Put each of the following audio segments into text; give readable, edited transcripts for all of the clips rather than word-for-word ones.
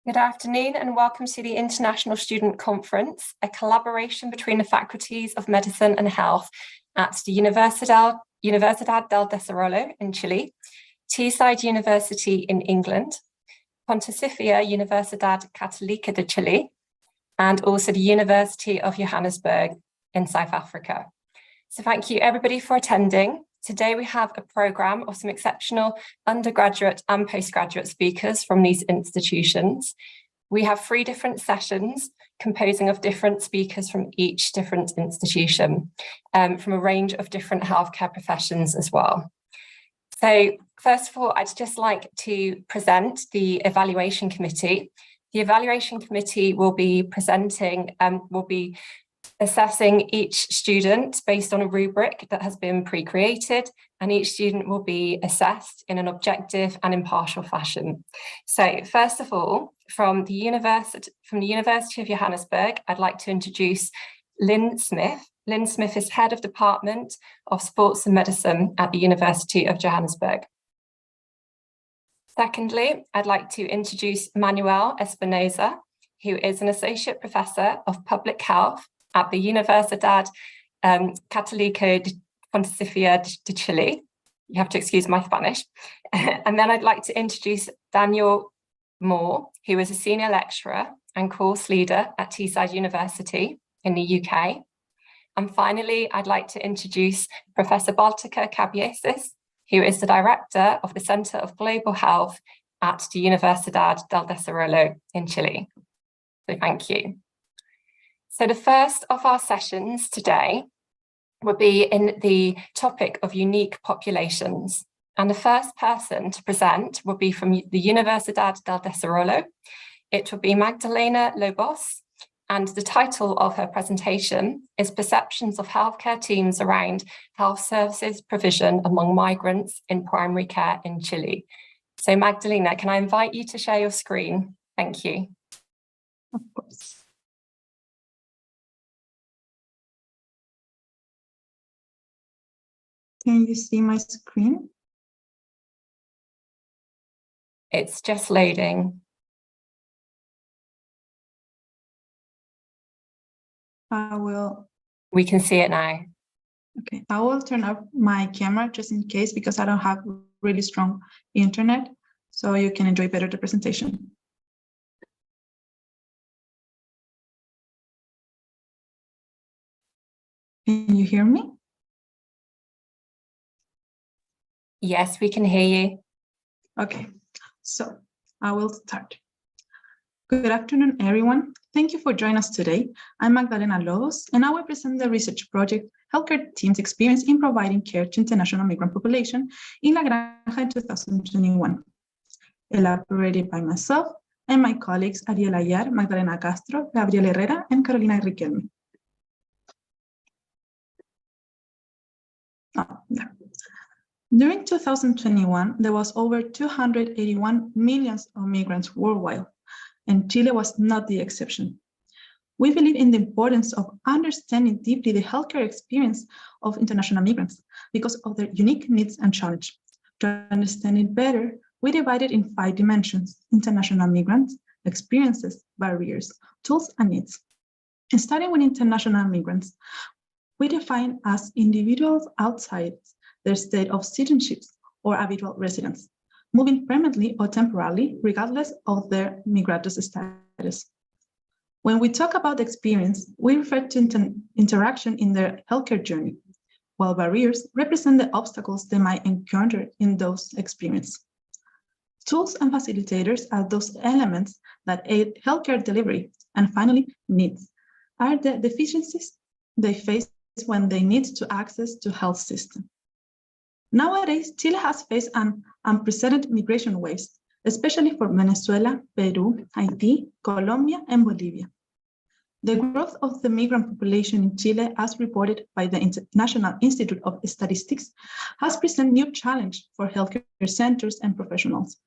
Good afternoon and welcome to the International Student Conference, a collaboration between the faculties of Medicine and Health at the Universidad del Desarrollo in Chile, Teesside University in England, Pontificia Universidad Católica de Chile, and also the University of Johannesburg in South Africa. So thank you everybody for attending. Today we have a programme of some exceptional undergraduate and postgraduate speakers from these institutions. We have 3 different sessions composing of different speakers from each different institution, from a range of different healthcare professions as well. So first of all, I'd just like to present the evaluation committee. The evaluation committee will be presenting, assessing each student based on a rubric that has been pre-created, and each student will be assessed in an objective and impartial fashion. So first of all, from the University of Johannesburg, I'd like to introduce Lynn Smith. Lynn Smith is Head of Department of Sports and Medicine at the University of Johannesburg. Secondly, I'd like to introduce Manuel Espinosa, who is an Associate Professor of Public Health at the Universidad Católica de Pontificia de Chile. You have to excuse my Spanish. And then I'd like to introduce Daniel Moore, who is a Senior Lecturer and Course Leader at Teesside University in the UK. And finally, I'd like to introduce Professor Baltica Cabieses, who is the Director of the Centre of Global Health at the Universidad del Desarrollo in Chile. So thank you. So the first of our sessions today will be in the topic of unique populations. And the first person to present will be from the Universidad del Desarrollo. It will be Magdalena Lobos, and the title of her presentation is Perceptions of Healthcare Teams Around Health Services Provision Among Migrants in Primary Care in Chile. So Magdalena, can I invite you to share your screen? Thank you. Of course. Can you see my screen? It's just loading. We can see it now. Okay, I will turn up my camera just in case because I don't have really strong internet, so you can enjoy better the presentation. Can you hear me? Yes, we can hear you. Okay, so I will start. Good afternoon, everyone. Thank you for joining us today. I'm Magdalena Lobos, and I will present the research project Healthcare Teams Experience in Providing Care to International Migrant Population in La Granja in 2021, elaborated by myself and my colleagues Ariel Ayar, Magdalena Castro, Gabriel Herrera, and Carolina Riquelme. During 2021, there was over 281 million migrants worldwide, and Chile was not the exception. We believe in the importance of understanding deeply the healthcare experience of international migrants because of their unique needs and challenges. To understand it better, we divided in 5 dimensions: international migrants, experiences, barriers, tools, and needs. And starting with international migrants, we define as individuals outside their state of citizenship or habitual residence, moving permanently or temporarily, regardless of their migratus status. When we talk about experience, we refer to interaction in their healthcare journey, while barriers represent the obstacles they might encounter in those experiences. Tools and facilitators are those elements that aid healthcare delivery, and finally, needs are the deficiencies they face when they need to access to health system. Nowadays, Chile has faced an unprecedented migration waves, especially for Venezuela, Peru, Haiti, Colombia, and Bolivia. The growth of the migrant population in Chile, as reported by the National Institute of Statistics, has presented new challenges for healthcare centers and professionals.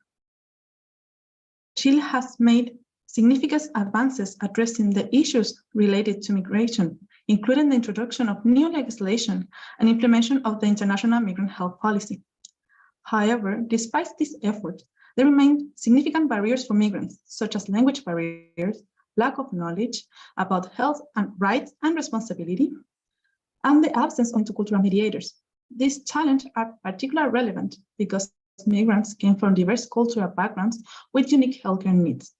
Chile has made significant advances addressing the issues related to migration, including the introduction of new legislation and implementation of the International Migrant Health Policy. However, despite these efforts, there remain significant barriers for migrants, such as language barriers, lack of knowledge about health and rights and responsibility, and the absence of intercultural mediators. These challenges are particularly relevant because migrants came from diverse cultural backgrounds with unique healthcare needs.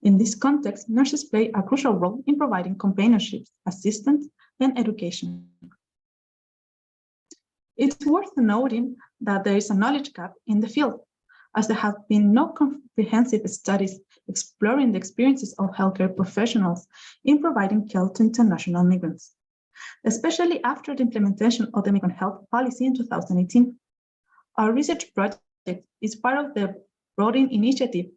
In this context, nurses play a crucial role in providing companionship, assistance, and education. It's worth noting that there is a knowledge gap in the field, as there have been no comprehensive studies exploring the experiences of healthcare professionals in providing care to international migrants, especially after the implementation of the migrant health policy in 2018. Our research project is part of the broader initiative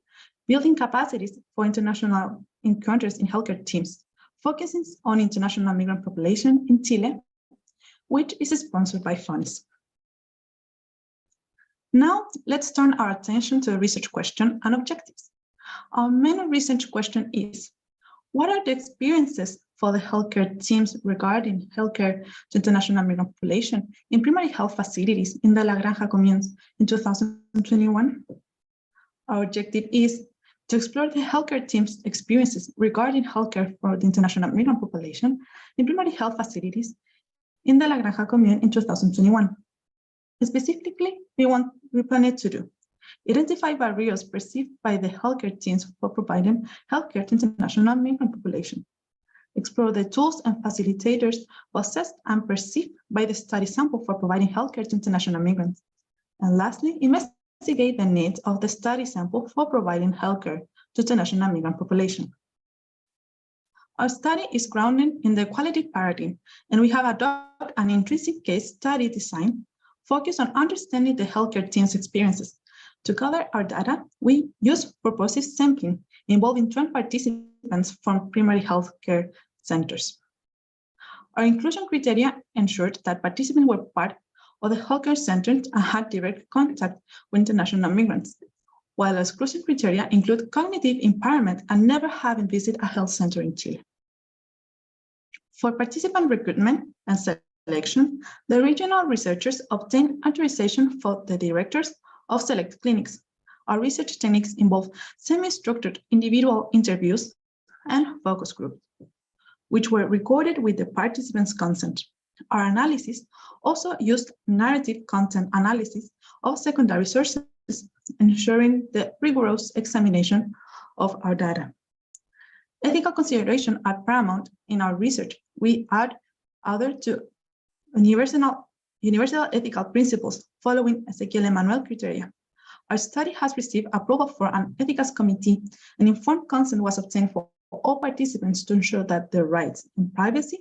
Building Capacities for International Encounters in Healthcare Teams, focusing on international migrant population in Chile, which is sponsored by FONIS. Now, let's turn our attention to the research question and objectives. Our main research question is, what are the experiences for the healthcare teams regarding healthcare to international migrant population in primary health facilities in the La Granja communes in 2021? Our objective is to explore the healthcare team's experiences regarding healthcare for the international migrant population in primary health facilities in the La Granja commune in 2021. Specifically, we plan to do identify barriers perceived by the healthcare teams for providing healthcare to international migrant population, explore the tools and facilitators assessed and perceived by the study sample for providing healthcare to international migrants, and lastly, investigate the needs of the study sample for providing healthcare to international migrant population. Our study is grounded in the equality paradigm, and we have adopted an intrinsic case study design focused on understanding the healthcare team's experiences. To gather our data, we use purposive sampling involving 20 participants from primary healthcare centers. Our inclusion criteria ensured that participants were part of the healthcare centers and had direct contact with international migrants, while exclusion criteria include cognitive impairment and never having visited a health center in Chile. For participant recruitment and selection, the regional researchers obtained authorization for the directors of select clinics. Our research techniques involve semi-structured individual interviews and focus groups, which were recorded with the participants' consent. Our analysis also used narrative content analysis of secondary sources, ensuring the rigorous examination of our data. Ethical considerations are paramount in our research. We add other to universal ethical principles following Ezequiel Emanuel criteria. Our study has received approval for an ethics committee, and informed consent was obtained for all participants to ensure that their rights and privacy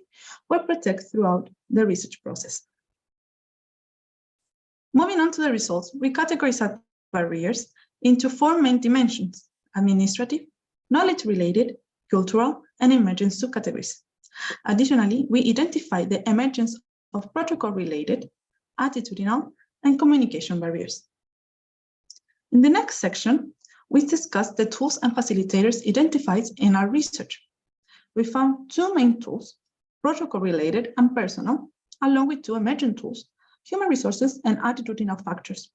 were protected throughout the research process. Moving on to the results, we categorized barriers into 4 main dimensions: administrative, knowledge-related, cultural, and emergent subcategories. Additionally, we identified the emergence of protocol-related, attitudinal, and communication barriers. In the next section, we discussed the tools and facilitators identified in our research. We found 2 main tools, protocol-related and personal, along with 2 emergent tools, human resources and attitudinal factors.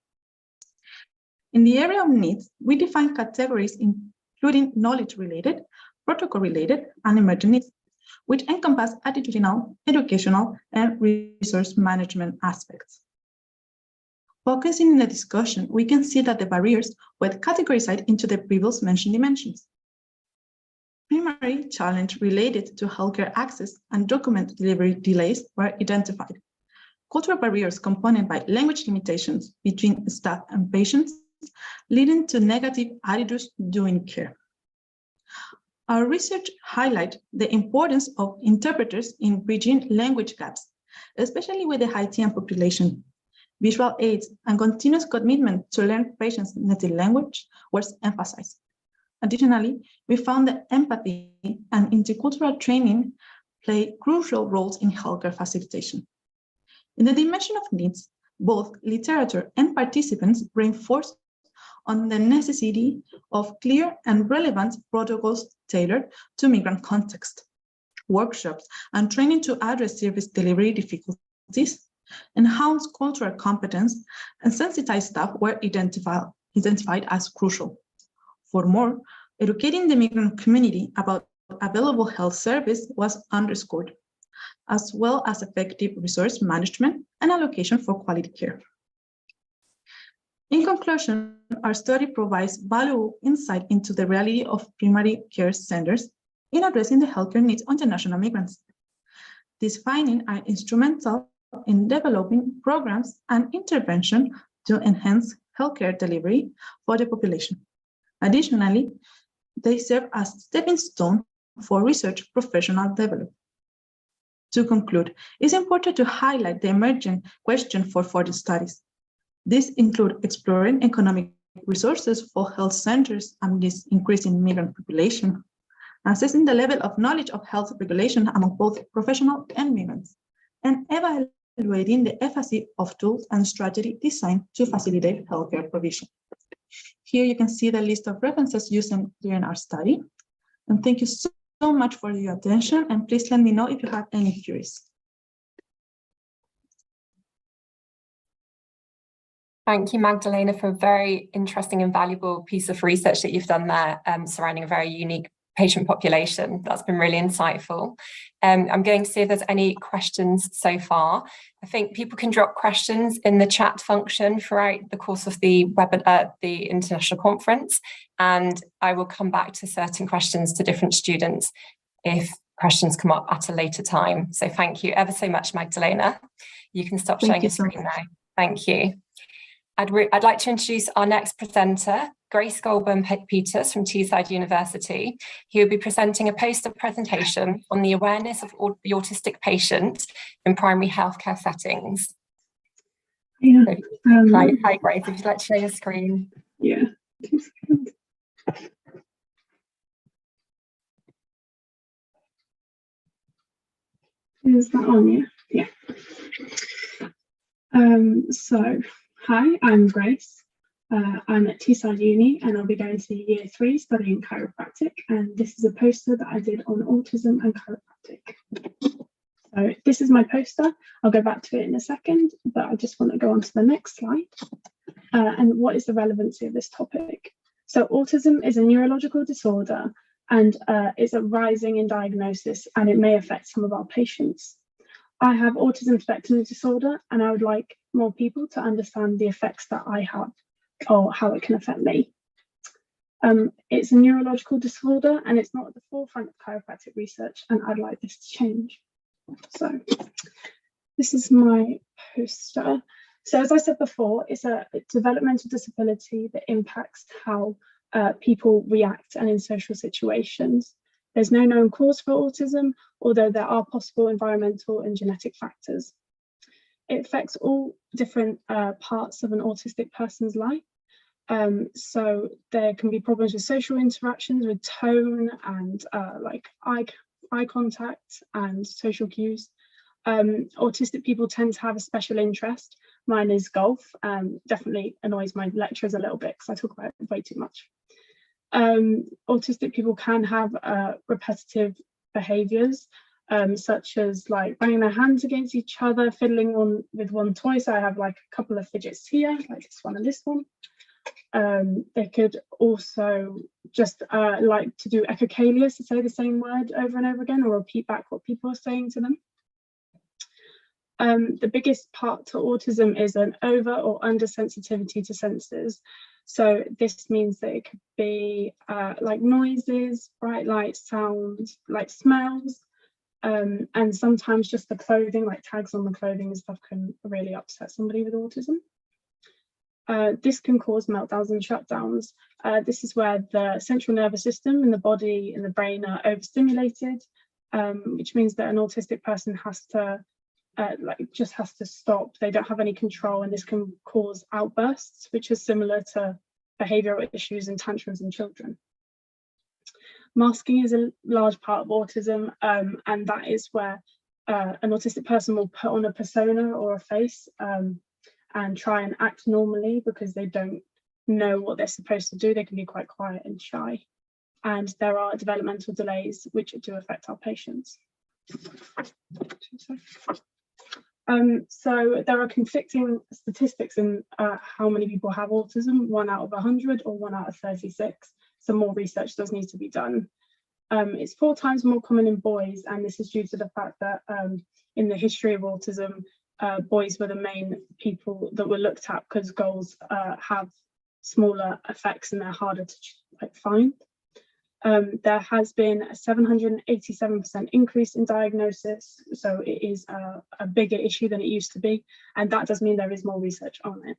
In the area of needs, we define categories including knowledge-related, protocol-related, and emergent needs, which encompass attitudinal, educational, and resource management aspects. Focusing in the discussion, we can see that the barriers were categorized into the previously mentioned dimensions. Primary challenge related to healthcare access and document delivery delays were identified. Cultural barriers compounded by language limitations between staff and patients, leading to negative attitudes during care. Our research highlights the importance of interpreters in bridging language gaps, especially with the Haitian population. Visual aids and continuous commitment to learn patients' native language was emphasized. Additionally, we found that empathy and intercultural training play crucial roles in healthcare facilitation. In the dimension of needs, both literature and participants reinforced on the necessity of clear and relevant protocols tailored to migrant context. Workshops and training to address service delivery difficulties, enhance cultural competence, and sensitize staff were identified as crucial. Furthermore, educating the migrant community about available health service was underscored, as well as effective resource management and allocation for quality care. In conclusion, our study provides valuable insight into the reality of primary care centers in addressing the healthcare needs of international migrants. These findings are instrumental in developing programs and intervention to enhance healthcare delivery for the population. Additionally, they serve as a stepping stone for research professional development. To conclude, it's important to highlight the emerging question for further studies. These include exploring economic resources for health centers amidst increasing migrant population, assessing the level of knowledge of health regulation among both professionals and migrants, and evaluating the efficacy of tools and strategy designed to facilitate healthcare provision. Here you can see the list of references used during our study. And thank you so much for your attention, and please let me know if you have any queries. Thank you, Magdalena, for a very interesting and valuable piece of research that you've done there surrounding a very unique patient population. That's been really insightful. I'm going to see if there's any questions so far. I think people can drop questions in the chat function throughout the course of the the international conference, and I will come back to certain questions to different students if questions come up at a later time. So thank you ever so much, Magdalena. You can stop sharing your screen now. Thank you. I'd like to introduce our next presenter, Grace Goldburn-Peters from Teesside University, who will be presenting a poster presentation on the awareness of the autistic patient in primary healthcare settings. Yeah. So, hi, Grace, if you'd like to share your screen. Yeah. 2 seconds. Is that on? Yeah. So, hi, I'm Grace. I'm at Teesside Uni and I'll be going to year 3 studying chiropractic, and this is a poster that I did on autism and chiropractic. So this is my poster. I'll go back to it in a second, but I just want to go on to the next slide. And what is the relevancy of this topic? So autism is a neurological disorder, and it's a rising in diagnosis, and it may affect some of our patients. I have autism spectrum disorder, and I would like more people to understand the effects that I have or how it can affect me. It's a neurological disorder, and it's not at the forefront of chiropractic research, and I'd like this to change. So this is my poster. So as I said before, it's a developmental disability that impacts how people react and in social situations. There's no known cause for autism, although there are possible environmental and genetic factors. It affects all different parts of an autistic person's life. So there can be problems with social interactions, with tone and like eye contact and social cues. Autistic people tend to have a special interest. Mine is golf. Definitely annoys my lecturers a little bit because I talk about it way too much. Autistic people can have repetitive behaviours, such as like banging their hands against each other, fiddling with one toy. So I have like a couple of fidgets here, like this one and this one. They could also just like to do echocalias, to say the same word over and over again, or repeat back what people are saying to them. The biggest part to autism is an over or under sensitivity to senses. So this means that it could be like noises, bright lights, sounds, like smells, and sometimes just the clothing, like tags on the clothing and stuff, can really upset somebody with autism. This can cause meltdowns and shutdowns. This is where the central nervous system and the body and the brain are overstimulated, which means that an autistic person has to just has to stop. They don't have any control, and this can cause outbursts, which is similar to behavioural issues and tantrums in children. Masking is a large part of autism, and that is where an autistic person will put on a persona or a face and try and act normally because they don't know what they're supposed to do. They can be quite quiet and shy, and there are developmental delays which do affect our patients. So there are conflicting statistics in how many people have autism, 1 out of 100 or 1 out of 36. So more research does need to be done. It's 4 times more common in boys, and this is due to the fact that in the history of autism, boys were the main people that were looked at because girls have smaller effects and they're harder to find. There has been a 787% increase in diagnosis, so it is a bigger issue than it used to be, and that does mean there is more research on it.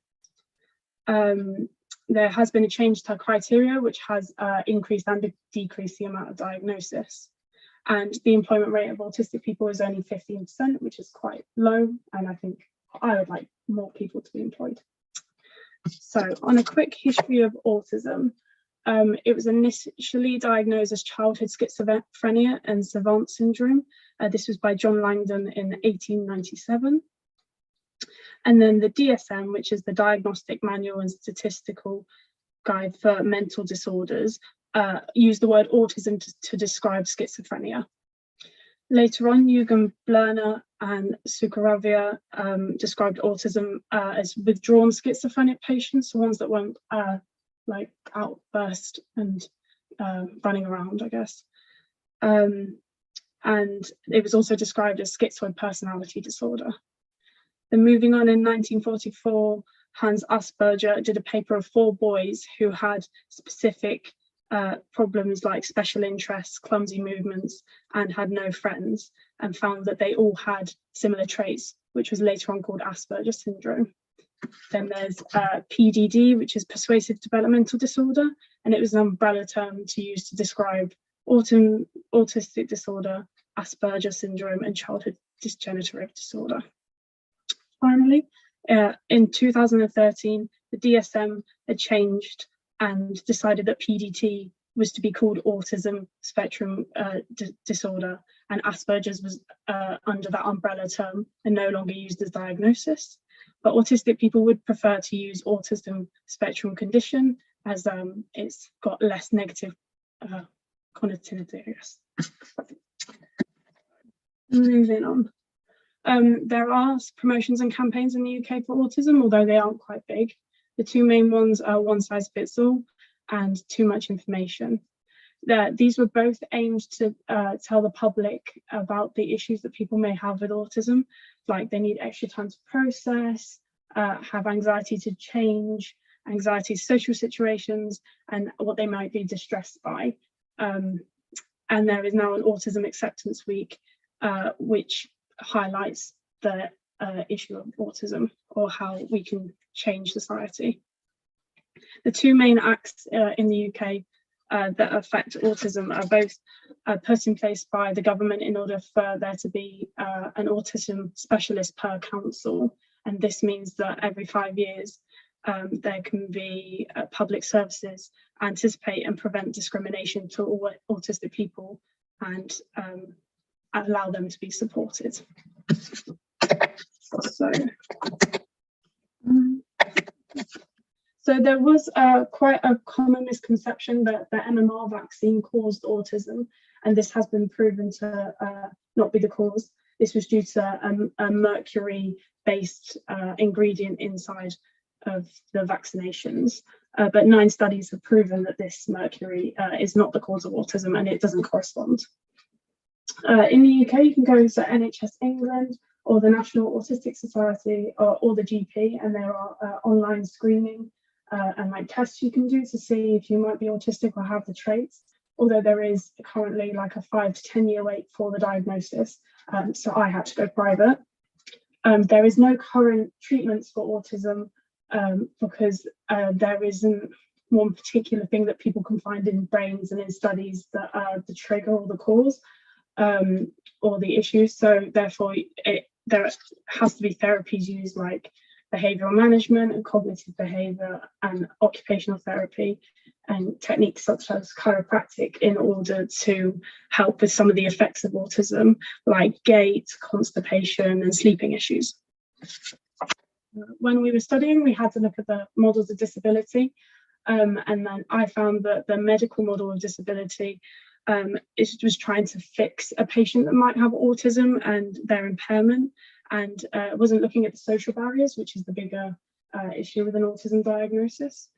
There has been a change to criteria, which has increased and decreased the amount of diagnosis. And the employment rate of autistic people is only 15%, which is quite low, and I think I would like more people to be employed. So on a quick history of autism, it was initially diagnosed as childhood schizophrenia and savant syndrome. This was by John Langdon in 1897. And then the DSM, which is the Diagnostic Manual and Statistical Guide for Mental Disorders, used the word autism to describe schizophrenia. Later on, Eugen Blerner and Sukaravia described autism as withdrawn schizophrenic patients, the ones that won't like outburst and running around, I guess. And it was also described as schizoid personality disorder. Then moving on in 1944, Hans Asperger did a paper of 4 boys who had specific problems like special interests, clumsy movements, and had no friends, and found that they all had similar traits, which was later on called Asperger syndrome. Then there's PDD, which is persuasive developmental disorder, and it was an umbrella term to use to describe autistic disorder, Asperger syndrome, and childhood degenerative disorder. Finally, in 2013, the DSM had changed and decided that PDT was to be called autism spectrum disorder, and Asperger's was under that umbrella term and no longer used as diagnosis. But autistic people would prefer to use autism spectrum condition, as it's got less negative connotation, I guess. Moving on. There are promotions and campaigns in the UK for autism, although they aren't quite big. The 2 main ones are One Size Fits All and Too Much Information. These were both aimed to tell the public about the issues that people may have with autism, like they need extra time to process, have anxiety to change, anxiety social situations, and what they might be distressed by. And there is now an Autism Acceptance Week, which highlights the issue of autism, or how we can change society. The 2 main acts in the UK that affect autism are both put in place by the government in order for there to be an autism specialist per council, and this means that every 5 years there can be public services anticipate and prevent discrimination to all autistic people and allow them to be supported. So there was quite a common misconception that the MMR vaccine caused autism, and this has been proven to not be the cause. This was due to a mercury-based ingredient inside of the vaccinations, but 9 studies have proven that this mercury is not the cause of autism, and it doesn't correspond. In the UK, you can go to NHS England or the National Autistic Society or the GP, and there are online screening and like tests you can do to see if you might be autistic or have the traits, although there is currently like a 5 to 10 year wait for the diagnosis, so I had to go private. There is no current treatments for autism because there isn't one particular thing that people can find in brains and in studies that are the trigger or the cause or the issue, so therefore there has to be therapies used like behavioural management and cognitive behaviour and occupational therapy and techniques such as chiropractic in order to help with some of the effects of autism, like gait, constipation and sleeping issues. When we were studying, we had to look at the models of disability, and then I found that the medical model of disability was trying to fix a patient that might have autism and their impairment, and wasn't looking at the social barriers, which is the bigger issue with an autism diagnosis.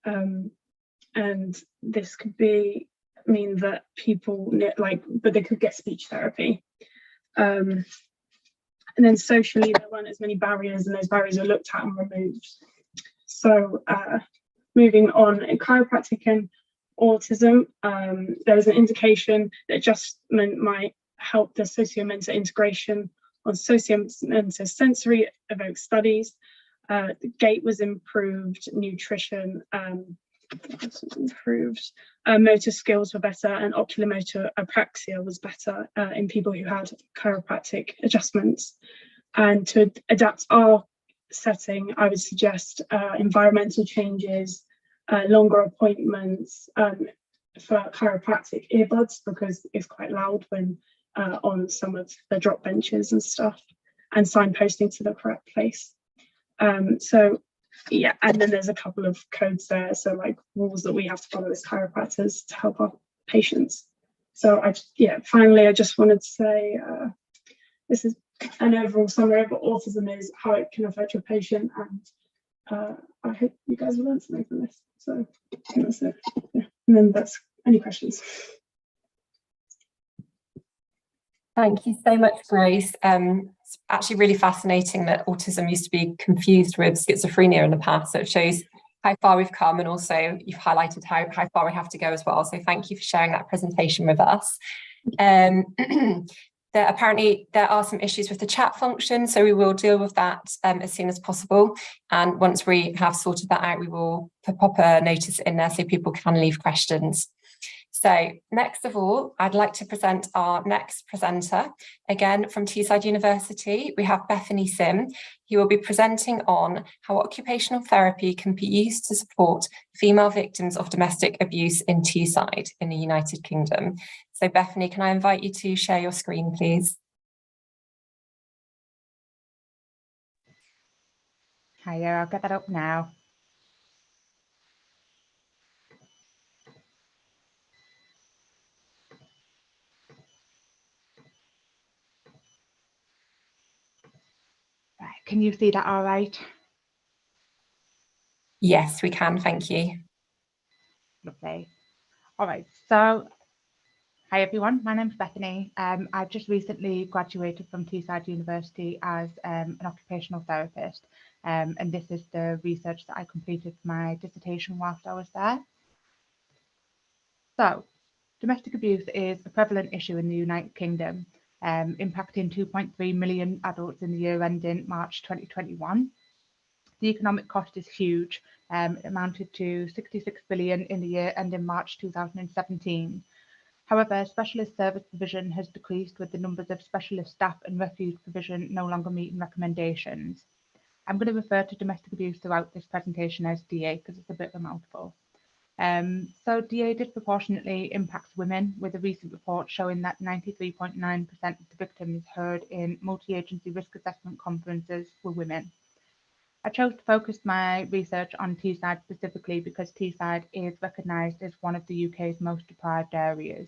And this could mean that people but they could get speech therapy. And then socially, there weren't as many barriers, and those barriers are looked at and removed. So moving on, in chiropractic and autism, there was an indication that adjustment might help the socio-mental integration on socio-mental sensory evoked studies. The gait was improved, nutrition improved, motor skills were better, and oculomotor apraxia was better in people who had chiropractic adjustments. And to adapt our setting, I would suggest environmental changes, longer appointments for chiropractic earbuds, because it's quite loud when on some of the drop benches and stuff, and signposting to the correct place. So yeah, and then there's a couple of codes there, so like rules that we have to follow as chiropractors to help our patients. So finally, I just wanted to say this is an overall summary of what autism is, how it can affect your patient, and I hope you guys will learn something from this. So I think that's it. Yeah. And then that's any questions. Thank you so much, Grace. It's actually really fascinating that autism used to be confused with schizophrenia in the past. So it shows how far we've come, and also you've highlighted how far we have to go as well. So thank you for sharing that presentation with us. Apparently there are some issues with the chat function, so we will deal with that as soon as possible. And once we have sorted that out, we will pop a notice in there so people can leave questions. So next of all, I'd like to present our next presenter. Again, from Teesside University, we have Bethany Sim, who will be presenting on how occupational therapy can be used to support female victims of domestic abuse in Teesside in the United Kingdom. So Bethany, can I invite you to share your screen, please? Hiya, I'll get that up now. Right, can you see that all right? Yes, we can, thank you. Lovely. All right, so hi everyone, my name's Bethany. I've just recently graduated from Teesside University as an occupational therapist, and this is the research that I completed for my dissertation whilst I was there. So, domestic abuse is a prevalent issue in the United Kingdom, impacting 2.3 million adults in the year ending March 2021. The economic cost is huge. It amounted to 66 billion in the year ending March 2017. However, specialist service provision has decreased, with the numbers of specialist staff and refuge provision no longer meeting recommendations. I'm going to refer to domestic abuse throughout this presentation as DA because it's a bit of a mouthful. So DA disproportionately impacts women, with a recent report showing that 93.9% of the victims heard in multi-agency risk assessment conferences were women. I chose to focus my research on Teesside specifically because Teesside is recognised as one of the UK's most deprived areas.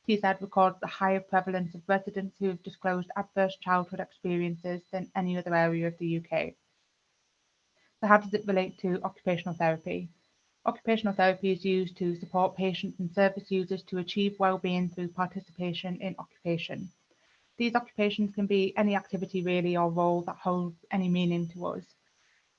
Teesside records a higher prevalence of residents who have disclosed adverse childhood experiences than any other area of the UK. So how does it relate to occupational therapy? Occupational therapy is used to support patients and service users to achieve well-being through participation in occupation. These occupations can be any activity really or role that holds any meaning to us.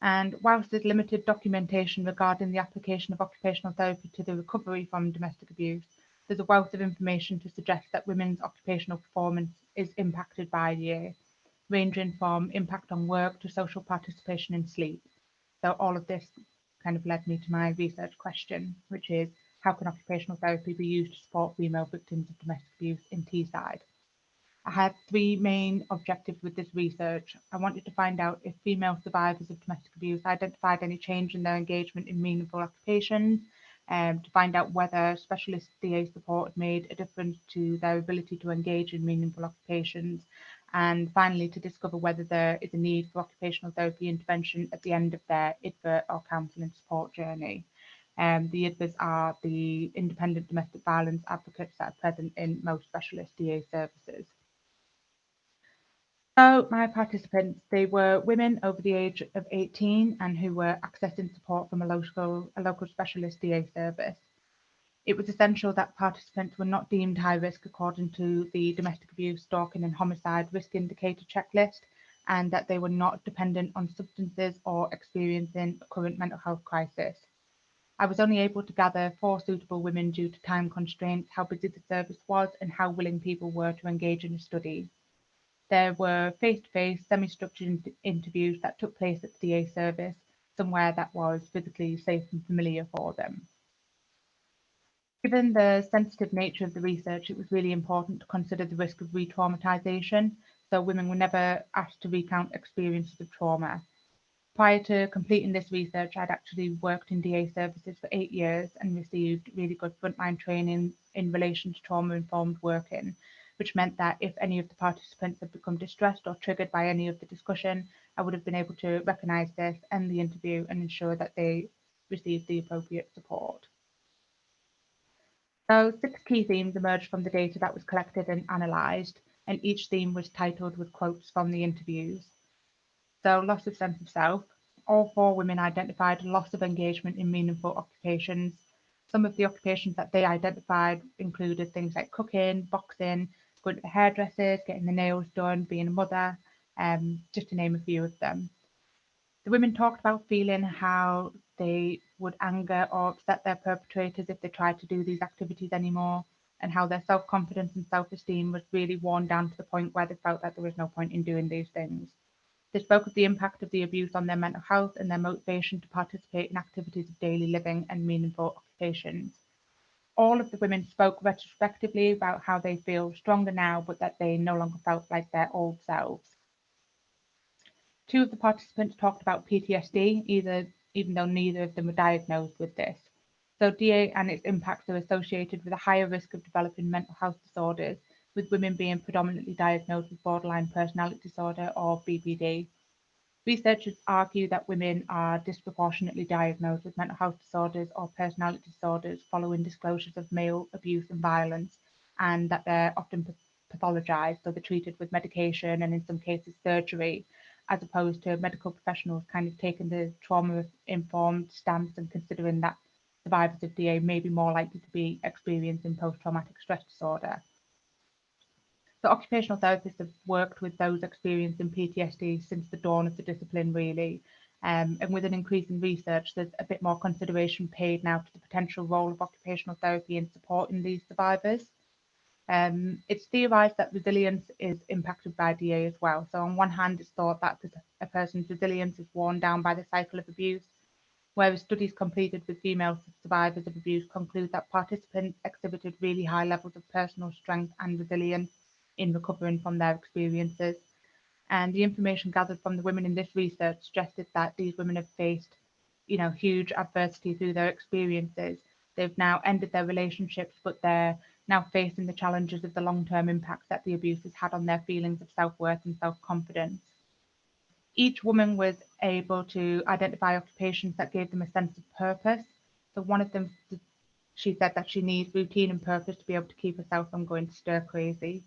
And whilst there's limited documentation regarding the application of occupational therapy to the recovery from domestic abuse, there's a wealth of information to suggest that women's occupational performance is impacted by DA, ranging from impact on work to social participation and sleep. So all of this kind of led me to my research question, which is how can occupational therapy be used to support female victims of domestic abuse in Teesside? I had three main objectives with this research. I wanted to find out if female survivors of domestic abuse identified any change in their engagement in meaningful occupations, to find out whether specialist DA support made a difference to their ability to engage in meaningful occupations, and finally to discover whether there is a need for occupational therapy intervention at the end of their IDVA or counselling support journey. The IDVAs are the independent domestic violence advocates that are present in most specialist DA services. So my participants, they were women over the age of 18 and who were accessing support from a local specialist DA service. It was essential that participants were not deemed high risk according to the domestic abuse, stalking and homicide risk indicator checklist, and that they were not dependent on substances or experiencing a current mental health crisis. I was only able to gather 4 suitable women due to time constraints, how busy the service was, and how willing people were to engage in a study. There were face-to-face, semi-structured interviews that took place at the DA service, somewhere that was physically safe and familiar for them. Given the sensitive nature of the research, it was really important to consider the risk of re-traumatisation, so women were never asked to recount experiences of trauma. Prior to completing this research, I'd actually worked in DA services for 8 years and received really good frontline training in relation to trauma-informed working, which meant that if any of the participants had become distressed or triggered by any of the discussion, I would have been able to recognise this, end the interview and ensure that they received the appropriate support. So 6 key themes emerged from the data that was collected and analysed, and each theme was titled with quotes from the interviews. So loss of sense of self. All 4 women identified loss of engagement in meaningful occupations. Some of the occupations that they identified included things like cooking, boxing, going to the hairdressers, getting the nails done, being a mother, just to name a few of them. The women talked about feeling how they would anger or upset their perpetrators if they tried to do these activities anymore, and how their self-confidence and self-esteem was really worn down to the point where they felt that there was no point in doing these things. They spoke of the impact of the abuse on their mental health and their motivation to participate in activities of daily living and meaningful occupations. All of the women spoke retrospectively about how they feel stronger now, but that they no longer felt like their old selves. 2 of the participants talked about PTSD, even though neither of them were diagnosed with this. So DA and its impacts are associated with a higher risk of developing mental health disorders, with women being predominantly diagnosed with borderline personality disorder or BPD. Researchers argue that women are disproportionately diagnosed with mental health disorders or personality disorders following disclosures of male abuse and violence, and that they're often pathologized, so they're treated with medication and in some cases surgery, as opposed to medical professionals kind of taking the trauma-informed stance and considering that survivors of DA may be more likely to be experiencing post-traumatic stress disorder. So occupational therapists have worked with those experiencing PTSD since the dawn of the discipline, really. And with an increase in research, there's a bit more consideration paid now to the potential role of occupational therapy in supporting these survivors. It's theorised that resilience is impacted by DA as well. So on one hand, it's thought that a person's resilience is worn down by the cycle of abuse, whereas studies completed with female survivors of abuse conclude that participants exhibited really high levels of personal strength and resilience in recovering from their experiences. And the information gathered from the women in this research suggested that these women have faced, huge adversity through their experiences. They've now ended their relationships, but they're now facing the challenges of the long-term impacts that the abuse has had on their feelings of self-worth and self-confidence. Each woman was able to identify occupations that gave them a sense of purpose. So one of them, she said that she needs routine and purpose to be able to keep herself from going stir crazy.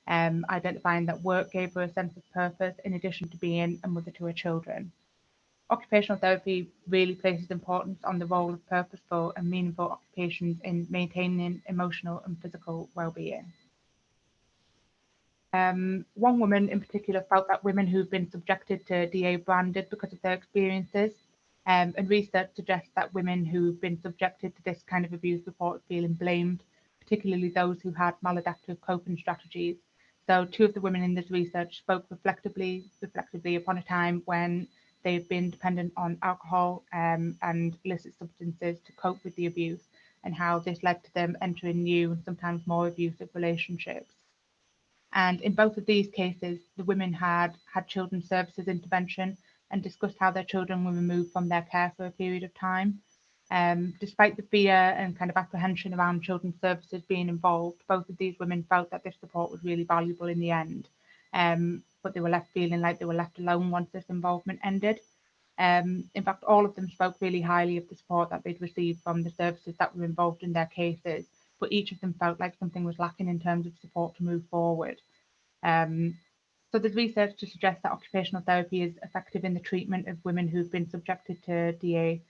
Identifying that work gave her a sense of purpose in addition to being a mother to her children. Occupational therapy really places importance on the role of purposeful and meaningful occupations in maintaining emotional and physical well-being. One woman in particular felt that women who've been subjected to DA branded because of their experiences, and research suggests that women who've been subjected to this kind of abuse report feeling blamed, particularly those who had maladaptive coping strategies. So 2 of the women in this research spoke reflectively upon a time when they've been dependent on alcohol and illicit substances to cope with the abuse, and how this led to them entering new and sometimes more abusive relationships. And in both of these cases, the women had children's services intervention and discussed how their children were removed from their care for a period of time. Despite the fear and kind of apprehension around children's services being involved, both of these women felt that this support was really valuable in the end. But they were left feeling like they were left alone once this involvement ended. In fact, all of them spoke really highly of the support that they'd received from the services that were involved in their cases, but each of them felt like something was lacking in terms of support to move forward. Some So there's research to suggest that occupational therapy is effective in the treatment of women who've been subjected to DA.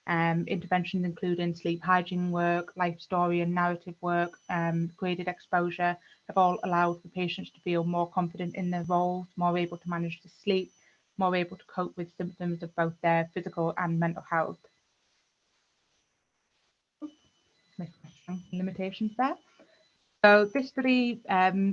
Interventions including sleep hygiene work, life story and narrative work, graded exposure have all allowed for patients to feel more confident in their roles, more able to manage the sleep, more able to cope with symptoms of both their physical and mental health. Limitations there. So this study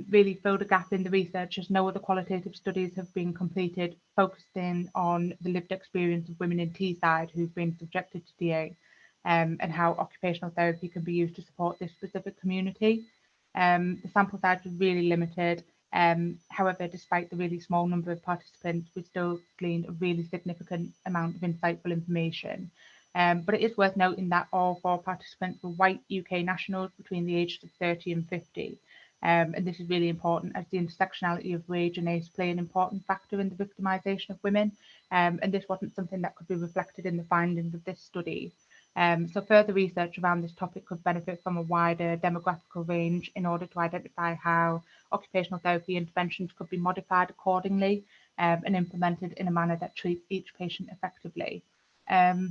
really filled a gap in the research, as no other qualitative studies have been completed focusing on the lived experience of women in Teesside who've been subjected to DA, and how occupational therapy can be used to support this specific community. The sample size was really limited. However, despite the really small number of participants, we still gleaned a really significant amount of insightful information. But it is worth noting that all 4 participants were white UK nationals between the ages of 30 and 50. And this is really important, as the intersectionality of wage and age play an important factor in the victimisation of women. And this wasn't something that could be reflected in the findings of this study. So further research around this topic could benefit from a wider demographical range in order to identify how occupational therapy interventions could be modified accordingly and implemented in a manner that treats each patient effectively.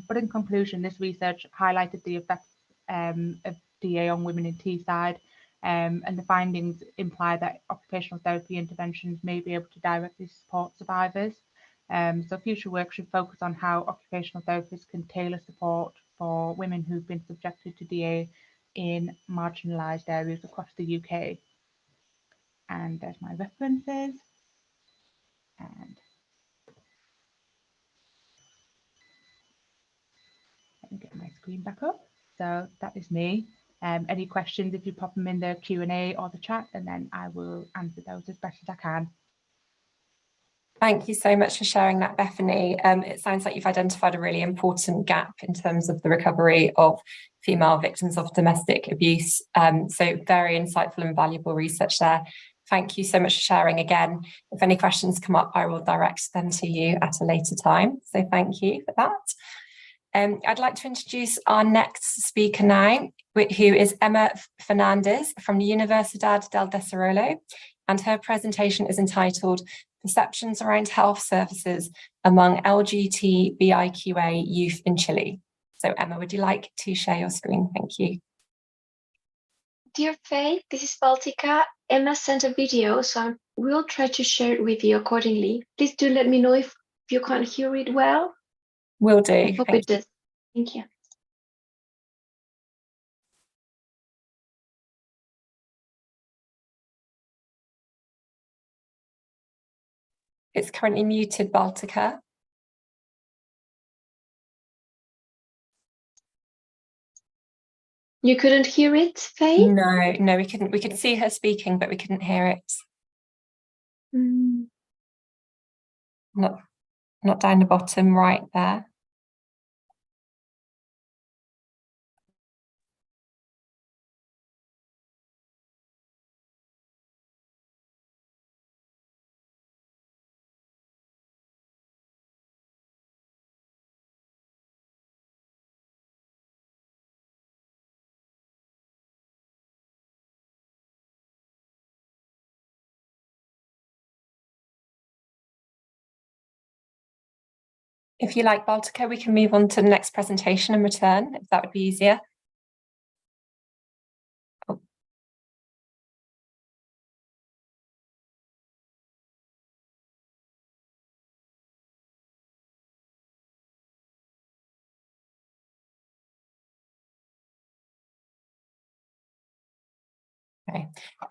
But in conclusion, this research highlighted the effects of DA on women in Teesside, and the findings imply that occupational therapy interventions may be able to directly support survivors. So future work should focus on how occupational therapists can tailor support for women who've been subjected to DA in marginalised areas across the UK. And there's my references. And let me get my screen back up. So that is me. Any questions, if you pop them in the Q&A or the chat, and then I will answer those as best as I can. Thank you so much for sharing that, Bethany. It sounds like you've identified a really important gap in terms of the recovery of female victims of domestic abuse. So very insightful and valuable research there. Thank you so much for sharing again. If any questions come up, I will direct them to you at a later time. So thank you for that. I'd like to introduce our next speaker now, who is Emma Fernandez from the Universidad del Desarrollo, and her presentation is entitled Perceptions Around Health Services Among LGBTIQA Youth in Chile. So Emma, would you like to share your screen? Thank you. Dear Faye, this is Baltica. Emma sent a video, so I will try to share it with you accordingly. Please do let me know if you can't hear it well. Will do. I hope it does. Thank you. It's currently muted, Baltica. You couldn't hear it, Faye? No, we couldn't. We could see her speaking, but we couldn't hear it. Not down the bottom right there. If you like, Baltica, we can move on to the next presentation and return, if that would be easier. Oh.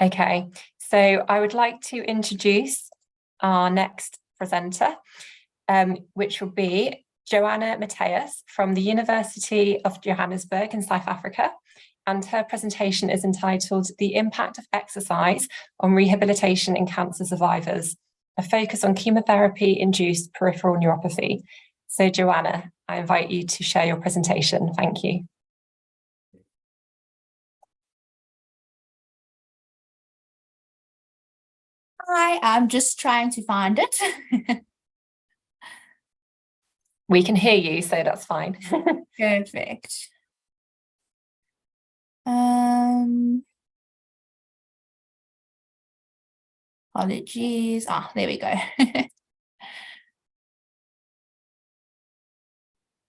Okay, so I would like to introduce our next presenter, which will be Joanna Mateus from the University of Johannesburg in South Africa. And her presentation is entitled The Impact of Exercise on Rehabilitation in Cancer Survivors, a focus on chemotherapy-induced peripheral neuropathy. So Joanna, I invite you to share your presentation. Thank you. Hi, I'm just trying to find it. We can hear you, so that's fine. Perfect. Apologies. There we go.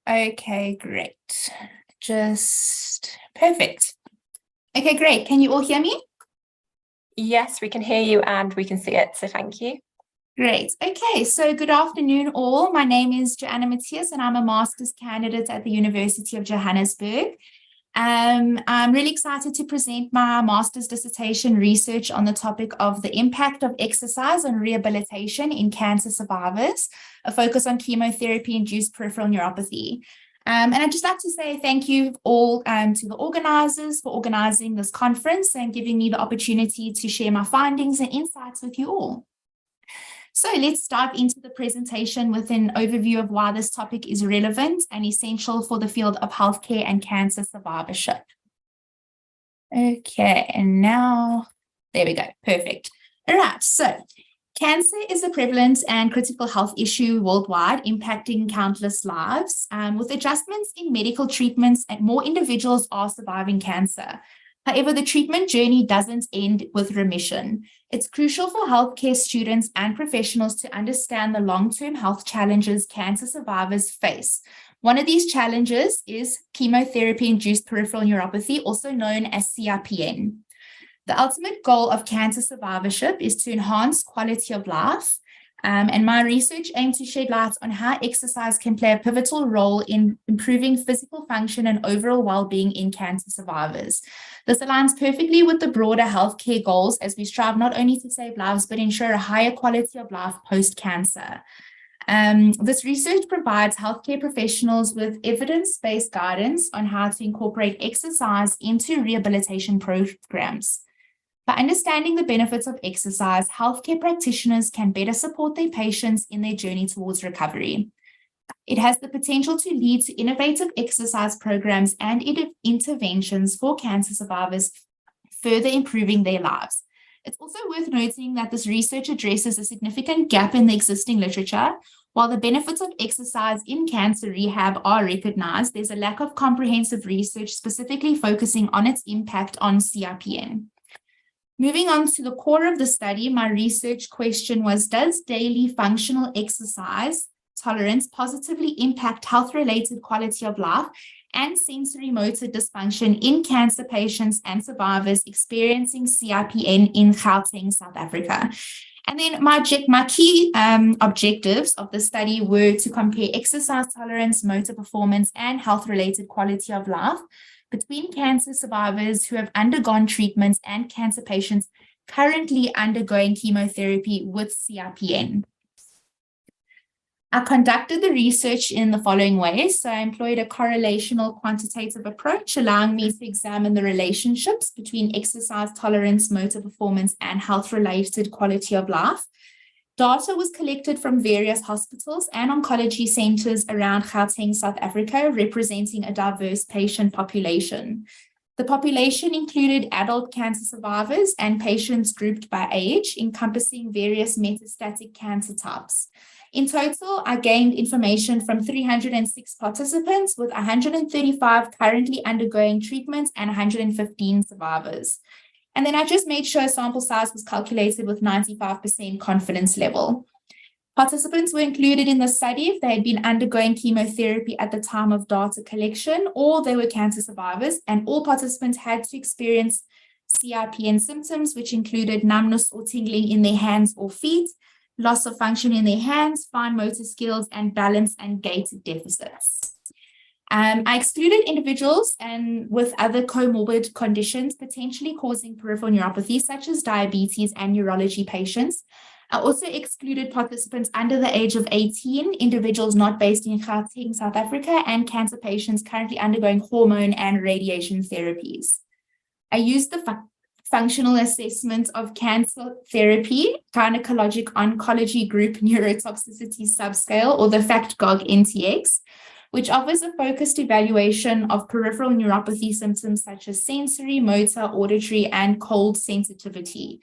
Okay, great. Just perfect. Okay, great. Can you all hear me? Yes, we can hear you and we can see it, so thank you. Great. Okay, so good afternoon all. My name is Joanna Matthias and I'm a master's candidate at the University of Johannesburg. I'm really excited to present my master's dissertation research on the topic of the impact of exercise on rehabilitation in cancer survivors, a focus on chemotherapy-induced peripheral neuropathy. And I'd just like to say thank you all to the organizers for organizing this conference and giving me the opportunity to share my findings and insights with you all. So let's dive into the presentation with an overview of why this topic is relevant and essential for the field of healthcare and cancer survivorship. Okay, and now, there we go, perfect. All right, so cancer is a prevalent and critical health issue worldwide, impacting countless lives. With adjustments in medical treatments, and more individuals are surviving cancer. However, the treatment journey doesn't end with remission. It's crucial for healthcare students and professionals to understand the long-term health challenges cancer survivors face. One of these challenges is chemotherapy-induced peripheral neuropathy, also known as CIPN. The ultimate goal of cancer survivorship is to enhance quality of life, and my research aims to shed light on how exercise can play a pivotal role in improving physical function and overall well-being in cancer survivors. This aligns perfectly with the broader healthcare goals as we strive not only to save lives, but ensure a higher quality of life post-cancer. This research provides healthcare professionals with evidence-based guidance on how to incorporate exercise into rehabilitation programs. By understanding the benefits of exercise, healthcare practitioners can better support their patients in their journey towards recovery. It has the potential to lead to innovative exercise programs and interventions for cancer survivors, further improving their lives. It's also worth noting that this research addresses a significant gap in the existing literature. While the benefits of exercise in cancer rehab are recognized, there's a lack of comprehensive research specifically focusing on its impact on CIPN. Moving on to the core of the study, my research question was, does daily functional exercise tolerance positively impact health-related quality of life and sensory motor dysfunction in cancer patients and survivors experiencing CIPN in Gauteng, South Africa? And then my key objectives of the study were to compare exercise tolerance, motor performance, and health-related quality of life between cancer survivors who have undergone treatments and cancer patients currently undergoing chemotherapy with CIPN. I conducted the research in the following ways. So I employed a correlational quantitative approach, allowing me to examine the relationships between exercise tolerance, motor performance, and health-related quality of life. Data was collected from various hospitals and oncology centers around Gauteng, South Africa, representing a diverse patient population. The population included adult cancer survivors and patients grouped by age, encompassing various metastatic cancer types. In total, I gained information from 306 participants, with 135 currently undergoing treatment and 115 survivors. And then I just made sure sample size was calculated with 95% confidence level. Participants were included in the study if they had been undergoing chemotherapy at the time of data collection, or they were cancer survivors, and all participants had to experience CIPN symptoms, which included numbness or tingling in their hands or feet, loss of function in their hands, fine motor skills, and balance and gait deficits. I excluded individuals and with other comorbid conditions potentially causing peripheral neuropathy, such as diabetes and neurology patients. I also excluded participants under the age of 18, individuals not based in Gauteng, South Africa, and cancer patients currently undergoing hormone and radiation therapies. I used the functional assessment of cancer therapy, gynecologic oncology group neurotoxicity subscale, or the FACT-GOG-NTX, which offers a focused evaluation of peripheral neuropathy symptoms such as sensory, motor, auditory, and cold sensitivity.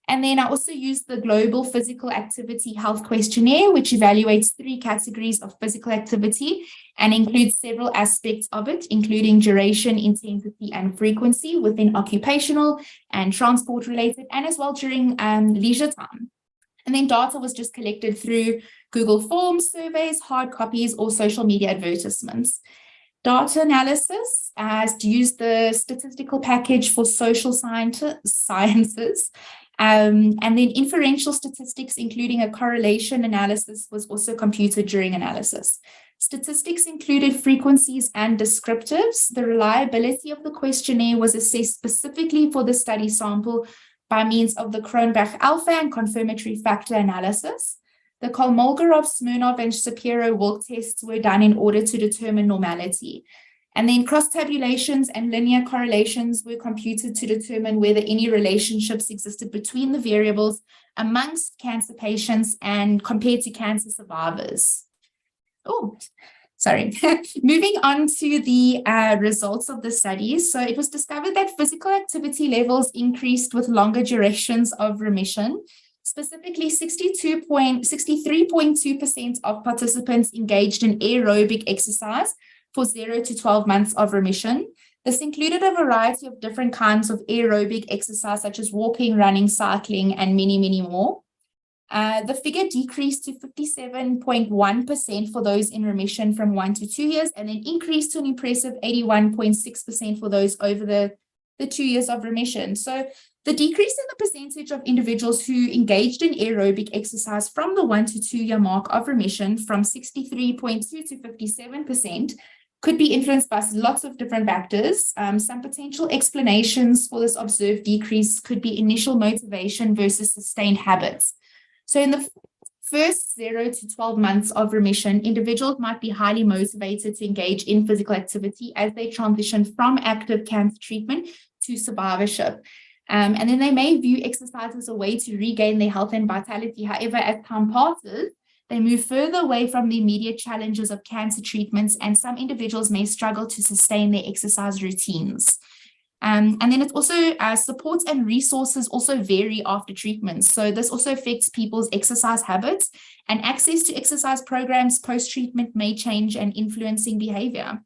And then I also used the Global Physical Activity Health Questionnaire, which evaluates 3 categories of physical activity and includes several aspects of it, including duration, intensity, and frequency within occupational and transport related, and as well during leisure time. And then data was just collected through Google Forms, surveys, hard copies, or social media advertisements. Data analysis used the statistical package for social sciences. And then inferential statistics, including a correlation analysis, was also computed during analysis. Statistics included frequencies and descriptives. The reliability of the questionnaire was assessed specifically for the study sample by means of the Cronbach alpha and confirmatory factor analysis. The Kolmogorov, Smirnov, and Shapiro-Wilk tests were done in order to determine normality. And then cross-tabulations and linear correlations were computed to determine whether any relationships existed between the variables amongst cancer patients and compared to cancer survivors. Oh, sorry. Moving on to the results of the studies. So it was discovered that physical activity levels increased with longer durations of remission. Specifically, 63.2% of participants engaged in aerobic exercise for 0 to 12 months of remission. This included a variety of different kinds of aerobic exercise, such as walking, running, cycling, and many, many more. The figure decreased to 57.1% for those in remission from 1 to 2 years, and then increased to an impressive 81.6% for those over the 2 years of remission. So the decrease in the percentage of individuals who engaged in aerobic exercise from the 1 to 2 year mark of remission from 63.2 to 57% could be influenced by lots of different factors. Some potential explanations for this observed decrease could be initial motivation versus sustained habits. So in the first 0 to 12 months of remission, individuals might be highly motivated to engage in physical activity as they transition from active cancer treatment to survivorship. And then they may view exercise as a way to regain their health and vitality. However, as time passes, they move further away from the immediate challenges of cancer treatments, and some individuals may struggle to sustain their exercise routines. And then it's also support and resources also vary after treatments. So this also affects people's exercise habits, and access to exercise programs post-treatment may change and influencing behavior.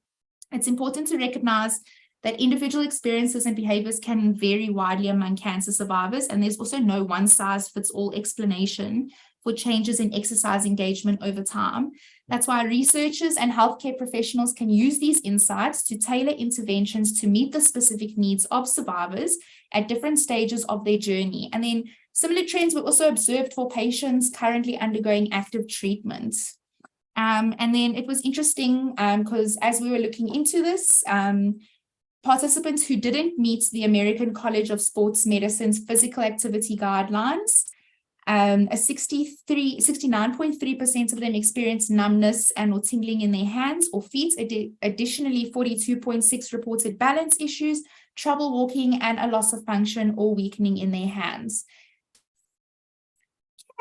It's important to recognize that individual experiences and behaviors can vary widely among cancer survivors, and there's also no one-size-fits-all explanation for changes in exercise engagement over time. That's why researchers and healthcare professionals can use these insights to tailor interventions to meet the specific needs of survivors at different stages of their journey. And then similar trends were also observed for patients currently undergoing active treatment. And then it was interesting because as we were looking into this, participants who didn't meet the American College of Sports Medicine's physical activity guidelines, 69.3% of them experienced numbness and or tingling in their hands or feet. Additionally, 42.6% reported balance issues, trouble walking, and a loss of function or weakening in their hands.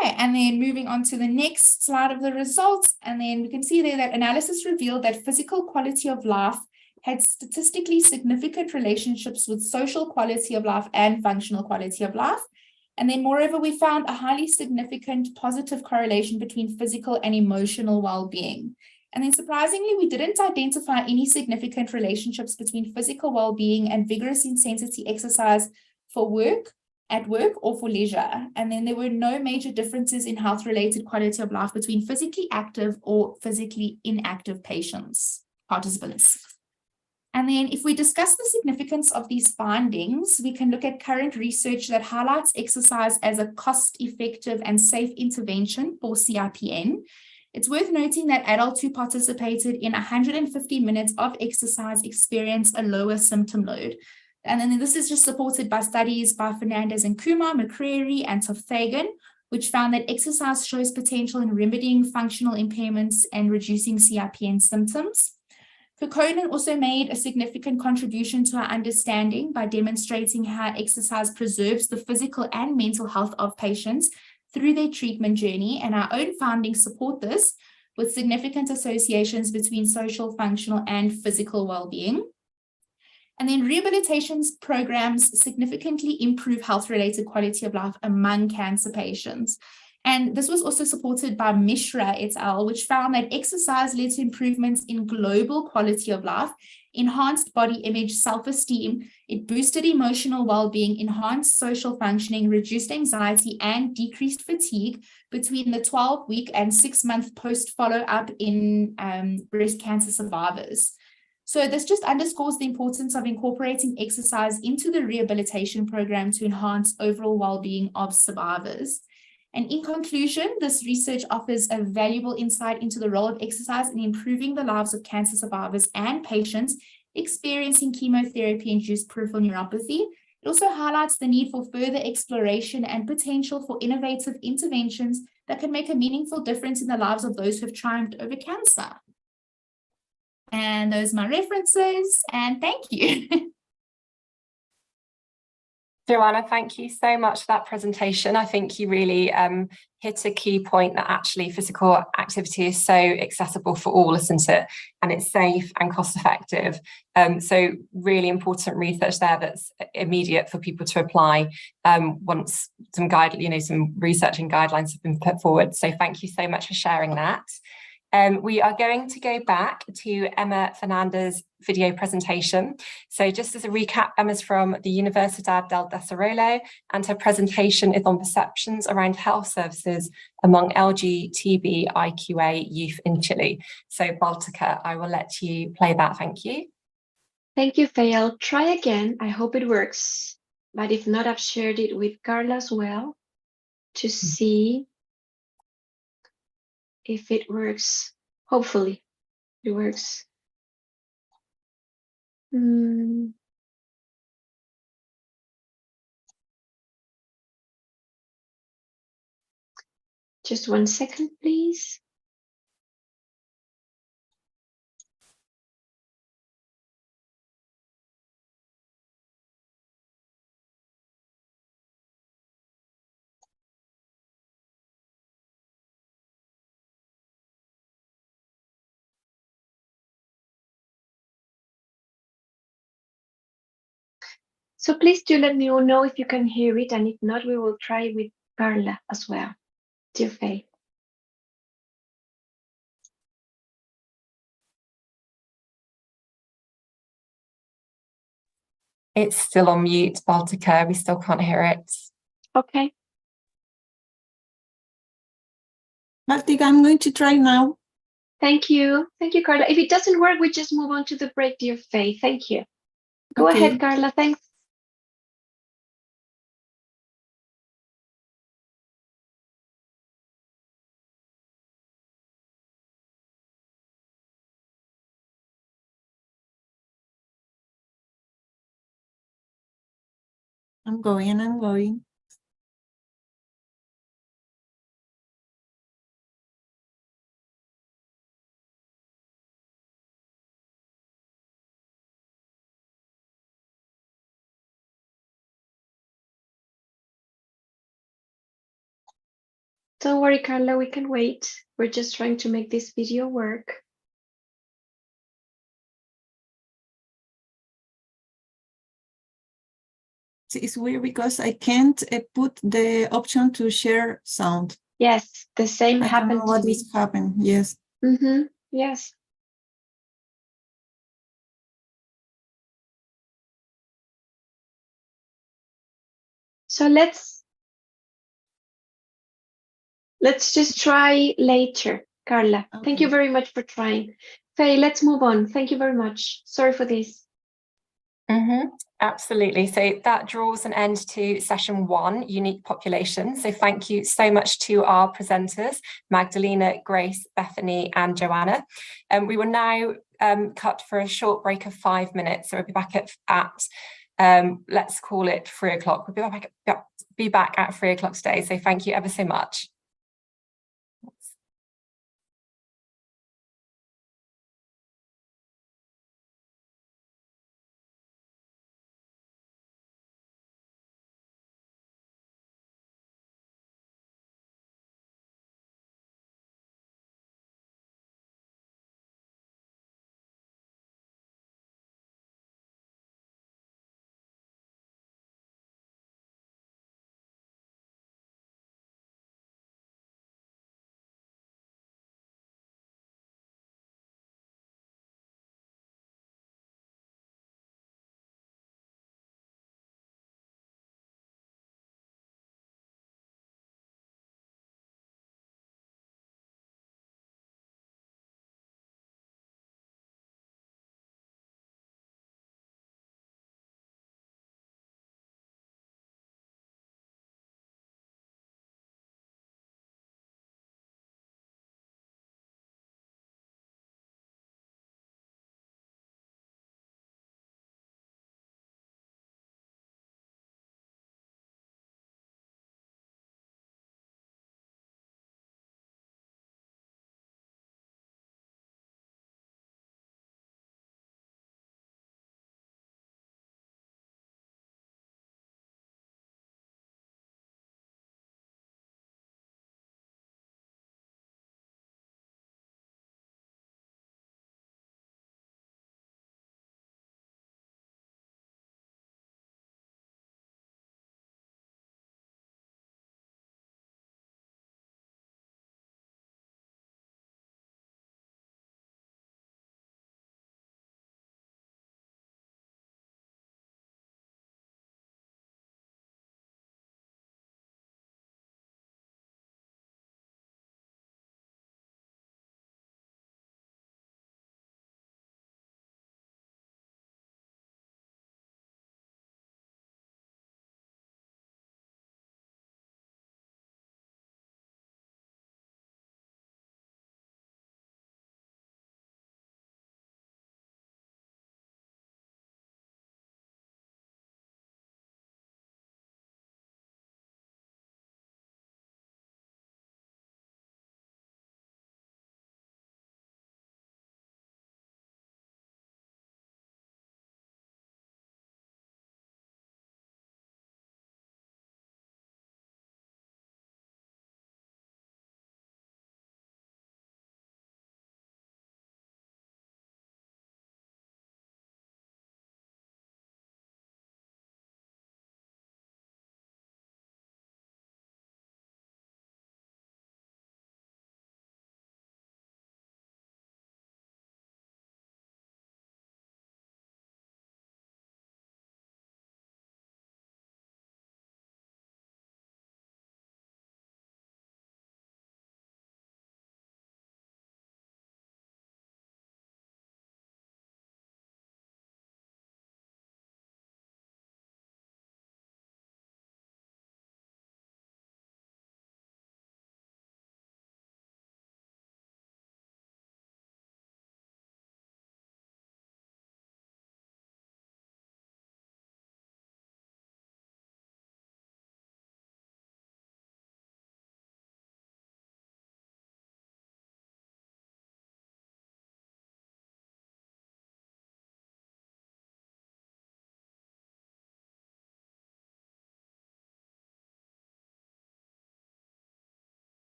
Okay, and then moving on to the next slide of the results, and then we can see there that analysis revealed that physical quality of life had statistically significant relationships with social quality of life and functional quality of life. And then moreover, we found a highly significant positive correlation between physical and emotional well-being. And then surprisingly, we didn't identify any significant relationships between physical well-being and vigorous intensity exercise for work, at work, or for leisure. And then there were no major differences in health-related quality of life between physically active or physically inactive participants. And then if we discuss the significance of these findings, we can look at current research that highlights exercise as a cost-effective and safe intervention for CIPN. It's worth noting that adults who participated in 150 minutes of exercise experienced a lower symptom load. And then this is just supported by studies by Fernandez and Kumar, McCreary, and Toffagan, which found that exercise shows potential in remedying functional impairments and reducing CIPN symptoms. Kokkonen also made a significant contribution to our understanding by demonstrating how exercise preserves the physical and mental health of patients through their treatment journey, and our own findings support this with significant associations between social, functional, and physical well-being. And then rehabilitation programs significantly improve health-related quality of life among cancer patients. And this was also supported by Mishra et al., which found that exercise led to improvements in global quality of life enhanced body image, self-esteem. It boosted emotional well-being, enhanced social functioning, reduced anxiety, and decreased fatigue between the 12-week and 6-month post follow-up in breast cancer survivors. So this just underscores the importance of incorporating exercise into the rehabilitation program to enhance overall well-being of survivors. And in conclusion, this research offers a valuable insight into the role of exercise in improving the lives of cancer survivors and patients experiencing chemotherapy-induced peripheral neuropathy. It also highlights the need for further exploration and potential for innovative interventions that can make a meaningful difference in the lives of those who have triumphed over cancer. And those are my references, and thank you. Joanna, thank you so much for that presentation. I think you really hit a key point that actually physical activity is so accessible for all, isn't it? And it's safe and cost effective. So really important research there that's immediate for people to apply once some some research and guidelines have been put forward. So thank you so much for sharing that. We are going to go back to Emma Fernandez's video presentation. So just as a recap, Emma's from the Universidad del Desarrollo, and her presentation is on perceptions around health services among LGBTIQA youth in Chile. So Baltica, I will let you play that. Thank you. Thank you, Faye. I'll try again. I hope it works. But if not, I've shared it with Carla as well to see if it works. Hopefully it works. Just 1 second, please. So please do let me know if you can hear it, and if not, we will try with Carla as well. Dear Faye. It's still on mute, Baltica. We still can't hear it. Okay. Baltica, I'm going to try now. Thank you. Thank you, Carla. If it doesn't work, we just move on to the break, dear Faye. Thank you. Go Okay. ahead, Carla. Thanks. I'm going. Don't worry, Carla, we can wait. We're just trying to make this video work. It's weird because I can't put the option to share sound. Yes, the same I don't happened know to what me. is happening. Yes. Yes. So let's just try later, Carla. Okay. Thank you very much for trying. Faye, let's move on. Thank you very much. Sorry for this. Absolutely. So that draws an end to session 1, unique population. So thank you so much to our presenters, Magdalena, Grace, Bethany, and Joanna. We will now cut for a short break of 5 minutes. So we'll be back at let's call it 3 o'clock. We'll be back at 3 o'clock today. So thank you ever so much.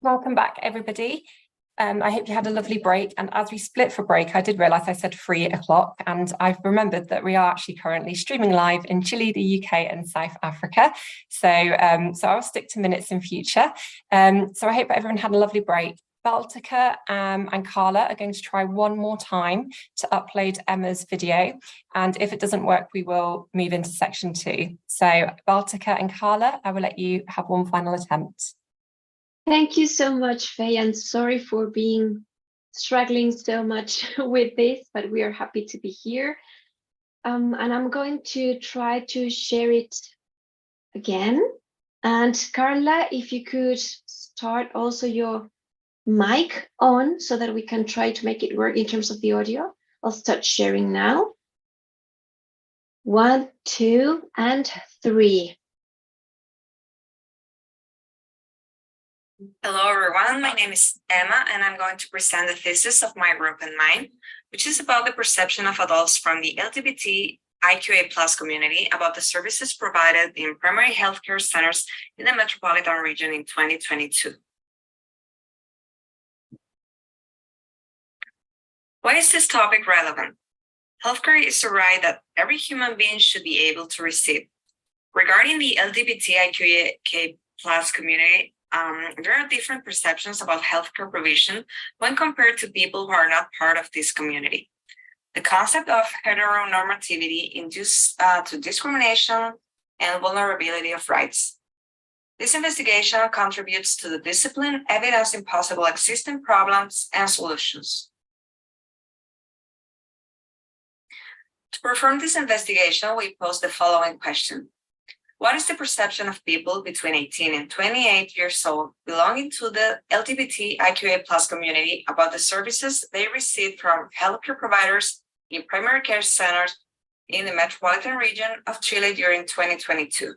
Welcome back, everybody. I hope you had a lovely break. And as we split for break, I did realise I said 3 o'clock, and I've remembered that we are actually currently streaming live in Chile, the UK, and South Africa. So I'll stick to minutes in future. So I hope everyone had a lovely break. Baltica and Carla are going to try one more time to upload Emma's video. And if it doesn't work, we will move into section 2. So Baltica and Carla, I will let you have one final attempt. Thank you so much, Faye, and sorry for being struggling so much with this, but we are happy to be here. And I'm going to try to share it again. And Carla, if you could start also your mic on so that we can try to make it work in terms of the audio. I'll start sharing now. 1, 2, and 3. Hello everyone, my name is Emma and I'm going to present the thesis of my group and mine, which is about the perception of adults from the LGBTIQA+ community about the services provided in primary healthcare centers in the metropolitan region in 2022. Why is this topic relevant? Healthcare is a right that every human being should be able to receive. Regarding the LGBTIQA+ community, there are different perceptions about healthcare provision when compared to people who are not part of this community. The concept of heteronormativity induces to discrimination and vulnerability of rights. This investigation contributes to the discipline, evidencing possible existing problems and solutions. To perform this investigation, we pose the following question. What is the perception of people between 18 and 28 years old belonging to the LGBTIQA+ community about the services they receive from healthcare providers in primary care centers in the metropolitan region of Chile during 2022?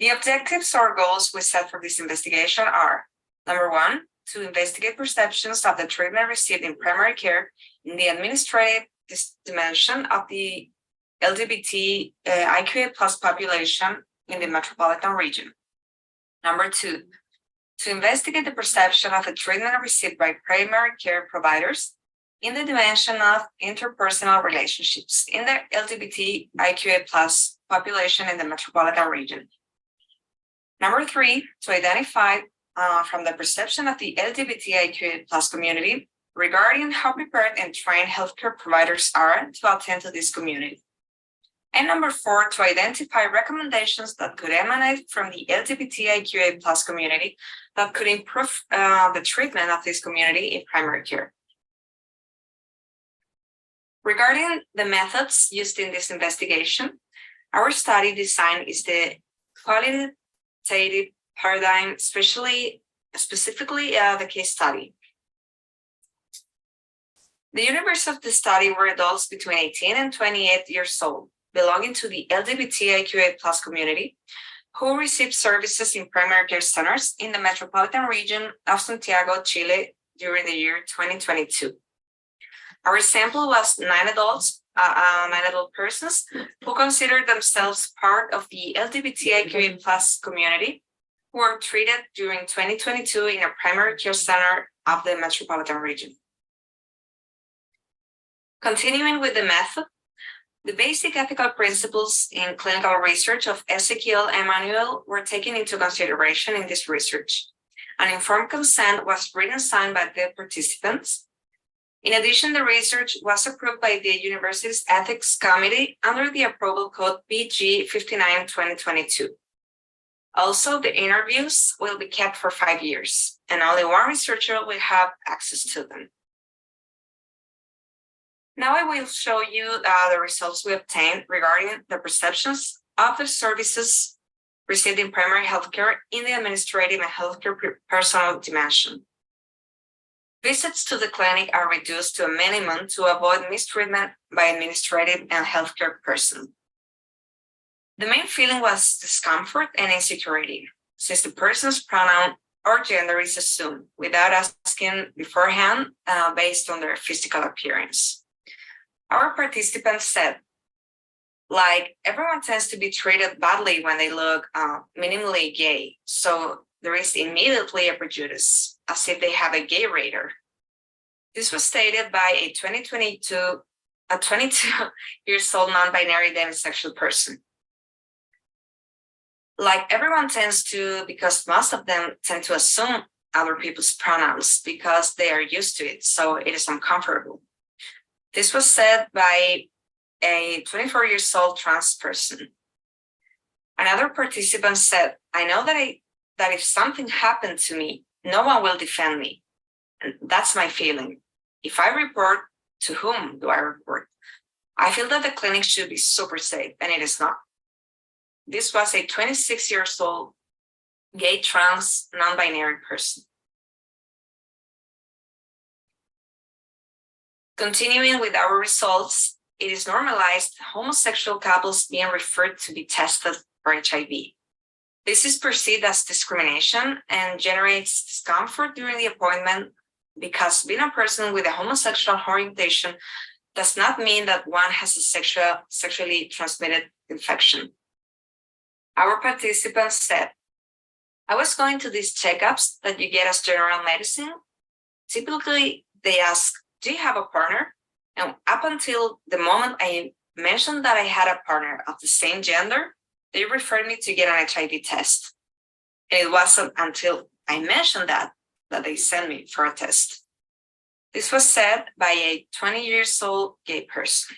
The objectives or goals we set for this investigation are: number 1, to investigate perceptions of the treatment received in primary care in the administrative dimension of the LGBTIQA+ population in the metropolitan region. Number 2, to investigate the perception of the treatment received by primary care providers in the dimension of interpersonal relationships in the LGBTIQA+ population in the metropolitan region. Number 3, to identify from the perception of the LGBTIQA+ community regarding how prepared and trained healthcare providers are to attend to this community. And number 4, to identify recommendations that could emanate from the LGBTIQA+ community that could improve the treatment of this community in primary care. Regarding the methods used in this investigation, our study design is the qualitative paradigm, specifically the case study. The universe of the study were adults between 18 and 28 years old, belonging to the LGBTIQA+ community, who received services in primary care centers in the metropolitan region of Santiago, Chile, during the year 2022. Our sample was 9 adult persons who considered themselves part of the LGBTIQA+ community, who were treated during 2022 in a primary care center of the metropolitan region. Continuing with the method, the basic ethical principles in clinical research of Ezequiel Emmanuel were taken into consideration in this research. An informed consent was written and signed by the participants. In addition, the research was approved by the University's Ethics Committee under the approval code PG59-2022. Also, the interviews will be kept for 5 years, and only one researcher will have access to them. Now I will show you the results we obtained regarding the perceptions of the services received in primary healthcare in the administrative and healthcare personnel dimension. Visits to the clinic are reduced to a minimum to avoid mistreatment by administrative and healthcare personnel. The main feeling was discomfort and insecurity, since the person's pronoun or gender is assumed without asking beforehand based on their physical appearance. Our participants said, like, everyone tends to be treated badly when they look minimally gay, so there is immediately a prejudice, as if they have a gay radar. This was stated by a 22 years old non-binary demisexual person. Like everyone tends to, because most of them tend to assume other people's pronouns because they are used to it, so it is uncomfortable. This was said by a 24 years old trans person. Another participant said, I know that if something happened to me, no one will defend me. And that's my feeling. If I report, to whom do I report? I feel that the clinic should be super safe, and it is not. This was a 26 years old gay trans non-binary person. Continuing with our results, it is normalized homosexual couples being referred to be tested for HIV. This is perceived as discrimination and generates discomfort during the appointment, because being a person with a homosexual orientation does not mean that one has a sexually transmitted infection. Our participants said, I was going to these checkups that you get as general medicine. Typically, they ask, do you have a partner? And up until the moment I mentioned that I had a partner of the same gender, they referred me to get an HIV test. And it wasn't until I mentioned that they sent me for a test. This was said by a 20 years old gay person.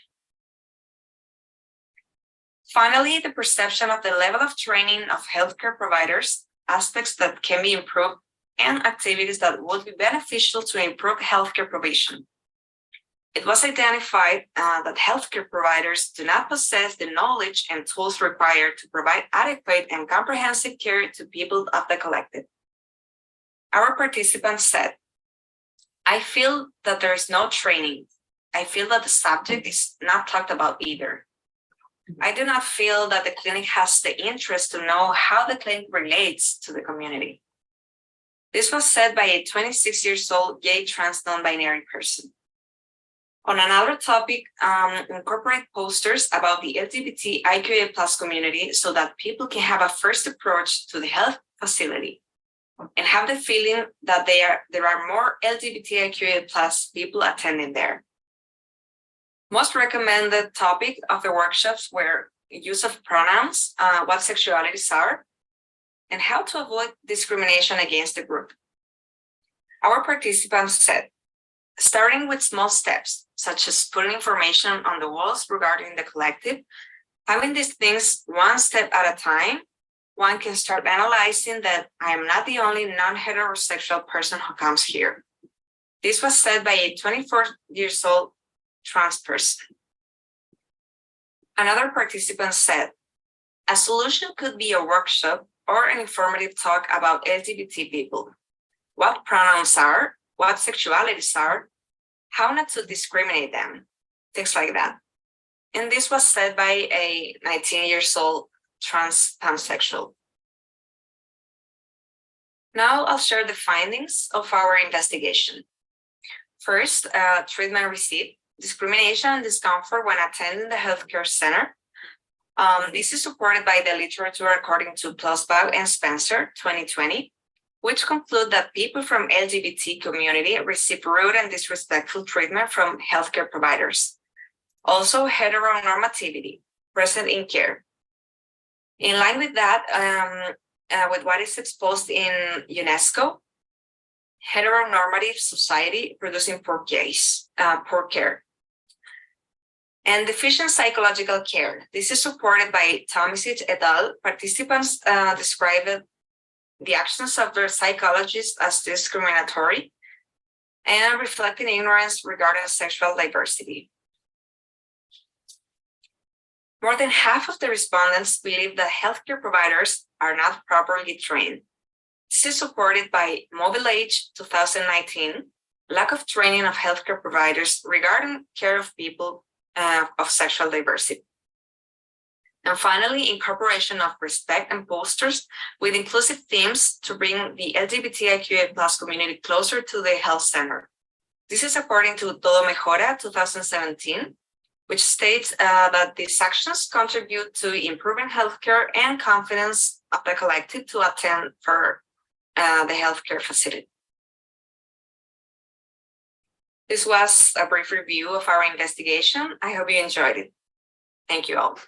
Finally, the perception of the level of training of healthcare providers, aspects that can be improved, and activities that would be beneficial to improve healthcare provision. It was identified that healthcare providers do not possess the knowledge and tools required to provide adequate and comprehensive care to people of the collective. Our participants said, I feel that there is no training. I feel that the subject is not talked about either. I do not feel that the clinic has the interest to know how the clinic relates to the community. This was said by a 26 years old gay trans non-binary person. On another topic, incorporate posters about the LGBTIQA+ community so that people can have a first approach to the health facility and have the feeling that there are more LGBTIQA+ people attending there. Most recommended topic of the workshops were use of pronouns, what sexualities are, and how to avoid discrimination against the group. Our participants said, starting with small steps, such as putting information on the walls regarding the collective, having these things one step at a time, one can start analyzing that I am not the only non-heterosexual person who comes here. This was said by a 24 years old trans person. Another participant said, a solution could be a workshop or an informative talk about LGBT people, what pronouns are, what sexualities are, how not to discriminate them, things like that. And this was said by a 19 years old pansexual. Now I'll share the findings of our investigation. First, treatment received, discrimination and discomfort when attending the healthcare center. This is supported by the literature according to Plusbach and Spencer, 2020, which conclude that people from LGBT community receive rude and disrespectful treatment from healthcare providers. Also, heteronormativity present in care. In line with that, with what is exposed in UNESCO, heteronormative society producing poor care. And deficient psychological care. This is supported by Tomisic et al. Participants described the actions of their psychologists as discriminatory and reflecting ignorance regarding sexual diversity. More than half of the respondents believe that healthcare providers are not properly trained. This is supported by Mobile Age 2019, lack of training of healthcare providers regarding care of people of sexual diversity. And finally, incorporation of respect and posters with inclusive themes to bring the LGBTIQA+ community closer to the health center. This is according to Todo Mejora 2017, which states that these actions contribute to improving healthcare and confidence of the collective to attend for the healthcare facility. This was a brief review of our investigation. I hope you enjoyed it. Thank you all.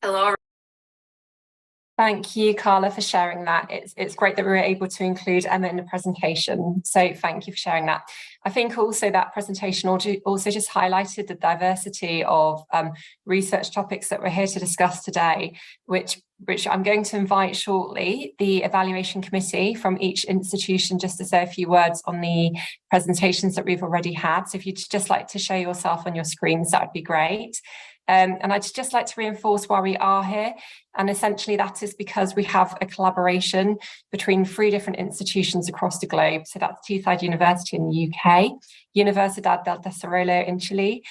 Hello. Thank you, Carla, for sharing that. It's great that we were able to include Emma in the presentation. So thank you for sharing that. I think also that presentation also just highlighted the diversity of research topics that we're here to discuss today, which I'm going to invite shortly the evaluation committee from each institution just to say a few words on the presentations that we've already had. So if you'd just like to show yourself on your screens, that would be great. And I'd just like to reinforce why we are here. And essentially that is because we have a collaboration between 3 different institutions across the globe. So that's Teesside University in the UK, Universidad del Desarrollo in Chile,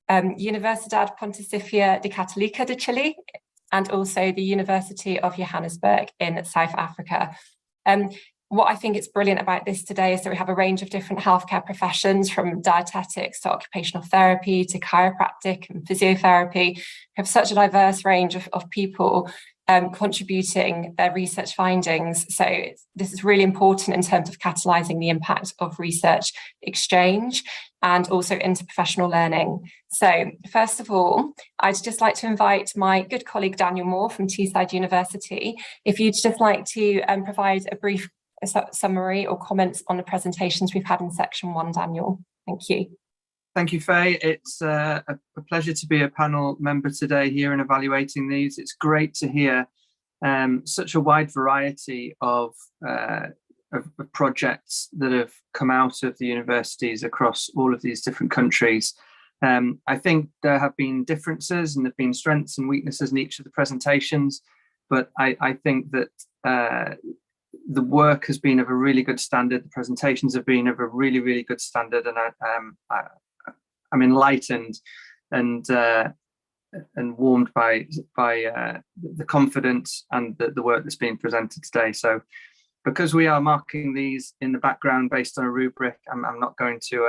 Universidad Pontificia de Católica de Chile, and also the University of Johannesburg in South Africa. What I think is brilliant about this today is that we have a range of different healthcare professions, from dietetics to occupational therapy to chiropractic and physiotherapy. We have such a diverse range of people contributing their research findings. So this is really important in terms of catalysing the impact of research exchange and also interprofessional learning. So first of all, I'd just like to invite my good colleague Daniel Moore from Teesside University, if you'd just like to provide a brief summary or comments on the presentations we've had in section 1, Daniel. Thank you. Thank you, Faye. It's a pleasure to be a panel member today here and evaluating these. It's great to hear such a wide variety of projects that have come out of the universities across all of these different countries. I think there have been differences and there have been strengths and weaknesses in each of the presentations, but I think that the work has been of a really good standard. The presentations have been of a really, really good standard, and I'm enlightened and warmed by the confidence and the work that's being presented today. So, because we are marking these in the background based on a rubric, I'm not going to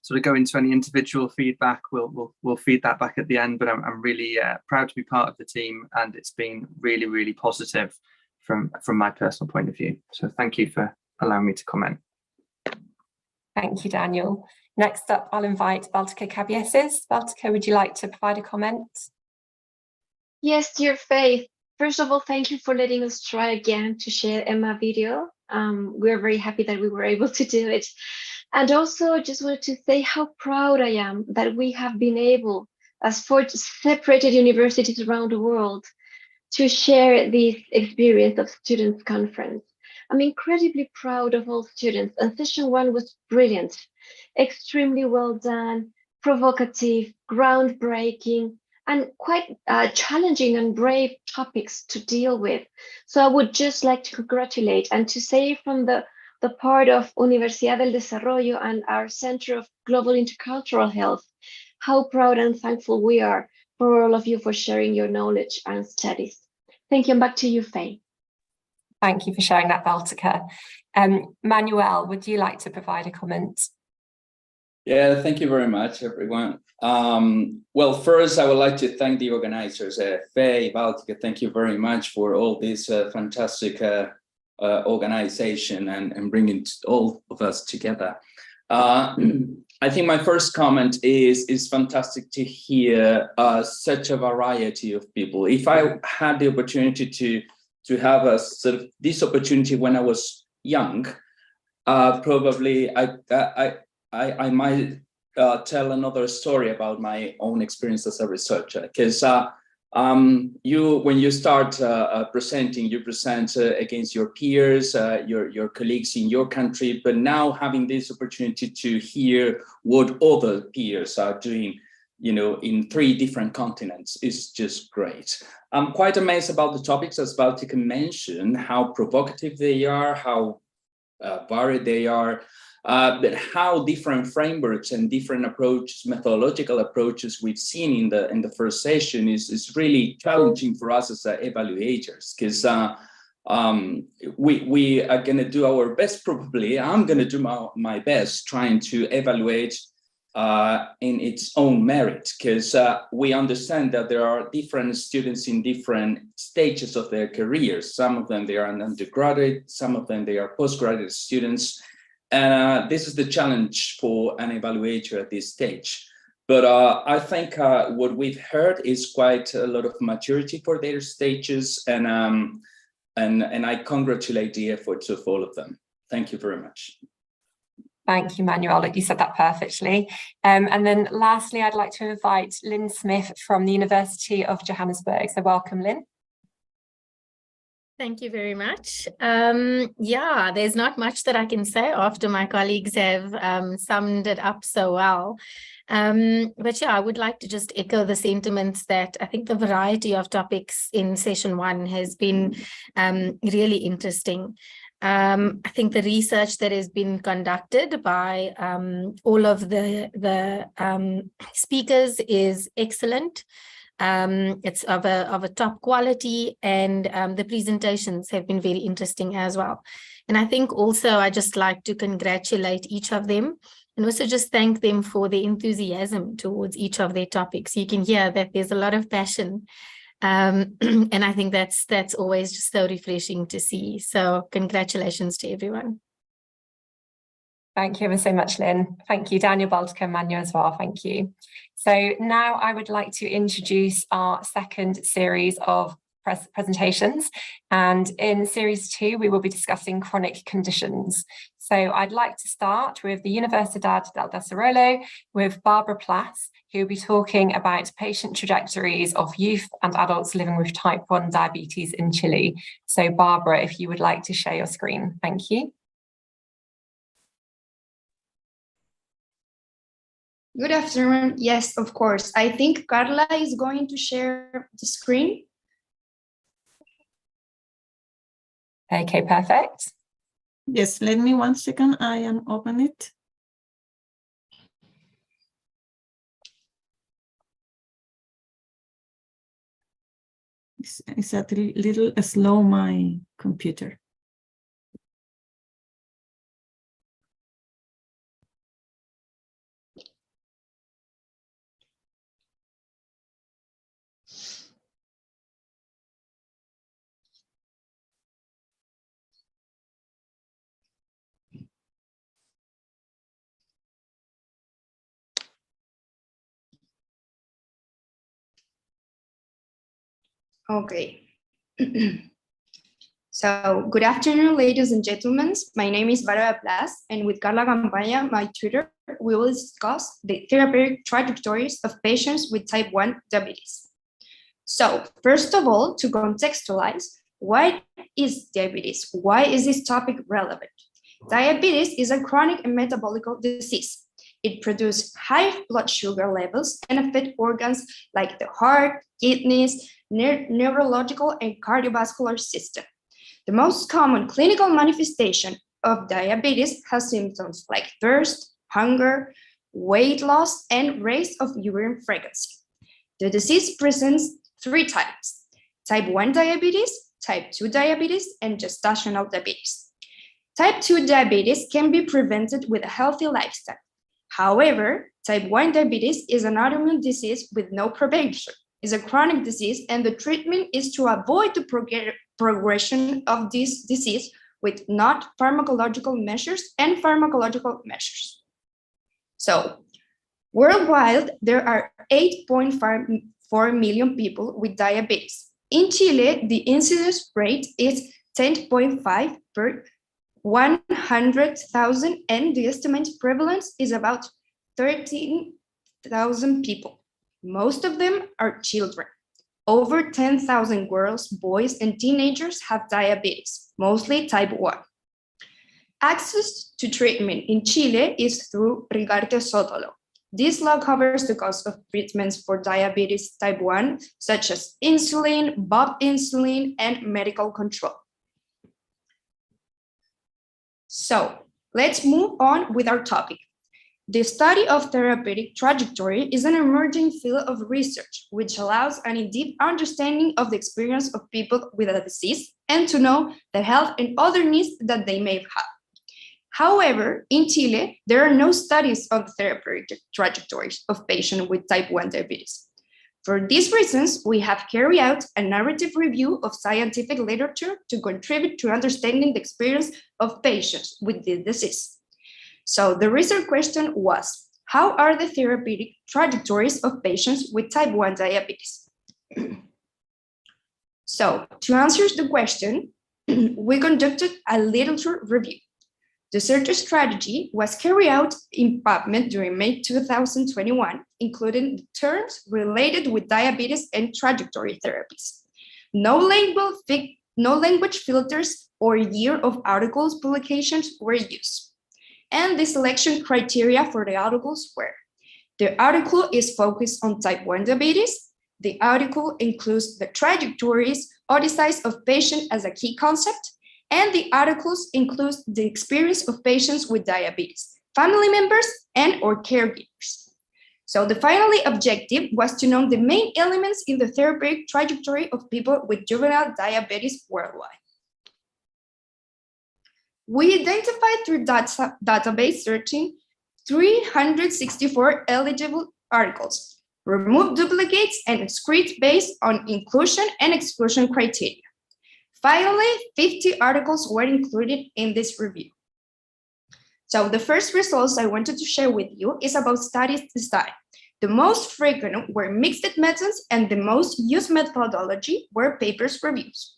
sort of go into any individual feedback. We'll feed that back at the end. But I'm really proud to be part of the team, and it's been really, really positive from my personal point of view. So thank you for allowing me to comment. Thank you, Daniel. Next up, I'll invite Baltica Cabieses. Baltica, would you like to provide a comment? Yes, dear Faith. First of all, thank you for letting us try again to share Emma video. We're very happy that we were able to do it. And also just wanted to say how proud I am that we have been able, as 4 separated universities around the world, to share this experience of students' conference. I'm incredibly proud of all students, and session 1 was brilliant, extremely well done, provocative, groundbreaking, and quite challenging and brave topics to deal with. So I would just like to congratulate and to say from the part of Universidad del Desarrollo and our Center of Global Intercultural Health, how proud and thankful we are for all of you for sharing your knowledge and studies. Thank you, and back to you, Faye. Thank you for sharing that, Baltica. Manuel, would you like to provide a comment? Yeah, thank you very much, everyone. Well, first, I would like to thank the organizers, Faye, Baltica. Thank you very much for all this fantastic organization and bringing all of us together. I think my first comment is fantastic to hear such a variety of people. If I had the opportunity to have a sort of this opportunity when I was young, probably I might tell another story about my own experience as a researcher, because when you start presenting, you present against your peers, your colleagues in your country, but now having this opportunity to hear what other peers are doing, in 3 different continents is just great. I'm quite amazed about the topics, as Baltica mentioned, how provocative they are, how varied they are, but how different frameworks and different approaches, methodological approaches we've seen in the first session is really challenging for us as evaluators, because we are going to do our best. Probably I'm going to do my best trying to evaluate in its own merit, because we understand that there are different students in different stages of their careers. Some of them, they are undergraduate, some of them, they are postgraduate students. And this is the challenge for an evaluator at this stage. But I think what we've heard is quite a lot of maturity for their stages, and I congratulate the efforts of all of them. Thank you very much. Thank you, Manuel. You said that perfectly. And then lastly, I'd like to invite Lynn Smith from the University of Johannesburg. So welcome, Lynn. Thank you very much. Yeah, there's not much that I can say after my colleagues have summed it up so well. But yeah, I would like to just echo the sentiments that I think the variety of topics in session 1 has been really interesting. I think the research that has been conducted by all of the speakers is excellent. It's of a top quality, and the presentations have been very interesting as well. And I think also I just like to congratulate each of them and also just thank them for their enthusiasm towards each of their topics. You can hear that there's a lot of passion. And I think that's always just so refreshing to see. So congratulations to everyone. Thank you ever so much, Lynn. Thank you, Daniel, Baltica, Manu as well. Thank you. So now I would like to introduce our second series of presentations. And in series 2, we will be discussing chronic conditions. So I'd like to start with the Universidad del Desarrollo with Barbara Plass, who will be talking about patient trajectories of youth and adults living with type 1 diabetes in Chile. So Barbara, if you would like to share your screen, thank you. Good afternoon. Yes, of course. I think Carla is going to share the screen. Okay, perfect. Yes, let me 1 second. I am open it. It's a little slow, my computer. Okay. So, good afternoon, ladies and gentlemen. My name is Barbara Plass, and with Carla Campaña, my tutor, we will discuss the therapeutic trajectories of patients with type 1 diabetes. So, first of all, to contextualize, what is diabetes? Why is this topic relevant? Diabetes is a chronic and metabolic disease. It produces high blood sugar levels and affects organs like the heart, kidneys, neurological and cardiovascular system. The most common clinical manifestation of diabetes has symptoms like thirst, hunger, weight loss, and raise of urine frequency. The disease presents 3 types: type 1 diabetes, type 2 diabetes, and gestational diabetes. Type 2 diabetes can be prevented with a healthy lifestyle. However, type 1 diabetes is an autoimmune disease with no prevention. It's a chronic disease, and the treatment is to avoid the progression of this disease with not pharmacological measures and pharmacological measures. So, worldwide, there are 8.4 million people with diabetes. In Chile, the incidence rate is 10.5 per 100,000, and the estimated prevalence is about 13,000 people. Most of them are children. Over 10,000 girls, boys, and teenagers have diabetes, mostly type 1. Access to treatment in Chile is through Rigarte Sotolo. This law covers the cost of treatments for diabetes type 1, such as insulin, bob insulin, and medical control. So let's move on with our topic. The study of therapeutic trajectory is an emerging field of research which allows an in-depth understanding of the experience of people with a disease and to know the health and other needs that they may have. However, in Chile, there are no studies on therapeutic trajectories of patients with type 1 diabetes. For these reasons, we have carried out a narrative review of scientific literature to contribute to understanding the experience of patients with this disease. So the research question was, how are the therapeutic trajectories of patients with type 1 diabetes? So to answer the question, we conducted a literature review. The search strategy was carried out in PubMed during May 2021, including the terms related with diabetes and trajectory therapies. No language filters or year of articles publications were used. And the selection criteria for the articles were: the article is focused on type 1 diabetes, the article includes the trajectories or the size of patient as a key concept, and the articles include the experience of patients with diabetes, family members, and or caregivers. So the final objective was to know the main elements in the therapeutic trajectory of people with juvenile diabetes worldwide. We identified through database searching 364 eligible articles, removed duplicates, and screened based on inclusion and exclusion criteria. Finally, 50 articles were included in this review. So the first results I wanted to share with you is about studies design. The most frequent were mixed methods, and the most used methodology were papers reviews.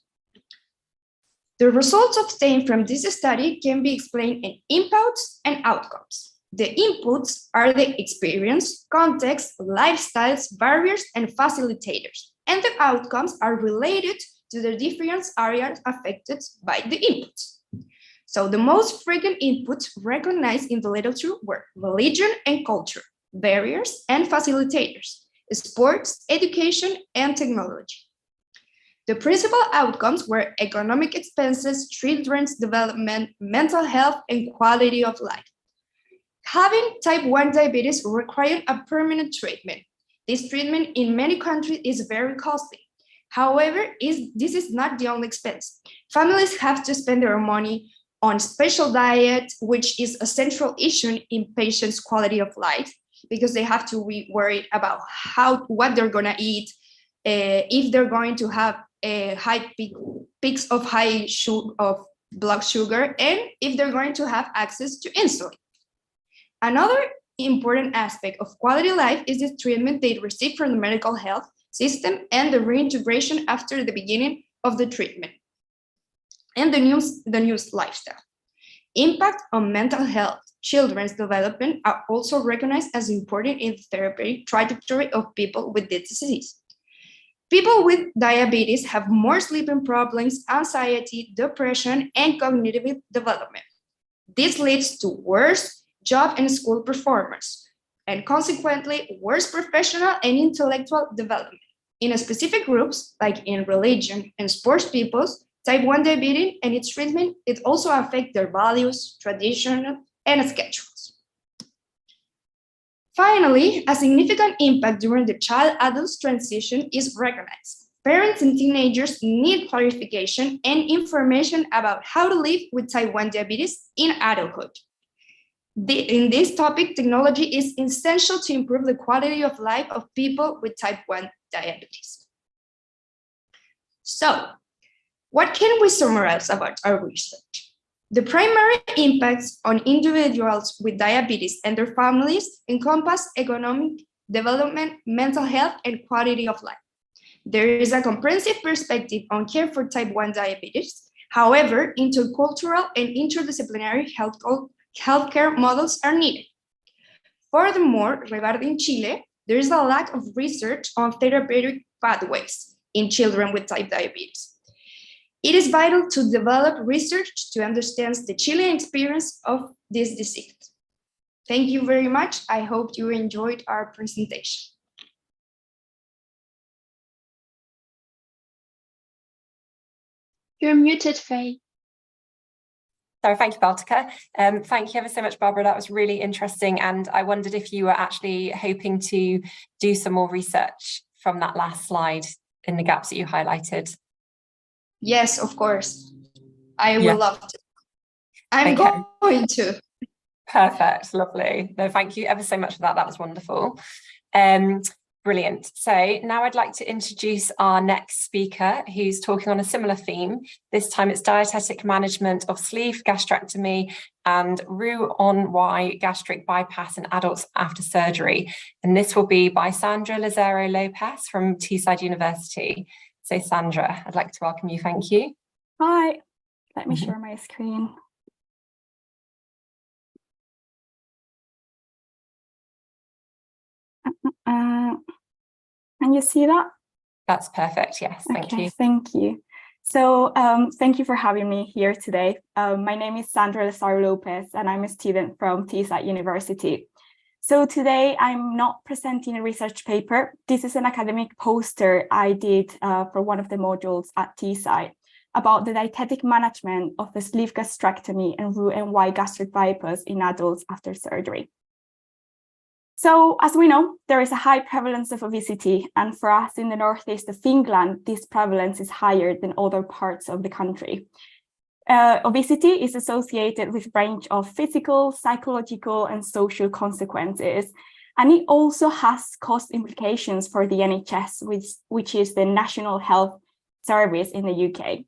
The results obtained from this study can be explained in inputs and outcomes. The inputs are the experience, context, lifestyles, barriers, and facilitators, and the outcomes are related to the different areas affected by the inputs. So the most frequent inputs recognized in the literature were religion and culture, barriers and facilitators, sports, education, and technology. The principal outcomes were economic expenses, children's development, mental health, and quality of life. Having type 1 diabetes required a permanent treatment. This treatment in many countries is very costly. However, this is not the only expense. Families have to spend their money on special diet, which is a central issue in patients' quality of life, because they have to be worried about what they're gonna eat, if they're going to have high peaks of of blood sugar, and if they're going to have access to insulin. Another important aspect of quality of life is the treatment they receive from the medical health system and the reintegration after the beginning of the treatment, and the new lifestyle. Impact on mental health, children's development are also recognized as important in the therapeutic trajectory of people with this disease. People with diabetes have more sleeping problems, anxiety, depression, and cognitive development. This leads to worse job and school performance, and consequently, worse professional and intellectual development. In specific groups, like in religion and sports peoples, type 1 diabetes and its treatment, it also affects their values, tradition, and schedules. Finally, a significant impact during the child-adult transition is recognized. Parents and teenagers need clarification and information about how to live with type 1 diabetes in adulthood. In this topic, technology is essential to improve the quality of life of people with type 1 diabetes. So, what can we summarize about our research? The primary impacts on individuals with diabetes and their families encompass economic development, mental health, and quality of life. There is a comprehensive perspective on care for type 1 diabetes. However, intercultural and interdisciplinary healthcare models are needed. Furthermore, regarding Chile, there is a lack of research on therapeutic pathways in children with type diabetes. It is vital to develop research to understand the Chilean experience of this disease. Thank you very much. I hope you enjoyed our presentation. You're muted, Faye. Sorry, thank you, Baltica. Thank you ever so much, Barbara. That was really interesting. And I wondered if you were actually hoping to do some more research from that last slide in the gaps that you highlighted. Yes, of course. I would love to. I'm Okay. going to. Perfect, lovely. No, thank you ever so much for that. That was wonderful. Brilliant. So now I'd like to introduce our next speaker who's talking on a similar theme. This time it's dietetic management of sleeve gastrectomy and Roux-en-Y gastric bypass in adults after surgery. And this will be by Sandra Lazaro Lopez from Teesside University. So Sandra, I'd like to welcome you. Thank you. Hi, let me share my screen. Can you see that? That's perfect. Yes, thank you. Thank you. So thank you for having me here today. My name is Sandra Lazaro Lopez, and I'm a student from Teesside University. So today I'm not presenting a research paper. This is an academic poster I did for one of the modules at Teesside about the dietetic management of the sleeve gastrectomy and Roux-en-Y gastric bypass in adults after surgery. So as we know, there is a high prevalence of obesity, and for us in the northeast of England, this prevalence is higher than other parts of the country. Obesity is associated with a range of physical, psychological, and social consequences, and it also has cost implications for the NHS, which is the National Health Service in the UK.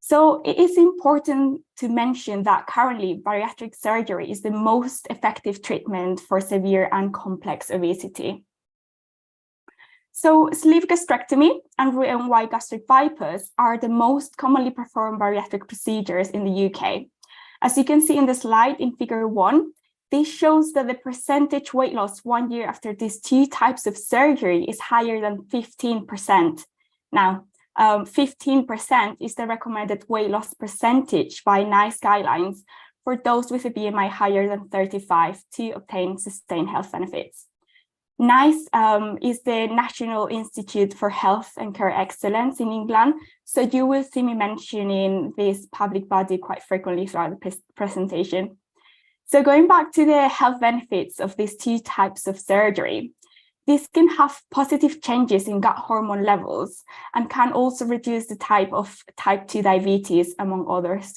So it is important to mention that currently bariatric surgery is the most effective treatment for severe and complex obesity. So sleeve gastrectomy and Roux-en-Y gastric bypass are the most commonly performed bariatric procedures in the UK. As you can see in the slide in figure 1, this shows that the percentage weight loss 1 year after these two types of surgery is higher than 15%. Now, 15% is the recommended weight loss percentage by NICE guidelines for those with a BMI higher than 35 to obtain sustained health benefits. NICE is the National Institute for Health and Care Excellence in England, so you will see me mentioning this public body quite frequently throughout the presentation. So going back to the health benefits of these two types of surgery, this can have positive changes in gut hormone levels and can also reduce the type 2 diabetes, among others.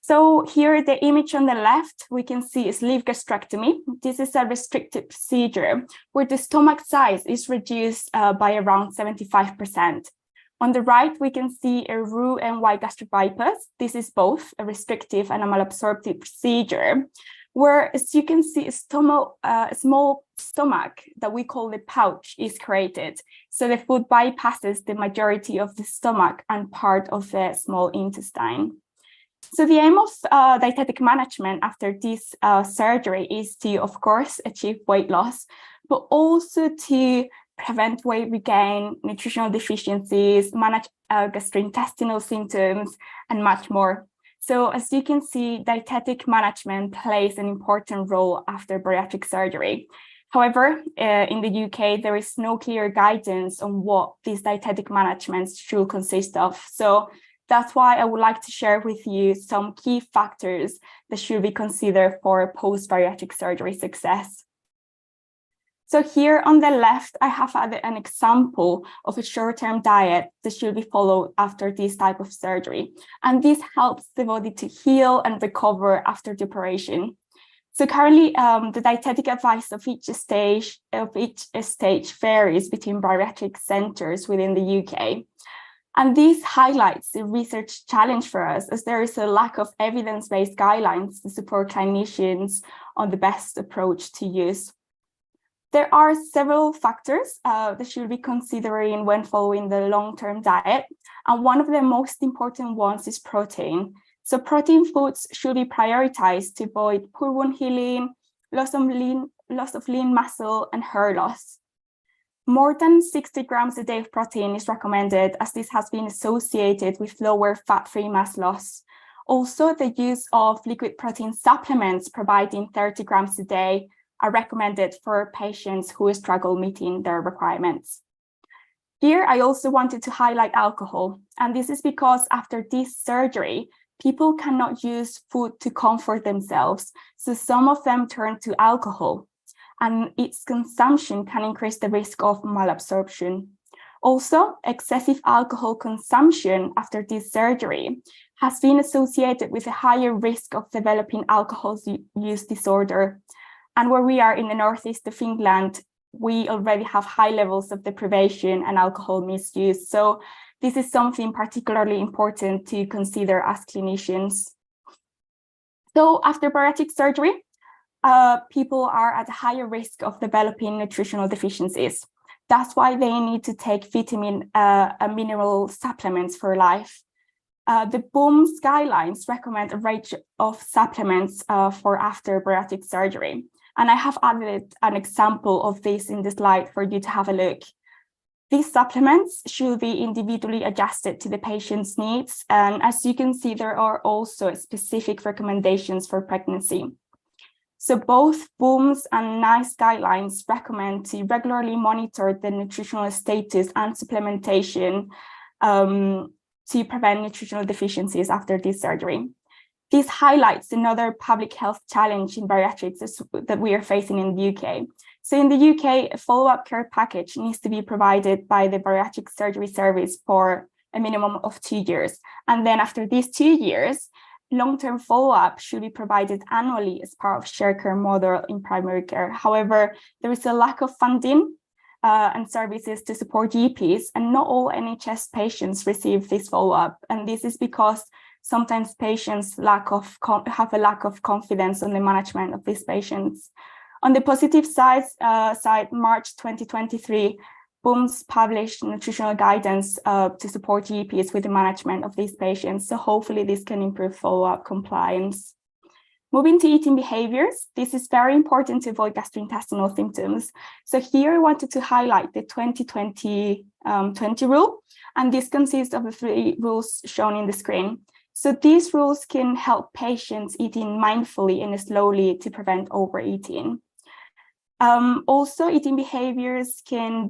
So here, the image on the left, we can see sleeve gastrectomy. This is a restricted procedure where the stomach size is reduced by around 75%. On the right, we can see a Roux-en-Y gastric bypass. This is both a restrictive and a malabsorptive procedure, where, as you can see, a small stomach that we call the pouch is created. So the food bypasses the majority of the stomach and part of the small intestine. So the aim of dietetic management after this surgery is to, of course, achieve weight loss, but also to prevent weight regain, nutritional deficiencies, manage gastrointestinal symptoms, and much more. So as you can see, dietetic management plays an important role after bariatric surgery. However, in the UK, there is no clear guidance on what this dietetic management should consist of. So that's why I would like to share with you some key factors that should be considered for post-bariatric surgery success. So here on the left, I have added an example of a short-term diet that should be followed after this type of surgery. And this helps the body to heal and recover after the operation. So currently, the dietetic advice of each stage varies between bariatric centers within the UK. And this highlights the research challenge for us, as there is a lack of evidence-based guidelines to support clinicians on the best approach to use. There are several factors that should be considering when following the long-term diet. And one of the most important ones is protein. So protein foods should be prioritized to avoid poor wound healing, loss of lean muscle, and hair loss. More than 60 grams a day of protein is recommended, as this has been associated with lower fat-free mass loss. Also, the use of liquid protein supplements providing 30 grams a day are recommended for patients who struggle meeting their requirements. Here, I also wanted to highlight alcohol, and this is because after this surgery, people cannot use food to comfort themselves, so some of them turn to alcohol, and its consumption can increase the risk of malabsorption. Also, excessive alcohol consumption after this surgery has been associated with a higher risk of developing alcohol use disorder. And where we are in the northeast of England, we already have high levels of deprivation and alcohol misuse. So this is something particularly important to consider as clinicians. So after bariatric surgery, people are at a higher risk of developing nutritional deficiencies. That's why they need to take vitamin and mineral supplements for life. The BOOMS guidelines recommend a range of supplements for after bariatric surgery. And I have added an example of this in the slide for you to have a look. These supplements should be individually adjusted to the patient's needs. And as you can see, there are also specific recommendations for pregnancy. So both BOOMS and NICE guidelines recommend to regularly monitor the nutritional status and supplementation to prevent nutritional deficiencies after this surgery. This highlights another public health challenge in bariatrics that we are facing in the UK. So in the UK, a follow-up care package needs to be provided by the bariatric surgery service for a minimum of 2 years. And then after these 2 years, long-term follow-up should be provided annually as part of shared care model in primary care. However, there is a lack of funding and services to support GPs, and not all NHS patients receive this follow-up. And this is because sometimes patients have a lack of confidence on the management of these patients. On the positive side, March 2023, BOOMS published nutritional guidance to support GPs with the management of these patients. So hopefully this can improve follow-up compliance. Moving to eating behaviors, this is very important to avoid gastrointestinal symptoms. So here I wanted to highlight the 20-20-20 rule, and this consists of the 3 rules shown in the screen. So these rules can help patients eating mindfully and slowly to prevent overeating. Also, eating behaviors can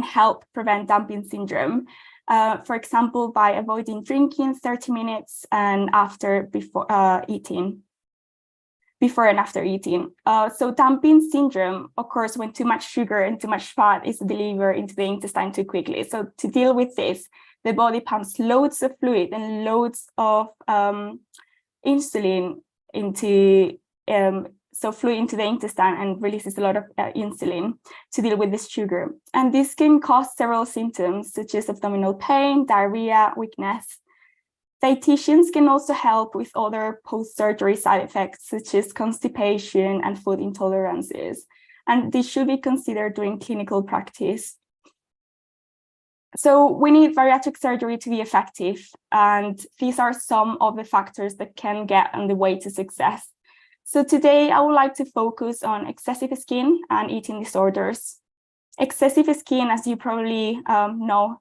help prevent dumping syndrome. For example, by avoiding drinking 30 minutes and before and after eating. So dumping syndrome occurs when too much sugar and too much fat is delivered into the intestine too quickly. So to deal with this, the body pumps loads of fluid and loads of insulin into fluid into the intestine and releases a lot of insulin to deal with this sugar. And this can cause several symptoms such as abdominal pain, diarrhea, weakness. Dietitians can also help with other post-surgery side effects such as constipation and food intolerances. And this should be considered during clinical practice. So we need bariatric surgery to be effective, and these are some of the factors that can get on the way to success. So today I would like to focus on excessive skin and eating disorders. Excessive skin, as you probably know,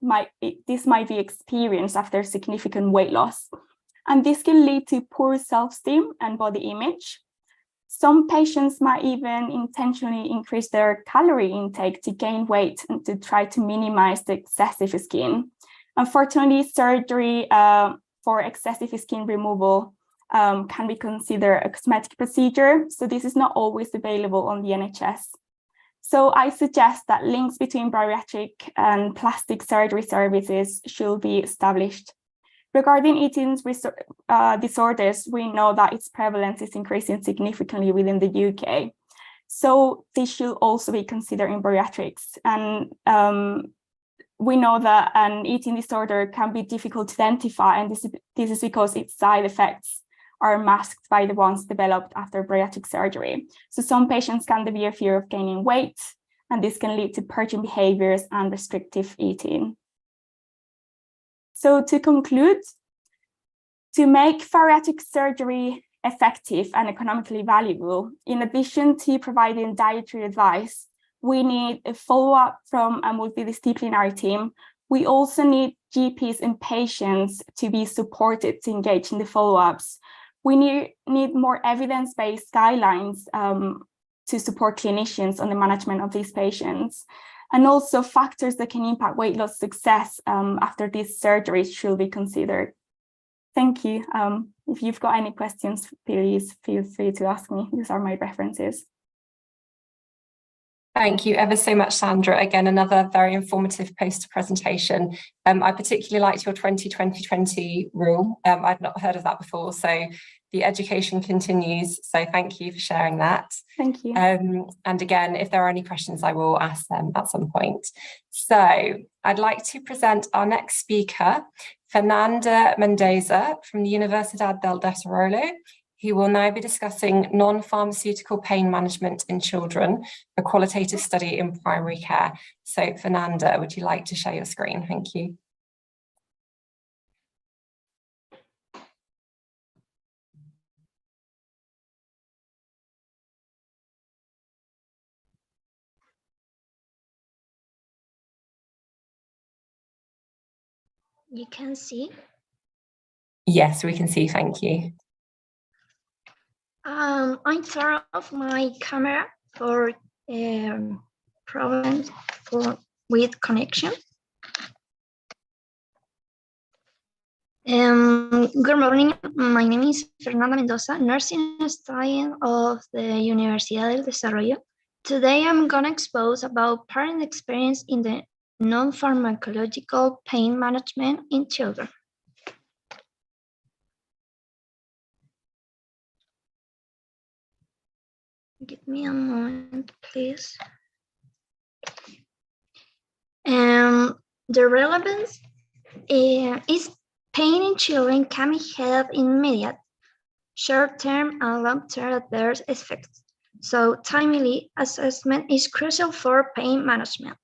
this might be experienced after significant weight loss, and this can lead to poor self-esteem and body image. Some patients might even intentionally increase their calorie intake to gain weight and to try to minimize the excessive skin. Unfortunately, surgery for excessive skin removal can be considered a cosmetic procedure, so this is not always available on the NHS. So I suggest that links between bariatric and plastic surgery services should be established. Regarding eating disorders, we know that its prevalence is increasing significantly within the UK. So this should also be considered in bariatrics. And we know that an eating disorder can be difficult to identify, and this is because its side effects are masked by the ones developed after bariatric surgery. So some patients can develop fear of gaining weight, and this can lead to purging behaviors and restrictive eating. So to conclude, to make bariatric surgery effective and economically valuable, in addition to providing dietary advice, we need a follow-up from a multidisciplinary team. We also need GPs and patients to be supported to engage in the follow-ups. We need more evidence-based guidelines to support clinicians on the management of these patients. And also factors that can impact weight loss success after these surgeries should be considered. Thank you. If you've got any questions, please feel free to ask me. These are my references. Thank you ever so much, Sandra. Again, another very informative poster presentation. I particularly liked your 20-20-20 rule. I'd not heard of that before, so the education continues. So thank you for sharing that. Thank you. And again, if there are any questions, I will ask them at some point. So I'd like to present our next speaker, Fernanda Mendoza from the Universidad del Desarrollo, who will now be discussing non-pharmaceutical pain management in children, a qualitative study in primary care. So Fernanda, would you like to share your screen? Thank you. You can see? Yes, we can see, thank you. I turned off my camera for problems with connection. Good morning, my name is Fernanda Mendoza, nursing student of the Universidad del Desarrollo. Today I'm going to expose about parent experience in the non-pharmacological pain management in children. Give me a moment, please. The relevance is pain in children can have immediate, short-term, and long-term adverse effects. So timely assessment is crucial for pain management.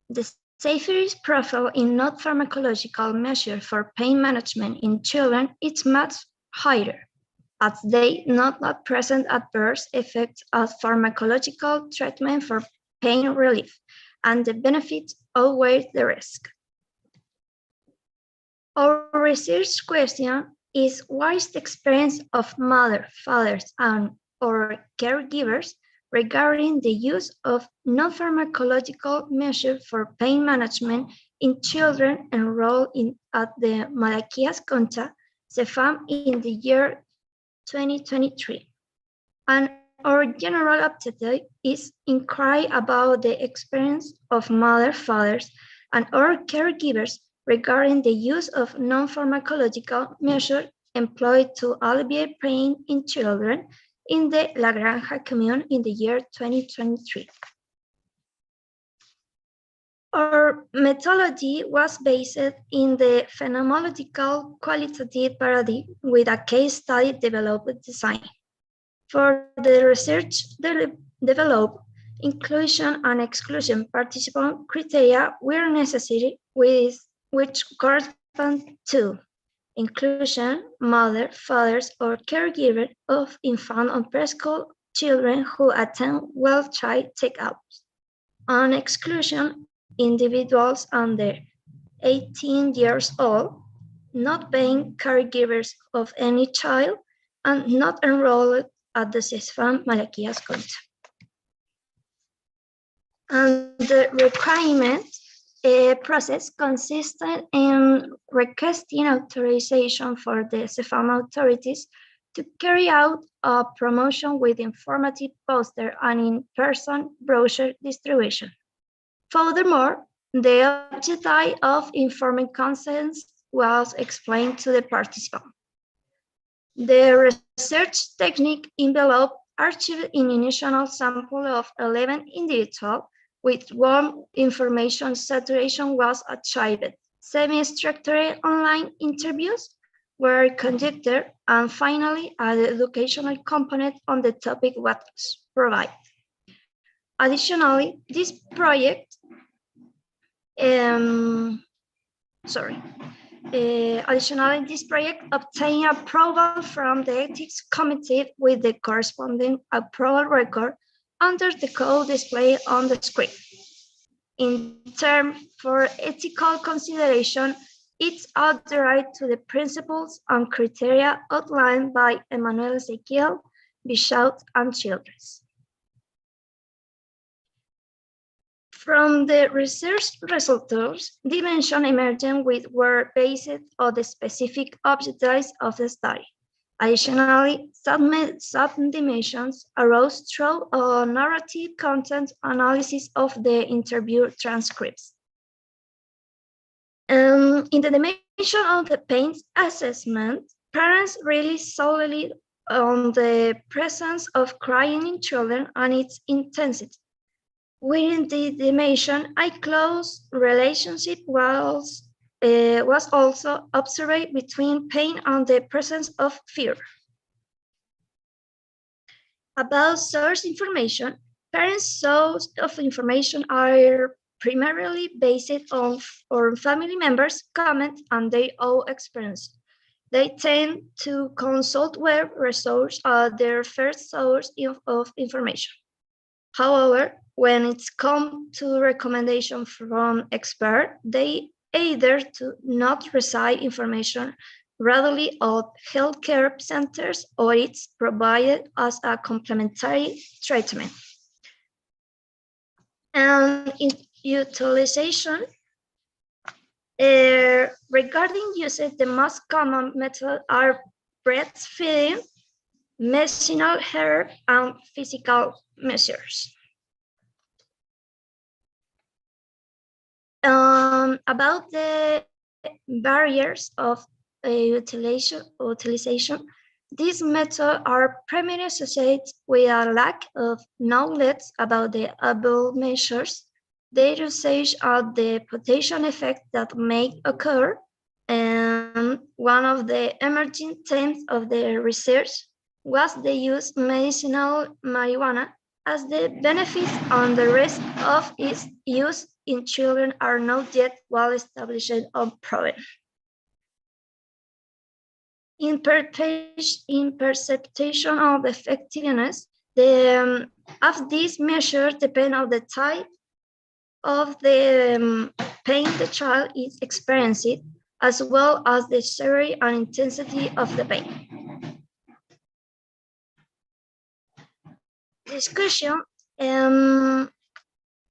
The safety profile in non-pharmacological measure for pain management in children is much higher, as they not present adverse effects of pharmacological treatment for pain relief, and the benefits outweigh the risk. Our research question is, what is the experience of mothers, fathers, and or caregivers regarding the use of non-pharmacological measures for pain management in children enrolled at the Malaquias Concha CEFAM in the year 2023. And our general objective is inquiry about the experience of mothers, fathers, and or caregivers regarding the use of non-pharmacological measures employed to alleviate pain in children in the La Granja commune in the year 2023. Our methodology was based in the phenomenological qualitative paradigm with a case study developed design. For the research developed, inclusion and exclusion participant criteria were necessary, which correspond to inclusion, mother, fathers, or caregiver of infant or preschool children who attend well-child checkups. On exclusion, individuals under 18 years old, not being caregivers of any child, and not enrolled at the CESFAM Malaquias Concha. And the requirement process consisted in requesting authorization for the CEFAM authorities to carry out a promotion with informative poster and in-person brochure distribution. Furthermore, the objective of informed consent was explained to the participant. The research technique envelope archived an initial sample of 11 individuals with warm information saturation was achieved. Semi-structured online interviews were conducted, and finally, an educational component on the topic was provided. Additionally, this project obtained approval from the Ethics Committee with the corresponding approval record under the code displayed on the screen. In terms for ethical consideration, it's adhered to the principles and criteria outlined by Emmanuel Ezequiel, Bichout, and Childress. From the research results, dimensions emerging were based on the specific objectives of the study, Additionally, subdimensions arose through a narrative content analysis of the interview transcripts. In the dimension of the pain assessment, parents rely solely on the presence of crying in children and its intensity. Within the dimension, a close relationship was also observed between pain and the presence of fear. About source information, parents' sources of information are primarily based on family members' comments and their own experience. They tend to consult web resources as their first source of information. However, when it's come to recommendation from experts, they either do not receive information readily at healthcare centers or it's provided as a complementary treatment. And in utilization, regarding usage, the most common methods are breastfeeding, medicinal herb, and physical measures. About the barriers of utilization, these methods are primarily associated with a lack of knowledge about the above measures, their usage, and the potential effects that may occur. And one of the emerging themes of the research was the use of medicinal marijuana, as the benefits and the risk of its use in children are not yet well established or proven. In perception of effectiveness, of these measures depend on the type of the pain the child is experiencing, as well as the severity and intensity of the pain. Discussion.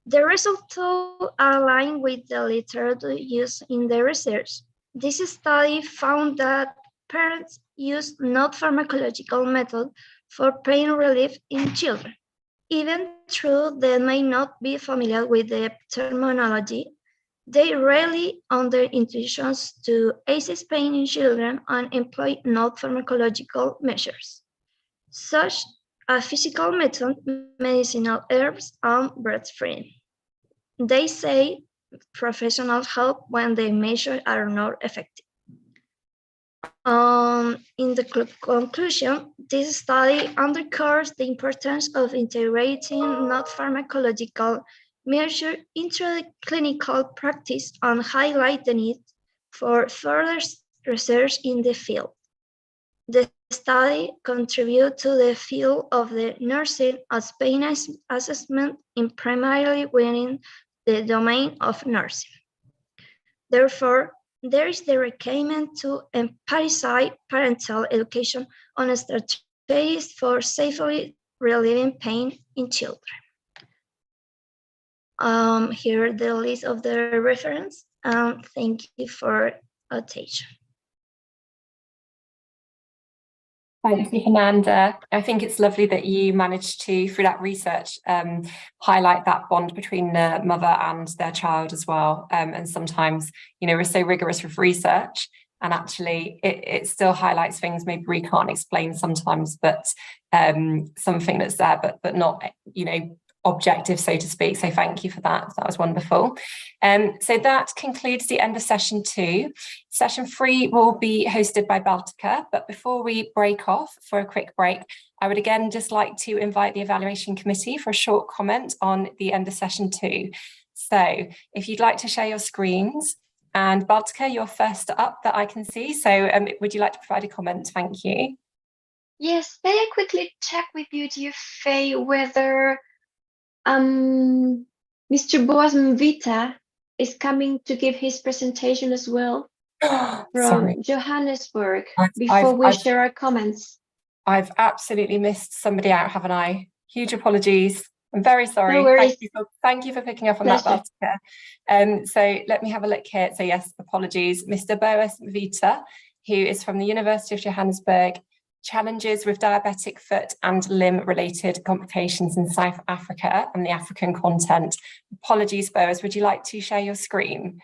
The results are aligned with the literature used in the research. This study found that parents use non-pharmacological methods for pain relief in children. Even though they may not be familiar with the terminology, they rely on their intuitions to assess pain in children and employ non-pharmacological measures, such as physical method, medicinal herbs, and breastfeeding. They say professional help when the measures are not effective. In the conclusion, this study underscores the importance of integrating non-pharmacological measures into the clinical practice and highlight the need for further research in the field. The study contributed to the field of the nursing as pain assessment in primarily within the domain of nursing. Therefore, there is the requirement to emphasize parental education on strategies for safely relieving pain in children. Here the list of the reference. Thank you for attention. Thank you, Fernanda. I think it's lovely that you managed to, through that research, highlight that bond between the mother and their child as well. And sometimes, you know, we're so rigorous with research, and actually it still highlights things maybe we can't explain sometimes, but something that's there, but not, you know, objective, so to speak. So thank you for that. That was wonderful. So that concludes the end of session 2. Session 3 will be hosted by Baltica, but before we break off for a quick break, I would again just like to invite the evaluation committee for a short comment on the end of session 2. So if you'd like to share your screens, and Baltica, you're first up that I can see. So would you like to provide a comment? Thank you. Yes, may I quickly check with you, dear Faye, whether Mr. Boaz Mvita is coming to give his presentation as well from Johannesburg before we share our comments. I've absolutely missed somebody out, haven't I? Huge apologies. I'm very sorry. No worries. Thank you for picking up on that, Baltica. So let me have a look here. So yes, apologies. Mr. Boaz Mvita, who is from the University of Johannesburg, challenges with diabetic foot and limb-related complications in South Africa and the African continent. Apologies, Boaz, would you like to share your screen?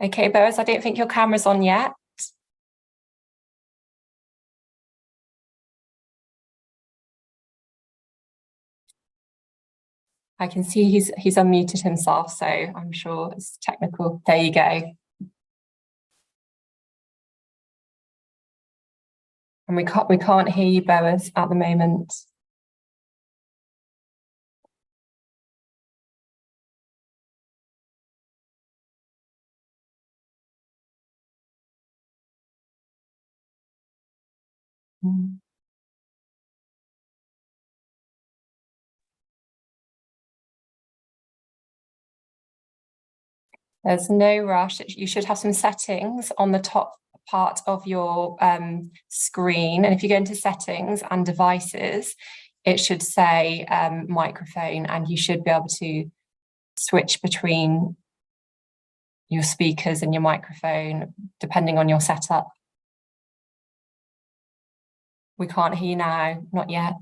Okay, Boaz, I don't think your camera's on yet. I can see he's unmuted himself, so I'm sure it's technical. There you go. And we can't hear you, Boaz, at the moment. There's no rush. You should have some settings on the top part of your screen. And if you go into settings and devices, it should say microphone, and you should be able to switch between your speakers and your microphone, depending on your setup. We can't hear you now, not yet.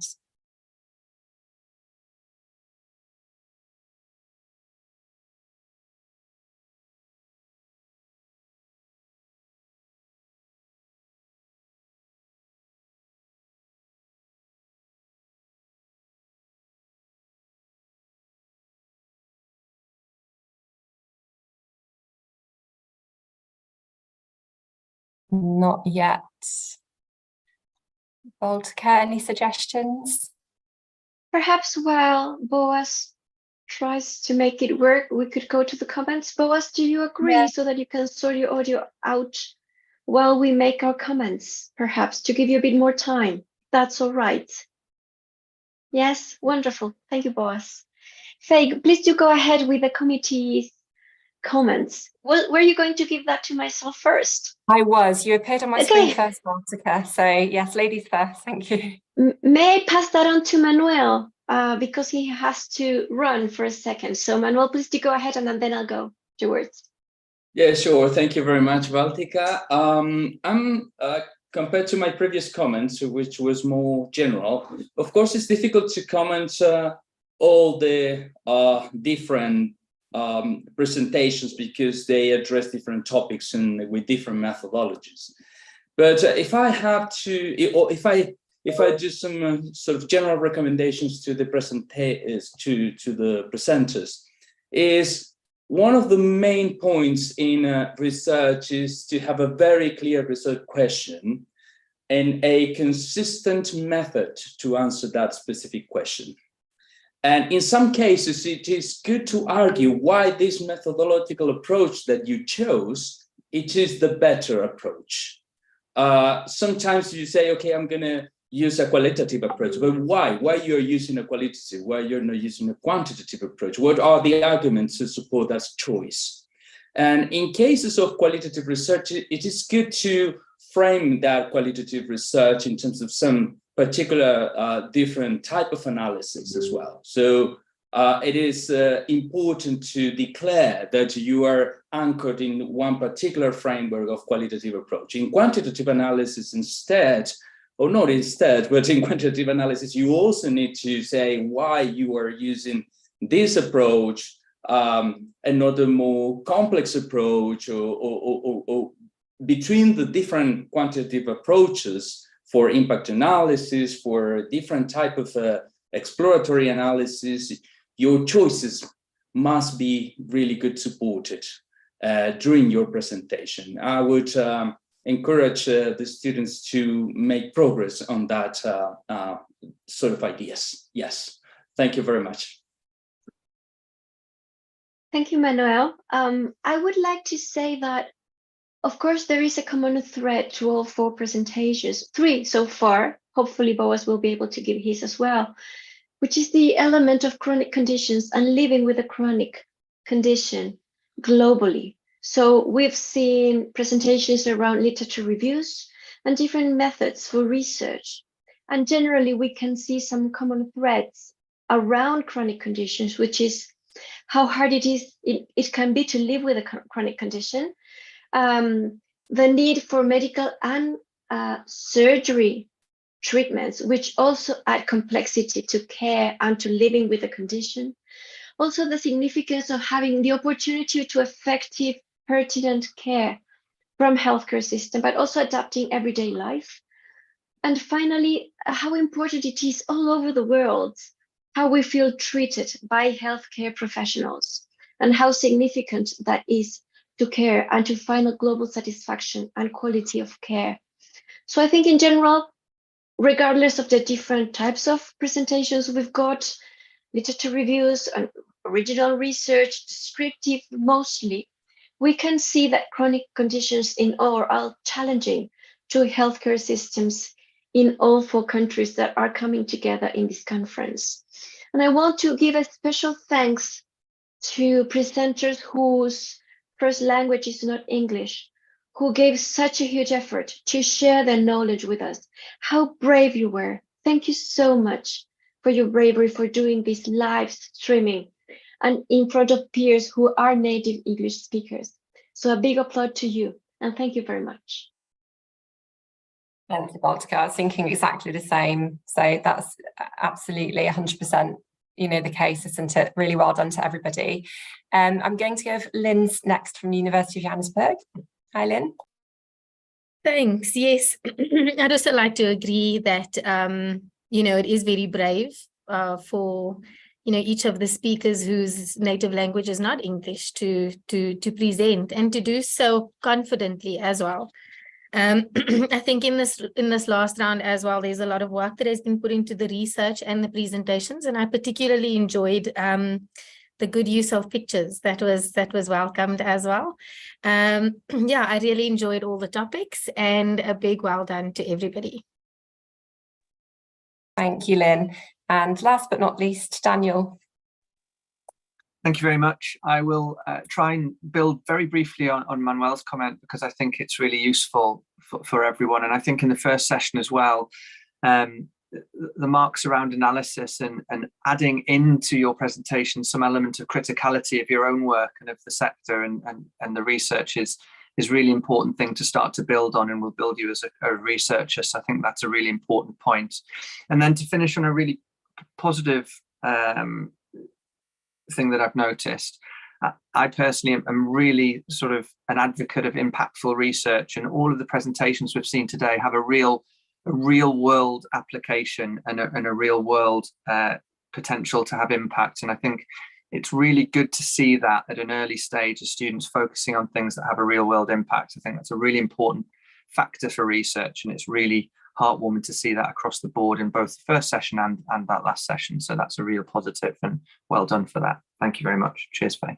Not yet. Baltica, any suggestions? Perhaps while Boaz tries to make it work, we could go to the comments. Boaz, do you agree? Yeah. So that you can sort your audio out while we make our comments, perhaps to give you a bit more time. That's all right. Yes, wonderful. Thank you, Boaz. Faye, please do go ahead with the committee's comments. Well, were you going to give that to myself first? I was. You appeared on my screen first, Baltica. So yes, ladies first. Thank you. May I pass that on to Manuel because he has to run for a second. So Manuel, please do go ahead, and then I'll go afterwards. Yeah, sure. Thank you very much, Baltica. Compared to my previous comments, which was more general, of course, it's difficult to comment all the different presentations because they address different topics and with different methodologies. But if I have to, if I do some sort of general recommendations to the presenters, is one of the main points in research is to have a very clear research question and a consistent method to answer that specific question. And in some cases, it is good to argue why this methodological approach that you chose, it is the better approach. Sometimes you say, okay, I'm going to use a qualitative approach, but why? Why you're using a qualitative? Why you're not using a quantitative approach? What are the arguments to support that choice? And in cases of qualitative research, it is good to frame that qualitative research in terms of some particular different type of analysis as well. So it is important to declare that you are anchored in one particular framework of qualitative approach. In quantitative analysis instead, or not instead, but in quantitative analysis, you also need to say why you are using this approach and not a more complex approach, or between the different quantitative approaches for impact analysis, for different type of exploratory analysis, your choices must be really good supported during your presentation. I would encourage the students to make progress on that sort of ideas. Yes, thank you very much. Thank you, Manuel. I would like to say that, of course, there is a common thread to all four presentations, 3 so far. Hopefully, Boaz will be able to give his as well, which is the element of chronic conditions and living with a chronic condition globally. So we've seen presentations around literature reviews and different methods for research. And generally, we can see some common threads around chronic conditions, which is how hard it can be to live with a chronic condition, the need for medical and surgery treatments, which also add complexity to care and to living with a condition. Also, the significance of having the opportunity to effective, pertinent care from healthcare system, but also adapting everyday life. And finally, how important it is all over the world, how we feel treated by healthcare professionals, and how significant that is to care and to find a global satisfaction and quality of care. So I think in general, regardless of the different types of presentations we've got, literature reviews and original research, descriptive mostly, we can see that chronic conditions in all are challenging to healthcare systems in all 4 countries that are coming together in this conference. And I want to give a special thanks to presenters whose first language is not English, who gave such a huge effort to share their knowledge with us. How brave you were. Thank you so much for your bravery for doing this live streaming and in front of peers who are native English speakers. So a big applause to you and thank you very much. Thank you, Baltica. I was thinking exactly the same. So that's absolutely 100%, the case, isn't it? Really well done to everybody. I'm going to give Lynn's next from the University of Johannesburg. Hi, Lynn. Thanks. Yes, I'd also like to agree that, it is very brave for, each of the speakers whose native language is not English to present and to do so confidently as well. I think in this last round as well, there's a lot of work that has been put into the research and the presentations, and I particularly enjoyed the good use of pictures. That was welcomed as well. Yeah, I really enjoyed all the topics, and a big well done to everybody. Thank you, Lynn. And last but not least, Daniel. Thank you very much. I will try and build very briefly on Manuel's comment, because I think it's really useful for everyone. And I think in the first session as well, the marks around analysis and adding into your presentation some element of criticality of your own work and of the sector and the research is really important thing to start to build on, and will build you as a researcher. So I think that's a really important point. And then to finish on a really positive thing that I've noticed, I personally am really sort of an advocate of impactful research, and all of the presentations we've seen today have a real world application and a real world potential to have impact. And I think it's really good to see that at an early stage of students focusing on things that have a real world impact. I think that's a really important factor for research, and it's really heartwarming to see that across the board in both the first session and that last session. So that's a real positive, and well done for that. Thank you very much. Cheers, Faye.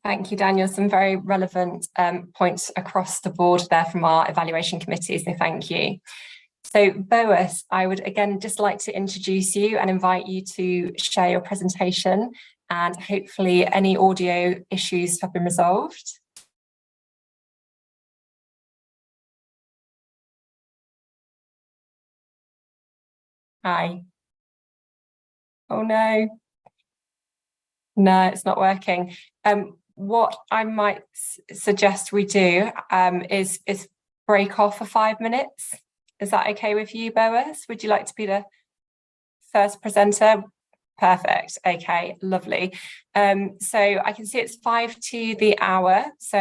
Thank you, Daniel. Some very relevant points across the board there from our evaluation committee, so thank you. So Boas, I would again just like to introduce you and invite you to share your presentation, and hopefully any audio issues have been resolved. Hi. Oh no. No, it's not working. What I might suggest we do is break off for 5 minutes. Is that okay with you, Boas? Would you like to be the first presenter? Perfect. Okay, lovely. So I can see it's 5 to the hour. So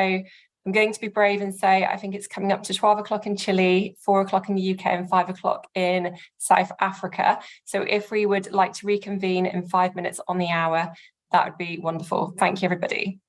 I'm going to be brave and say I think it's coming up to 12 o'clock in Chile, 4 o'clock in the UK, and 5 o'clock in South Africa. So if we would like to reconvene in 5 minutes on the hour, that would be wonderful. Thank you, everybody.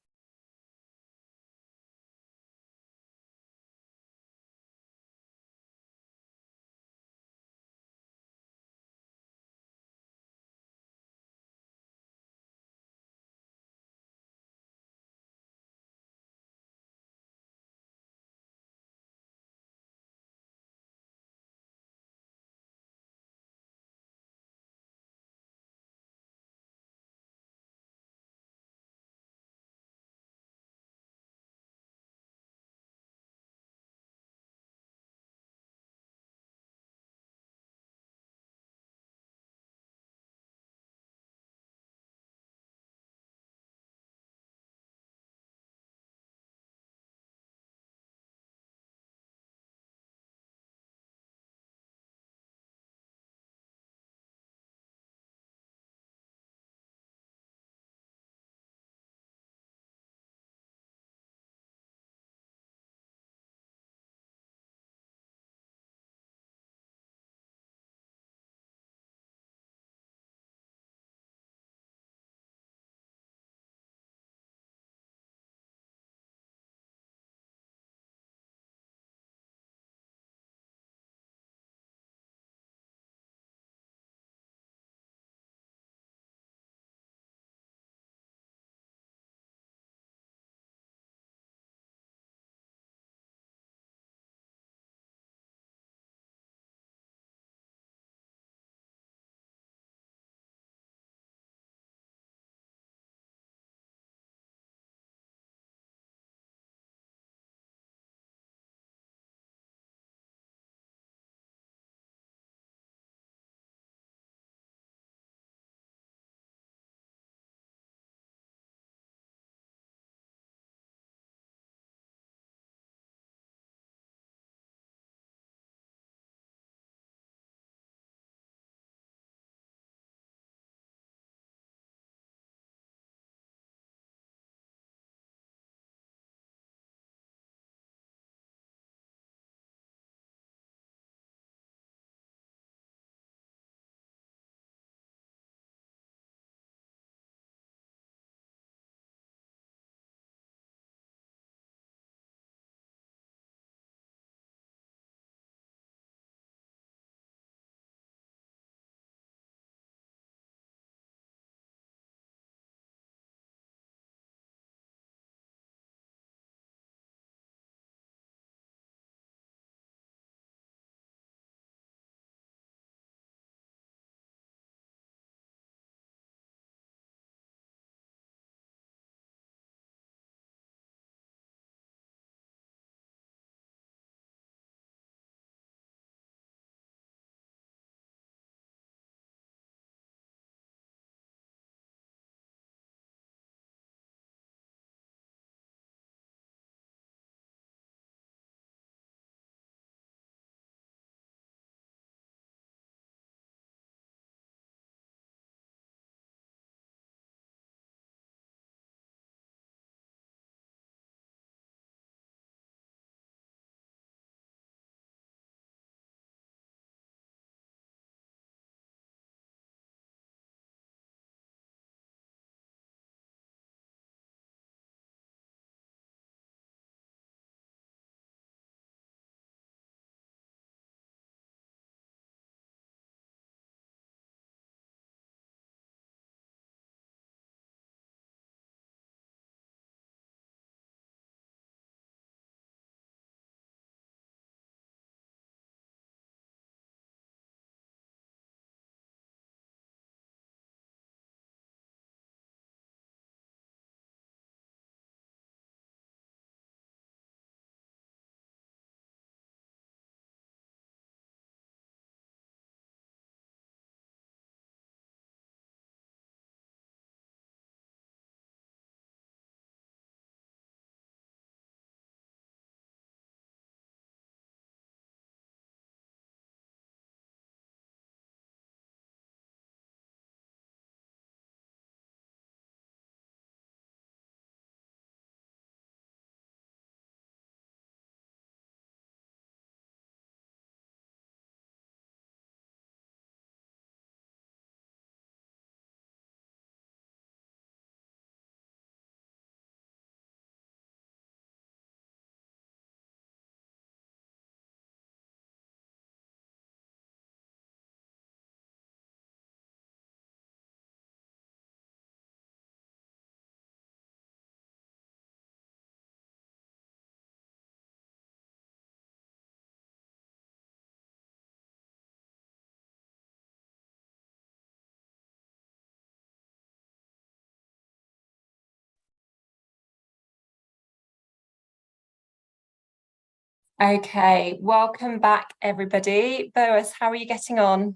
Okay, welcome back, everybody. Boas, how are you getting on?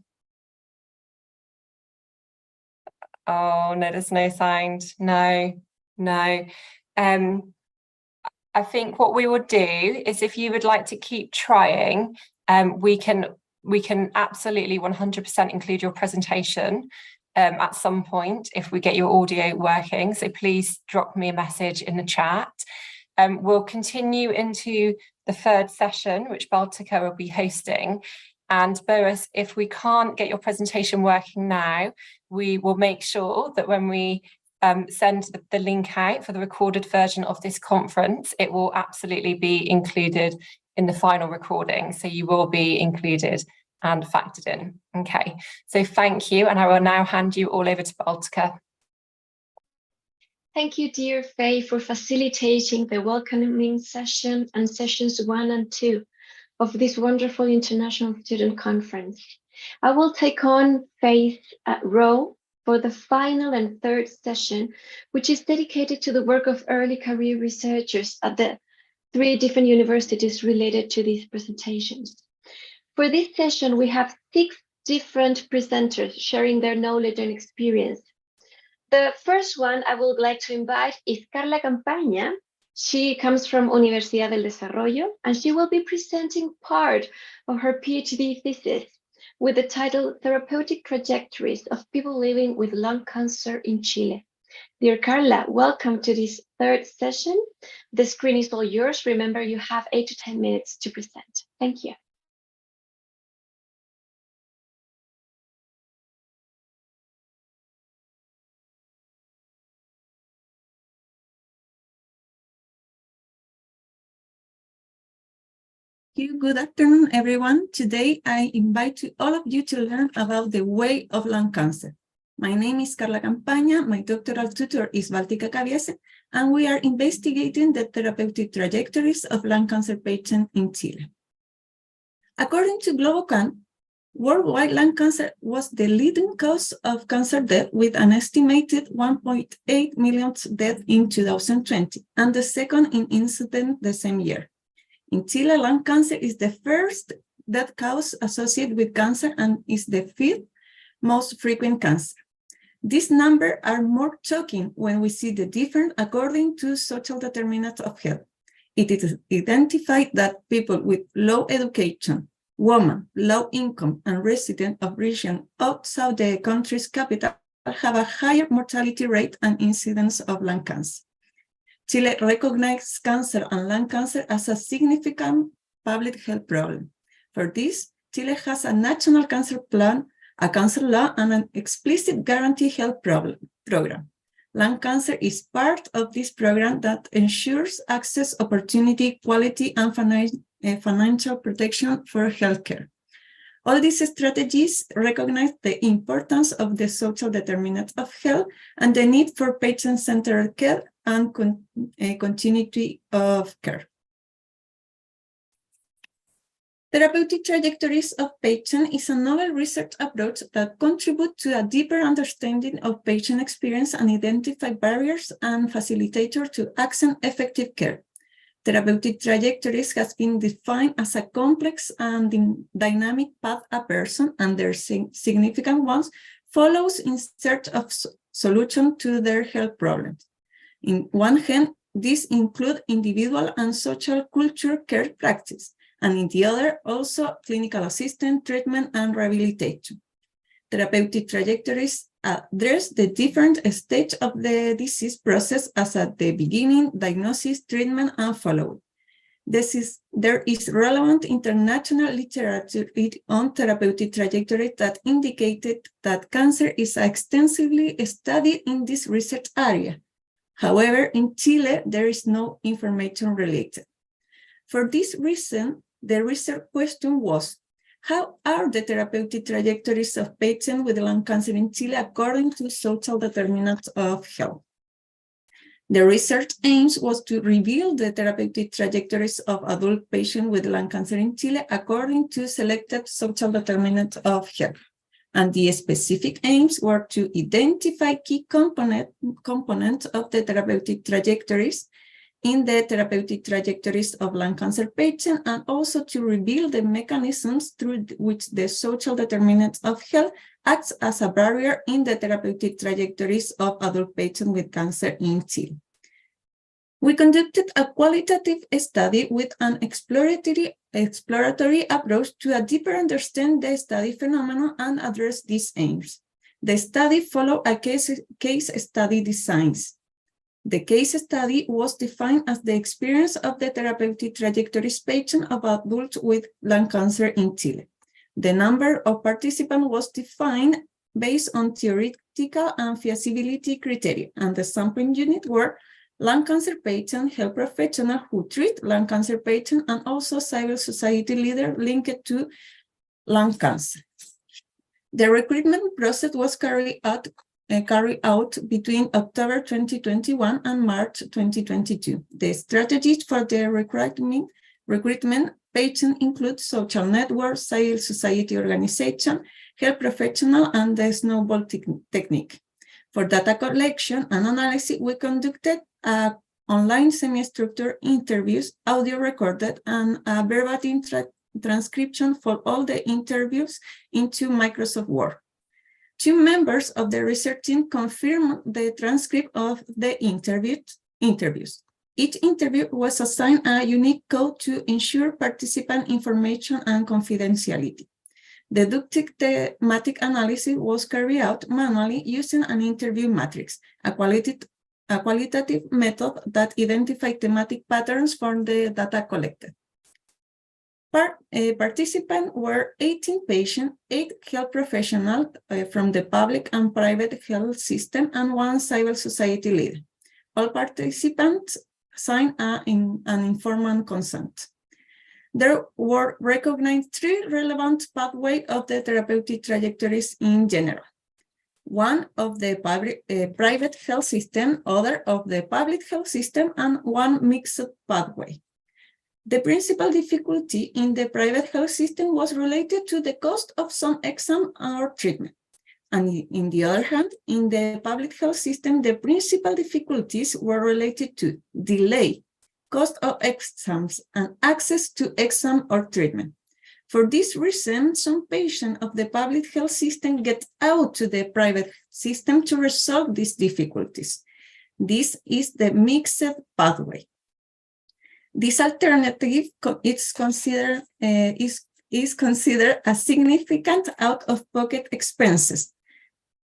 Oh, no, there's no sound. No. I think what we would do is, if you would like to keep trying, we can absolutely 100% include your presentation at some point if we get your audio working. So please drop me a message in the chat. We'll continue into the third session, which Baltica will be hosting. And Boas, if we can't get your presentation working now, we will make sure that when we send the link out for the recorded version of this conference, it will absolutely be included in the final recording. So you will be included and factored in. Okay, so thank you. And I will now hand you all over to Baltica. Thank you, dear Faye, for facilitating the welcoming session and sessions 1 and 2 of this wonderful International Student Conference. I will take on Faye's role for the final and third session, which is dedicated to the work of early career researchers at the 3 different universities related to these presentations. For this session, we have 6 different presenters sharing their knowledge and experience. The first one I would like to invite is Carla Campaña. She comes from Universidad del Desarrollo, and she will be presenting part of her PhD thesis with the title Therapeutic Trajectories of People Living with Lung Cancer in Chile. Dear Carla, welcome to this third session. The screen is all yours. Remember, you have 8 to 10 minutes to present. Thank you. Good afternoon, everyone. Today, I invite all of you to learn about the way of lung cancer. My name is Carla Campaña, my doctoral tutor is Baltica Cabiese, and we are investigating the therapeutic trajectories of lung cancer patients in Chile. According to GloboCan, worldwide lung cancer was the leading cause of cancer death with an estimated 1.8 million deaths in 2020, and the second in incidence the same year. In Chile, lung cancer is the first death cause associated with cancer and is the 5th most frequent cancer. These numbers are more shocking when we see the difference according to social determinants of health. It is identified that people with low education, women, low income, and residents of regions outside the country's capital have a higher mortality rate and incidence of lung cancer. Chile recognizes cancer and lung cancer as a significant public health problem. For this, Chile has a national cancer plan, a cancer law, and an explicit guaranteed health program. Lung cancer is part of this program that ensures access, opportunity, quality, and financial protection for healthcare. All these strategies recognize the importance of the social determinants of health and the need for patient-centered care and continuity of care. Therapeutic trajectories of patients is a novel research approach that contributes to a deeper understanding of patient experience and identify barriers and facilitators to access effective care. Therapeutic trajectories has been defined as a complex and dynamic path a person and their significant ones follows in search of solution to their health problems. In one hand, these include individual and social culture care practice, and in the other, also clinical assistance, treatment, and rehabilitation. Therapeutic trajectories address the different stages of the disease process as at the beginning, diagnosis, treatment, and follow-up. There is relevant international literature on therapeutic trajectory that indicated that cancer is extensively studied in this research area. However, in Chile, there is no information related. For this reason, the research question was, how are the therapeutic trajectories of patients with lung cancer in Chile according to social determinants of health? The research aims was to reveal the therapeutic trajectories of adult patients with lung cancer in Chile according to selected social determinants of health. And the specific aims were to identify key components of the therapeutic trajectories, in the therapeutic trajectories of lung cancer patients, and also to reveal the mechanisms through which the social determinants of health acts as a barrier in the therapeutic trajectories of adult patients with cancer in Chile. We conducted a qualitative study with an exploratory approach to a deeper understand the study phenomenon and address these aims. The study followed a case study designs. The case study was defined as the experience of the therapeutic trajectories patient of adults with lung cancer in Chile. The number of participants was defined based on theoretical and feasibility criteria, and the sampling unit were lung cancer patients, health professionals who treat lung cancer patients, and also civil society leaders linked to lung cancer. The recruitment process was carried out between October 2021 and March 2022. The strategies for the recruitment patients include social networks, civil society organization, health professional, and the snowball technique. For data collection and analysis, we conducted online semi-structured interviews, audio recorded, and a verbatim transcription for all the interviews into Microsoft Word. 2 members of the research team confirmed the transcript of the interviews. Each interview was assigned a unique code to ensure participant information and confidentiality. Deductive thematic analysis was carried out manually using an interview matrix, a qualitative method that identified thematic patterns from the data collected. Participants were 18 patients, 8 health professionals from the public and private health system, and 1 civil society leader. All participants signed an informed consent. There were recognized 3 relevant pathways of the therapeutic trajectories in general. One of the private health system, other of the public health system, and 1 mixed pathway. The principal difficulty in the private health system was related to the cost of some exam or treatment. And in the other hand, in the public health system, the principal difficulties were related to delay, cost of exams, and access to exam or treatment. For this reason, some patients of the public health system get out to the private system to resolve these difficulties. This is the mixed pathway. This alternative is considered a significant out-of-pocket expenses.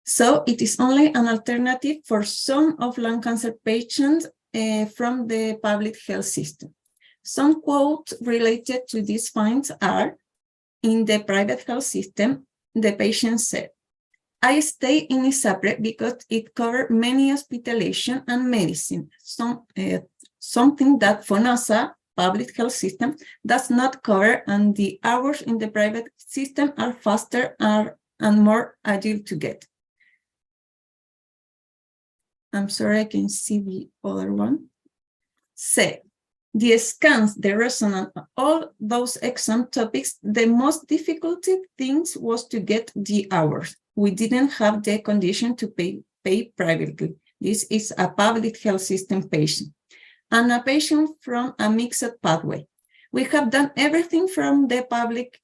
So it is only an alternative for some of lung cancer patients from the public health system. Some quotes related to these finds are, in the private health system, the patient said, "I stay in ISAPRE because it covers many hospitalization and medicine, something that FONASA, public health system, does not cover, and the hours in the private system are faster and more agile to get." I'm sorry, I can see the other one. Say, the scans, the resonance, all those exam topics, the most difficult things was to get the hours. We didn't have the condition to pay privately. This is a public health system patient. And a patient from a mixed pathway. We have done everything from the public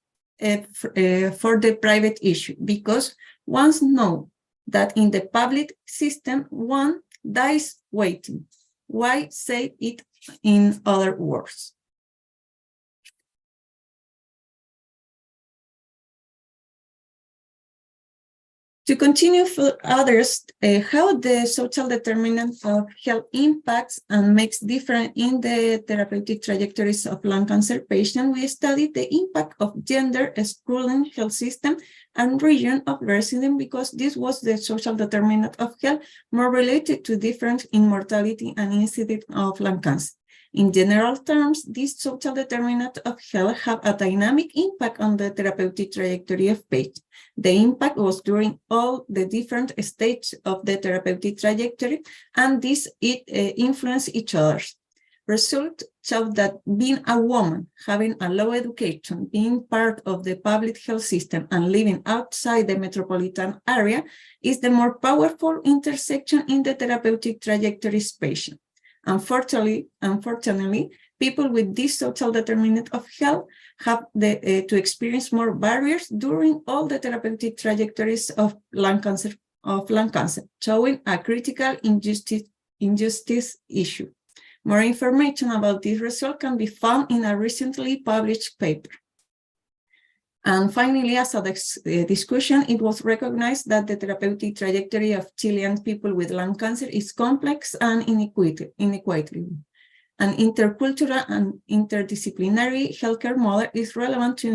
for the private issue, because one knows that in the public system, one dies waiting. Why say it in other words? To continue for others, how the social determinant of health impacts and makes different in the therapeutic trajectories of lung cancer patients, we studied the impact of gender, schooling, health system, and region of residence, because this was the social determinant of health more related to difference in mortality and incidence of lung cancer. In general terms, these social determinants of health have a dynamic impact on the therapeutic trajectory of patients. The impact was during all the different stages of the therapeutic trajectory, and this influenced each other. Results show that being a woman, having a low education, being part of the public health system, and living outside the metropolitan area is the more powerful intersection in the therapeutic trajectories patient. Unfortunately, people with this social determinant of health have to experience more barriers during all the therapeutic trajectories of lung cancer, showing a critical injustice issue. More information about this result can be found in a recently published paper. And finally, as a discussion, it was recognized that the therapeutic trajectory of Chilean people with lung cancer is complex and inequitable. An intercultural and interdisciplinary healthcare model is relevant to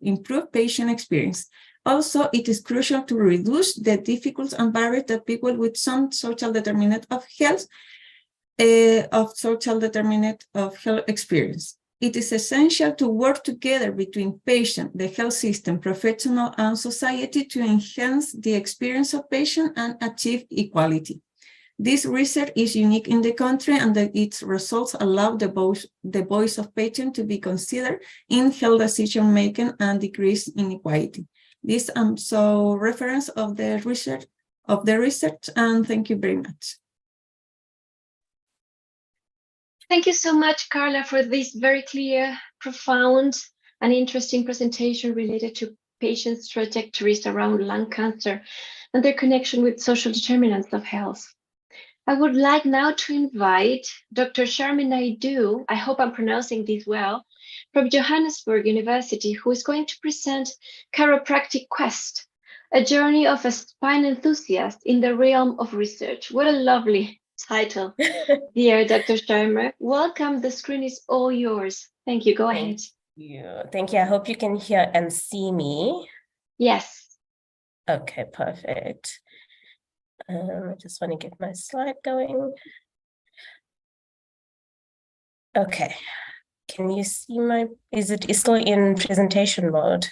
improve patient experience. Also, it is crucial to reduce the difficulties and barriers that people with some social determinant of health experience. It is essential to work together between patient, the health system, professional, and society to enhance the experience of patient and achieve equality. This research is unique in the country, and that its results allow the voice of patient to be considered in health decision-making and decrease inequality. This so reference of the research, and thank you very much. Thank you so much, Carla, for this very clear, profound, and interesting presentation related to patients' trajectories around lung cancer and their connection with social determinants of health. I would like now to invite Dr. Sharmin Naidu, I hope I'm pronouncing this well, from Johannesburg University, who is going to present Chiropractic Quest, a journey of a spine enthusiast in the realm of research. What a lovely title. Dear Dr. Sharmin, welcome. The screen is all yours. Thank you. Go ahead. Thank you. I hope you can hear and see me. Yes. Okay, perfect. I just want to get my slide going. Okay. Can you see is it still in presentation mode?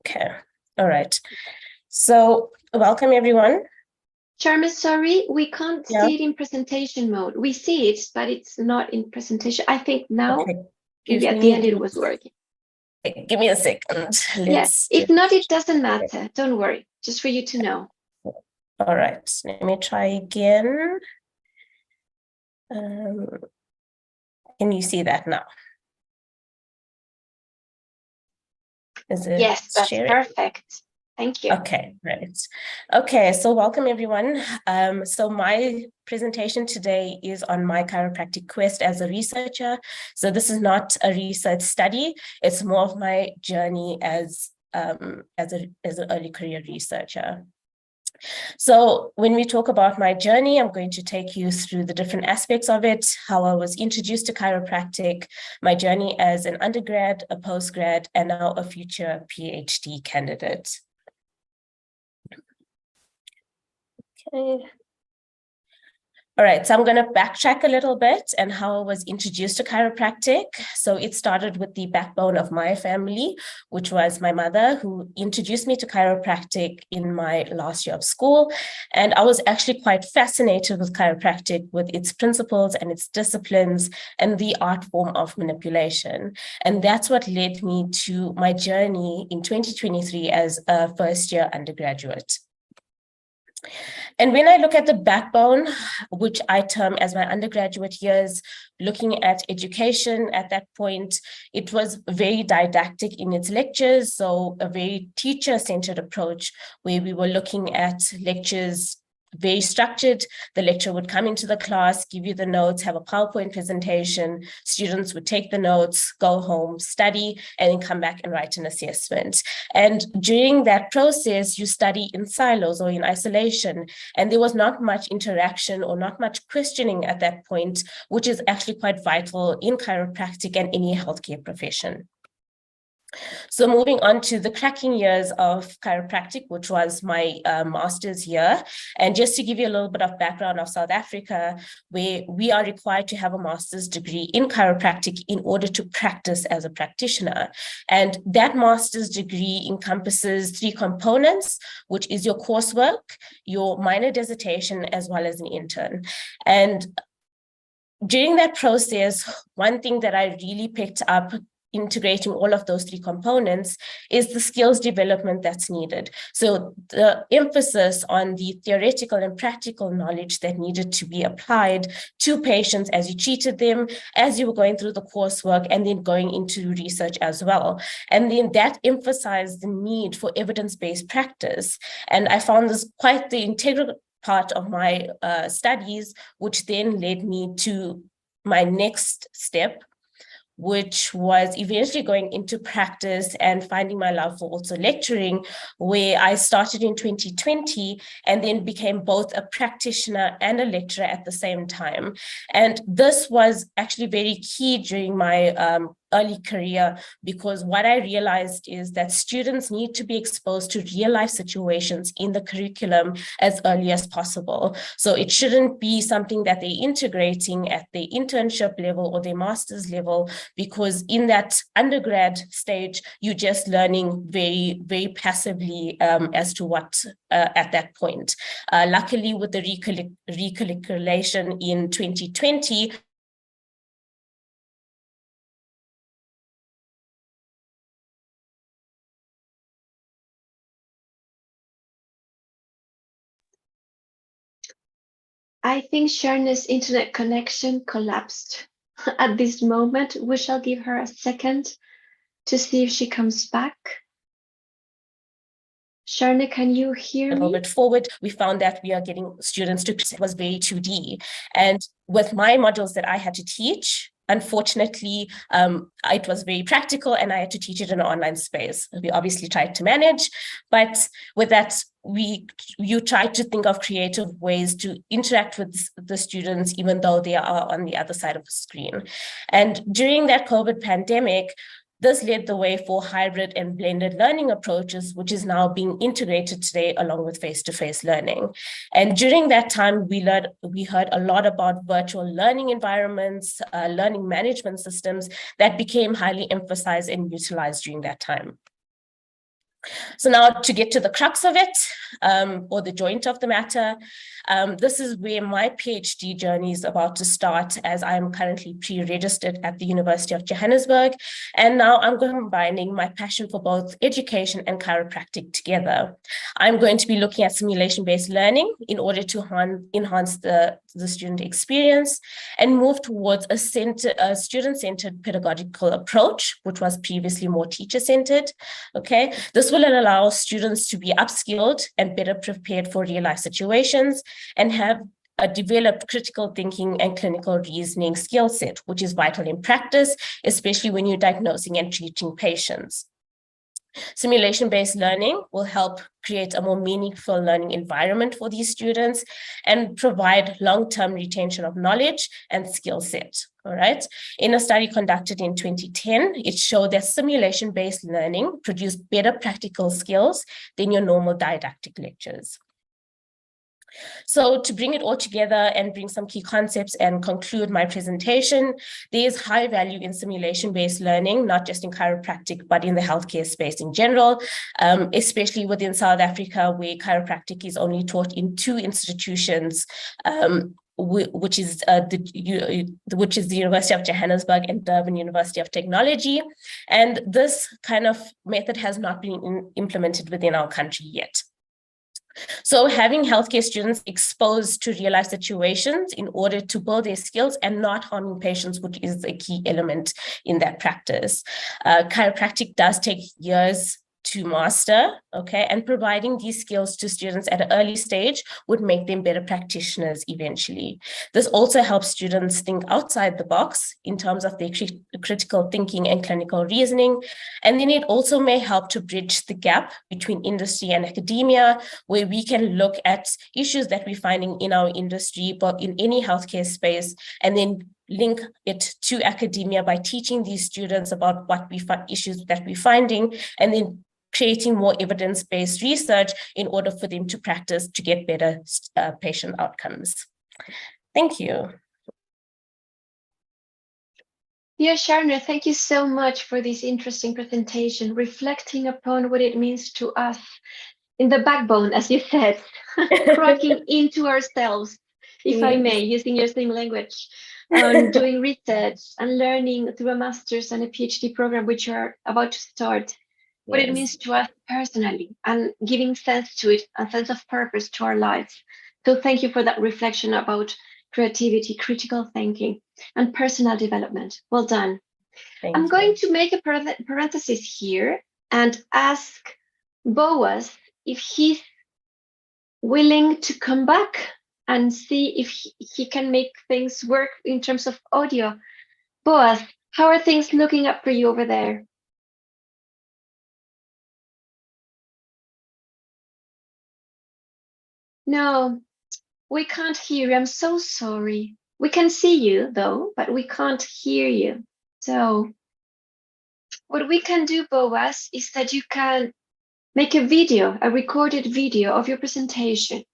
Okay. All right. So welcome everyone. Sharmin, sorry, we can't see it in presentation mode. We see it, but it's not in presentation. I think now, maybe at the end it was working. Okay, give me a second. Yes, if not, it doesn't matter. Don't worry, just for you to know. All right, let me try again. Can you see that now? Yes, that's perfect. Thank you. Okay, great. Okay, so welcome everyone. So my presentation today is on my chiropractic quest as a researcher. So this is not a research study. It's more of my journey as an early career researcher. So when we talk about my journey, I'm going to take you through the different aspects of it, how I was introduced to chiropractic, my journey as an undergrad, a postgrad, and now a future PhD candidate. Okay. All right, so I'm going to backtrack a little bit and how I was introduced to chiropractic. So it started with the backbone of my family, which was my mother, who introduced me to chiropractic in my last year of school. And I was actually quite fascinated with chiropractic, with its principles and its disciplines and the art form of manipulation. And that's what led me to my journey in 2023 as a first-year undergraduate. And when I look at the backbone, which I term as my undergraduate years, looking at education at that point, it was very didactic in its lectures. So a very teacher-centered approach where we were looking at lectures very structured. The lecturer would come into the class, give you the notes, have a PowerPoint presentation. Students would take the notes, go home, study, and then come back and write an assessment. And during that process, you study in silos or in isolation. And there was not much interaction or not much questioning at that point, which is actually quite vital in chiropractic and any healthcare profession. So moving on to the cracking years of chiropractic, which was my master's year. And just to give you a little bit of background of South Africa, where we are required to have a master's degree in chiropractic in order to practice as a practitioner. And that master's degree encompasses 3 components, which is your coursework, your minor dissertation, as well as an intern. And during that process, one thing that I really picked up integrating all of those three components is the skills development that's needed. So the emphasis on the theoretical and practical knowledge that needed to be applied to patients as you treated them, as you were going through the coursework, and then going into research as well. And then that emphasized the need for evidence-based practice. And I found this quite the integral part of my studies, which then led me to my next step, which was eventually going into practice and finding my love for also lecturing, where I started in 2020 and then became both a practitioner and a lecturer at the same time. And this was actually very key during my early career, because what I realized is that students need to be exposed to real life situations in the curriculum as early as possible. So it shouldn't be something that they're integrating at the internship level or their master's level, because in that undergrad stage, you're just learning very, very passively as to what at that point. Luckily, with the recurriculation in 2020, I think Sharna's internet connection collapsed at this moment. We shall give her a second to see if she comes back. Sharna, can you hear me? A little bit forward, we found that we are getting students to, it was very 2D. And with my modules that I had to teach, unfortunately, it was very practical and I had to teach it in an online space. We obviously tried to manage, but with that, you try to think of creative ways to interact with the students, even though they are on the other side of the screen. And during that COVID pandemic, this led the way for hybrid and blended learning approaches, which is now being integrated today along with face-to-face learning. And during that time, we heard a lot about virtual learning environments, learning management systems that became highly emphasized and utilized during that time. So now to get to the crux of it, or the joint of the matter, this is where my PhD journey is about to start, as I'm currently pre-registered at the University of Johannesburg. And now I'm combining my passion for both education and chiropractic together. I'm going to be looking at simulation-based learning in order to enhance the student experience and move towards a student-centered pedagogical approach, which was previously more teacher-centered. Okay, this will allow students to be upskilled and better prepared for real-life situations and have a developed critical thinking and clinical reasoning skill set, which is vital in practice, especially when you're diagnosing and treating patients. Simulation-based learning will help create a more meaningful learning environment for these students and provide long-term retention of knowledge and skill set. All right. In a study conducted in 2010, it showed that simulation-based learning produced better practical skills than your normal didactic lectures. So to bring it all together and bring some key concepts and conclude my presentation, there is high value in simulation-based learning, not just in chiropractic, but in the healthcare space in general, especially within South Africa, where chiropractic is only taught in 2 institutions, which is the University of Johannesburg and Durban University of Technology. And this kind of method has not been implemented within our country yet. So having healthcare students exposed to real life situations in order to build their skills and not harming patients, which is a key element in that practice. Chiropractic does take years to master, okay, and providing these skills to students at an early stage would make them better practitioners eventually. This also helps students think outside the box in terms of their critical thinking and clinical reasoning. And then it also may help to bridge the gap between industry and academia, where we can look at issues that we're finding in our industry, but in any healthcare space, and then link it to academia by teaching these students about what we find, issues that we're finding, and then creating more evidence-based research in order for them to practice to get better patient outcomes. Thank you. Yeah, Sharna, thank you so much for this interesting presentation, reflecting upon what it means to us in the backbone, as you said, cracking into ourselves, if I may, using your same language. on doing research and learning through a master's and a PhD program, which are about to start, what it means to us personally and giving sense to it, a sense of purpose to our lives. So thank you for that reflection about creativity, critical thinking, and personal development. Well done. I'm going to make a parenthesis here and ask Boaz if he's willing to come back and see if he can make things work in terms of audio. Boaz, how are things looking up for you over there? No, we can't hear you. I'm so sorry. We can see you though, but we can't hear you. So what we can do, Boaz, is that you can make a video, a recorded video of your presentation,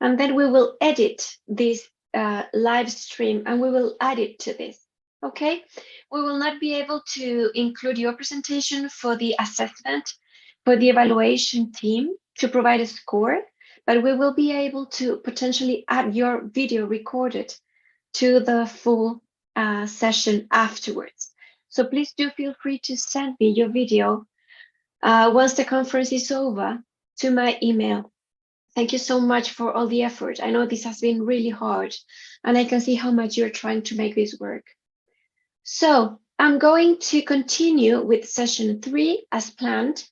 and then we will edit this live stream and we will add it to this, okay? We will not be able to include your presentation for the assessment, for the evaluation team to provide a score, but we will be able to potentially add your video recorded to the full session afterwards. So please do feel free to send me your video once the conference is over to my email. Thank you so much for all the effort. I know this has been really hard and I can see how much you're trying to make this work. So I'm going to continue with session 3 as planned,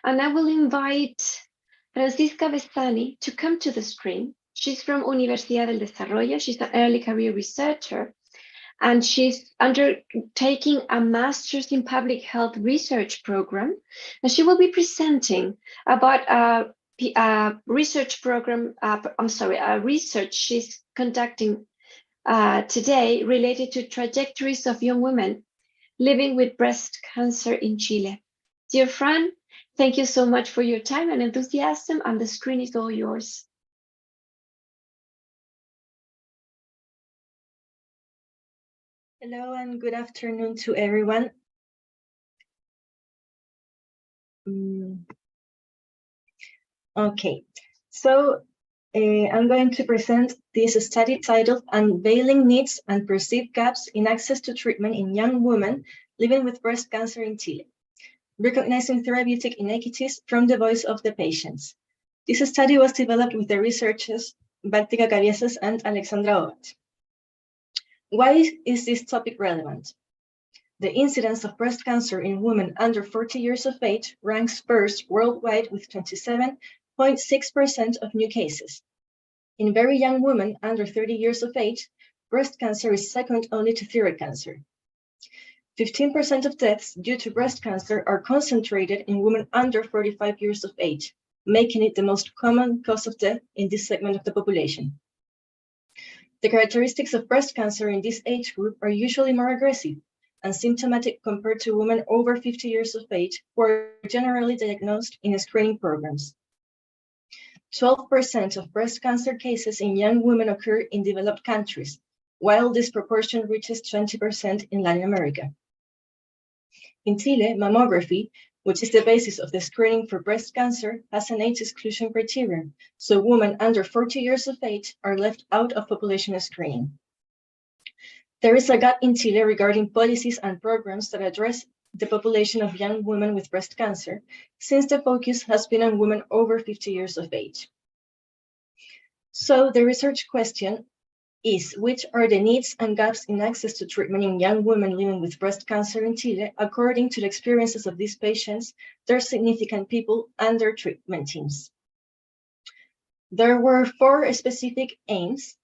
and I will invite Francisca Bestani to come to the screen. She's from Universidad del Desarrollo. She's an early career researcher, and she's undertaking a master's in public health research program. And she will be presenting about a research program, a research she's conducting today related to trajectories of young women living with breast cancer in Chile. Dear Fran, thank you so much for your time and enthusiasm, and the screen is all yours. Hello and good afternoon to everyone. Okay, so I'm going to present this study titled Unveiling Needs and Perceived Gaps in Access to Treatment in Young Women Living with Breast Cancer in Chile, Recognizing Therapeutic Inequities from the Voice of the Patients. This study was developed with the researchers Baltica Cavieses and Alexandra Obat. Why is this topic relevant? The incidence of breast cancer in women under 40 years of age ranks first worldwide with 27.6% of new cases. In very young women under 30 years of age, breast cancer is second only to thyroid cancer. 15% of deaths due to breast cancer are concentrated in women under 45 years of age, making it the most common cause of death in this segment of the population. The characteristics of breast cancer in this age group are usually more aggressive and symptomatic compared to women over 50 years of age who are generally diagnosed in screening programs. 12% of breast cancer cases in young women occur in developed countries, while this proportion reaches 20% in Latin America. In Chile, mammography, which is the basis of the screening for breast cancer, has an age exclusion criterion, so women under 40 years of age are left out of population screening. There is a gap in Chile regarding policies and programs that address the population of young women with breast cancer, since the focus has been on women over 50 years of age. So the research question is, which are the needs and gaps in access to treatment in young women living with breast cancer in Chile, according to the experiences of these patients, their significant people, and their treatment teams? There were 4 specific aims,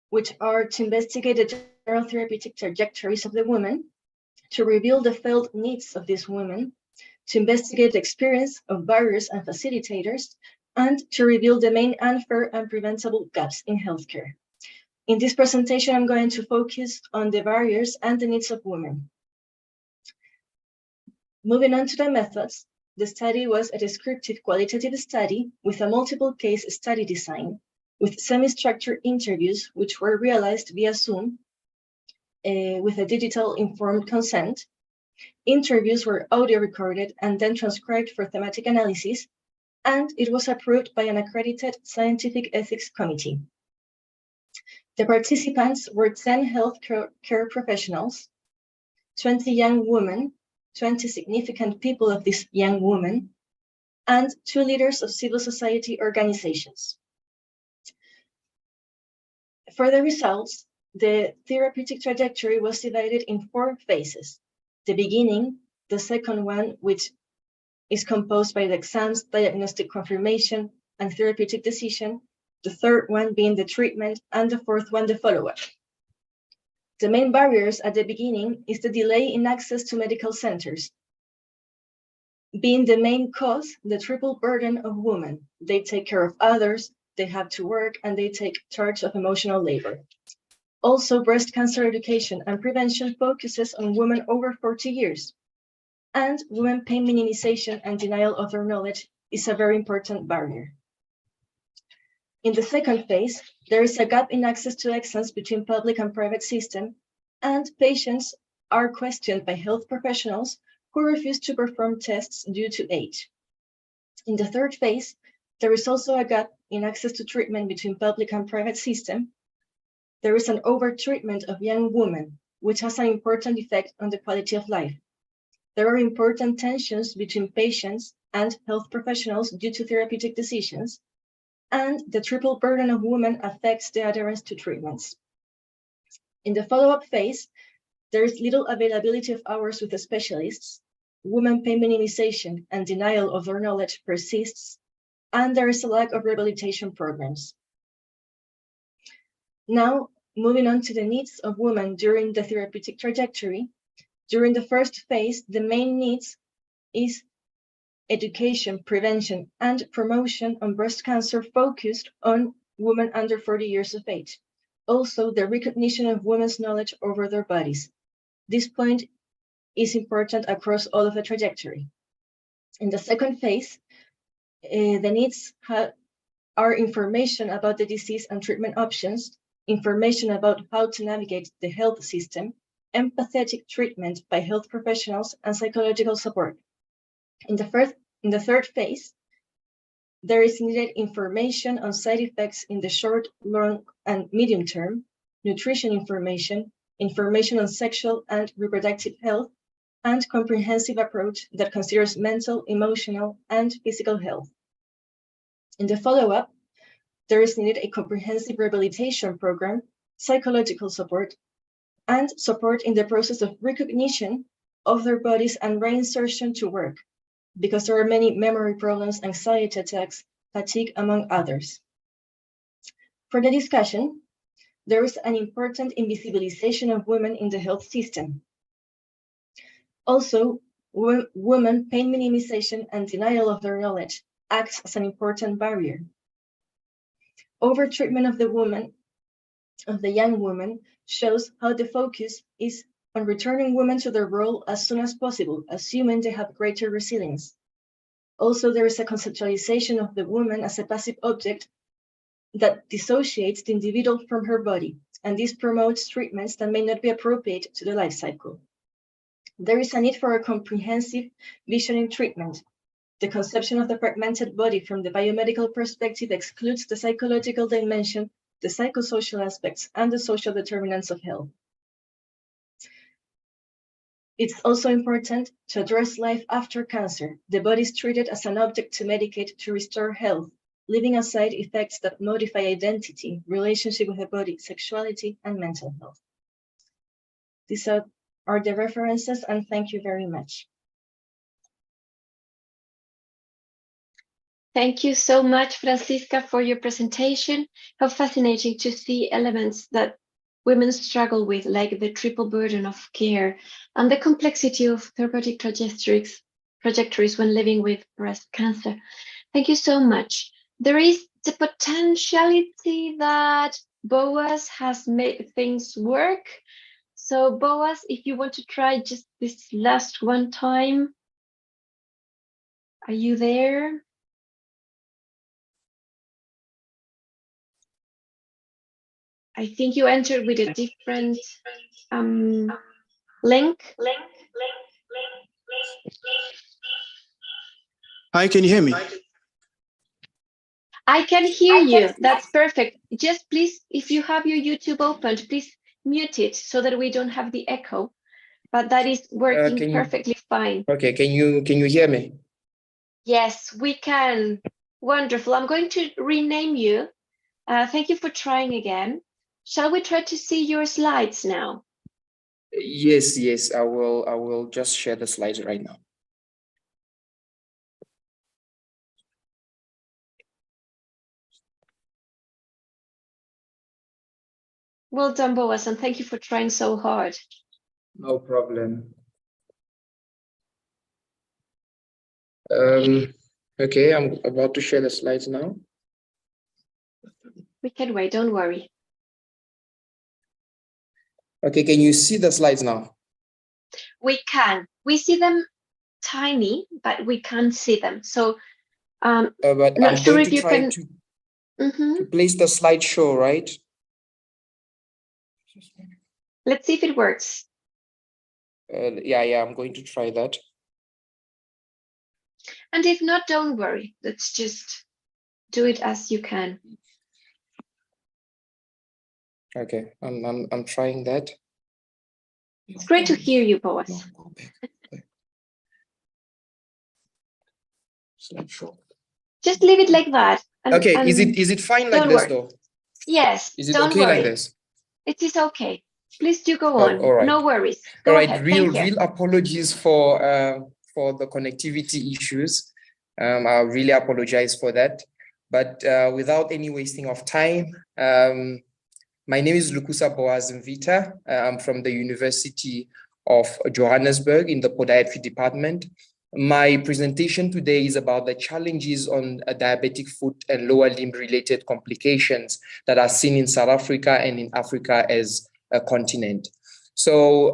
which are to investigate the general therapeutic trajectories of the women, to reveal the felt needs of these women, to investigate the experience of barriers and facilitators, and to reveal the main unfair and preventable gaps in healthcare. In this presentation, I'm going to focus on the barriers and the needs of women. Moving on to the methods, the study was a descriptive qualitative study with a multiple case study design, with semi-structured interviews which were realized via Zoom with a digital informed consent. Interviews were audio recorded and then transcribed for thematic analysis, and it was approved by an accredited scientific ethics committee. The participants were 10 healthcare professionals, 20 young women, 20 significant people of these young women, and 2 leaders of civil society organizations. For the results, the therapeutic trajectory was divided in 4 phases. The beginning, the second one, which is composed by the exams, diagnostic confirmation, and therapeutic decision, the third one being the treatment, and the fourth one, the follow-up. The main barriers at the beginning is the delay in access to medical centers, being the main cause, the triple burden of women. They take care of others, they have to work, and they take charge of emotional labor. Also, breast cancer education and prevention focuses on women over 40 years. And women pain minimization and denial of their knowledge is a very important barrier. In the second phase, there is a gap in access to exams between public and private system, and patients are questioned by health professionals who refuse to perform tests due to age. In the third phase, there is also a gap in access to treatment between public and private system. There is an over-treatment of young women, which has an important effect on the quality of life. There are important tensions between patients and health professionals due to therapeutic decisions, and the triple burden of women affects the adherence to treatments. In the follow-up phase, there is little availability of hours with the specialists, women pain minimization and denial of their knowledge persists, and there is a lack of rehabilitation programs. Now, moving on to the needs of women during the therapeutic trajectory. During the first phase, the main needs is education, prevention, and promotion on breast cancer focused on women under 40 years of age. Also, the recognition of women's knowledge over their bodies. This point is important across all of the trajectory. In the second phase, the needs are information about the disease and treatment options, information about how to navigate the health system, empathetic treatment by health professionals, and psychological support. In the third phase, there is needed information on side effects in the short, long, and medium term, nutrition information, information on sexual and reproductive health, and comprehensive approach that considers mental, emotional, and physical health. In the follow-up, there is needed a comprehensive rehabilitation program, psychological support, and support in the process of recognition of their bodies and reinsertion to work, because there are many memory problems, anxiety attacks, fatigue, among others. For the discussion, there is an important invisibilization of women in the health system. Also, women pain minimization and denial of their knowledge acts as an important barrier. Overtreatment of the young woman shows how the focus is on returning women to their role as soon as possible, assuming they have greater resilience. Also, there is a conceptualization of the woman as a passive object that dissociates the individual from her body, and this promotes treatments that may not be appropriate to the life cycle. There is a need for a comprehensive vision in treatment. The conception of the fragmented body from the biomedical perspective excludes the psychological dimension, the psychosocial aspects, and the social determinants of health. It's also important to address life after cancer. The body is treated as an object to medicate to restore health, leaving aside effects that modify identity, relationship with the body, sexuality, and mental health. These are the references, and thank you very much. Thank you so much, Francisca, for your presentation. How fascinating to see elements that women struggle with, like the triple burden of care and the complexity of therapeutic trajectories when living with breast cancer. Thank you so much. There is the potentiality that Boaz has made things work. So Boaz, if you want to try just this last one time, are you there? I think you entered with a different link. Hi, can you hear me? I can hear you. That's perfect. Just please, if you have your YouTube opened, please mute it so that we don't have the echo. But that is working perfectly fine. Okay, can you hear me? Yes, we can. Wonderful. I'm going to rename you. Thank you for trying again. Shall we try to see your slides now? Yes, I will just share the slides right now. Well done, Boaz, and thank you for trying so hard. No problem. Okay, I'm about to share the slides now. We can wait, don't worry. Okay, can you see the slides now? We can. We see them tiny, but we can't see them. So But not I'm sure going if to you try can. to place the slideshow, right? Let's see if it works. Yeah, I'm going to try that. And if not, don't worry. Let's just do it as you can. Okay, I'm trying that. It's great to hear you, Boaz. Slideshow. Just leave it like that. Okay, is it fine like this though? Yes. Is it don't okay worry. like this? It is okay. Please do go on. All right. No worries. Go All right. ahead. Real Thank you. apologies for the connectivity issues. I really apologize for that. But without any wasting of time, my name is Lukusa Boaz Mvita. I'm from the University of Johannesburg in the podiatry department. My presentation today is about the challenges on diabetic foot and lower limb related complications that are seen in South Africa and in Africa as a continent. So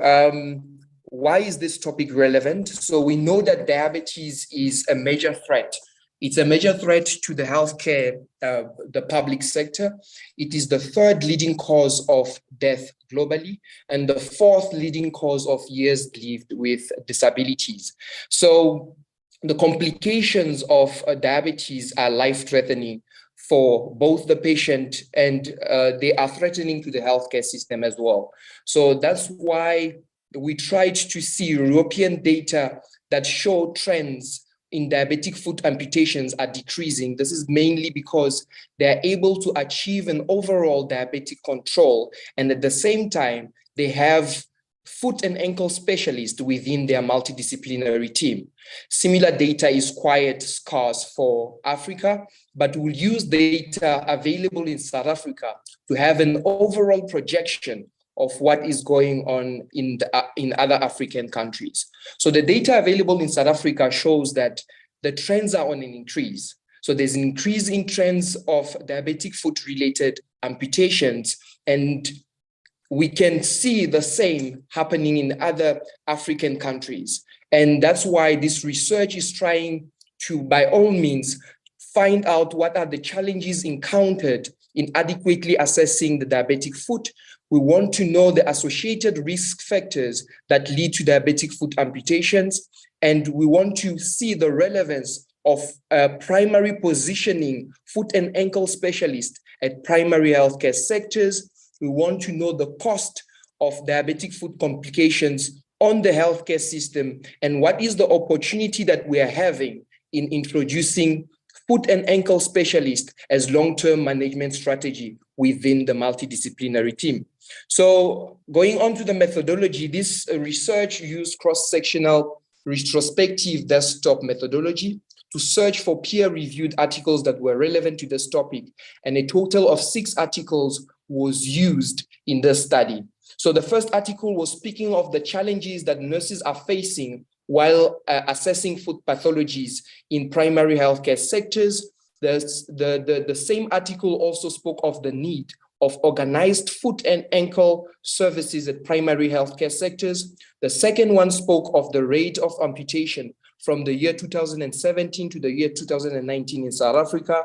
why is this topic relevant? So we know that diabetes is a major threat. It's a major threat to the healthcare, the public sector. It is the third leading cause of death globally and the fourth leading cause of years lived with disabilities. So the complications of diabetes are life-threatening for both the patient and they are threatening to the healthcare system as well. So that's why we tried to see European data that show trends in diabetic foot amputations are decreasing. This is mainly because they're able to achieve an overall diabetic control. And at the same time, they have foot and ankle specialists within their multidisciplinary team. Similar data is quite scarce for Africa, but we'll use data available in South Africa to have an overall projection of what is going on in other African countries. So the data available in South Africa shows that the trends are on an increase. So there's an increase in trends of diabetic foot-related amputations, and we can see the same happening in other African countries. And that's why this research is trying to, by all means, find out what are the challenges encountered in adequately assessing the diabetic foot. We want to know the associated risk factors that lead to diabetic foot amputations, and we want to see the relevance of primary positioning foot and ankle specialists at primary healthcare sectors. We want to know the cost of diabetic foot complications on the healthcare system and what is the opportunity that we are having in introducing foot and ankle specialists as long-term management strategy within the multidisciplinary team. So going on to the methodology, this research used cross-sectional retrospective desktop methodology to search for peer-reviewed articles that were relevant to this topic. And a total of 6 articles was used in this study. So the first article was speaking of the challenges that nurses are facing while assessing foot pathologies in primary healthcare sectors. The same article also spoke of the need of organized foot and ankle services at primary healthcare sectors. The second one spoke of the rate of amputation from the year 2017 to the year 2019 in South Africa.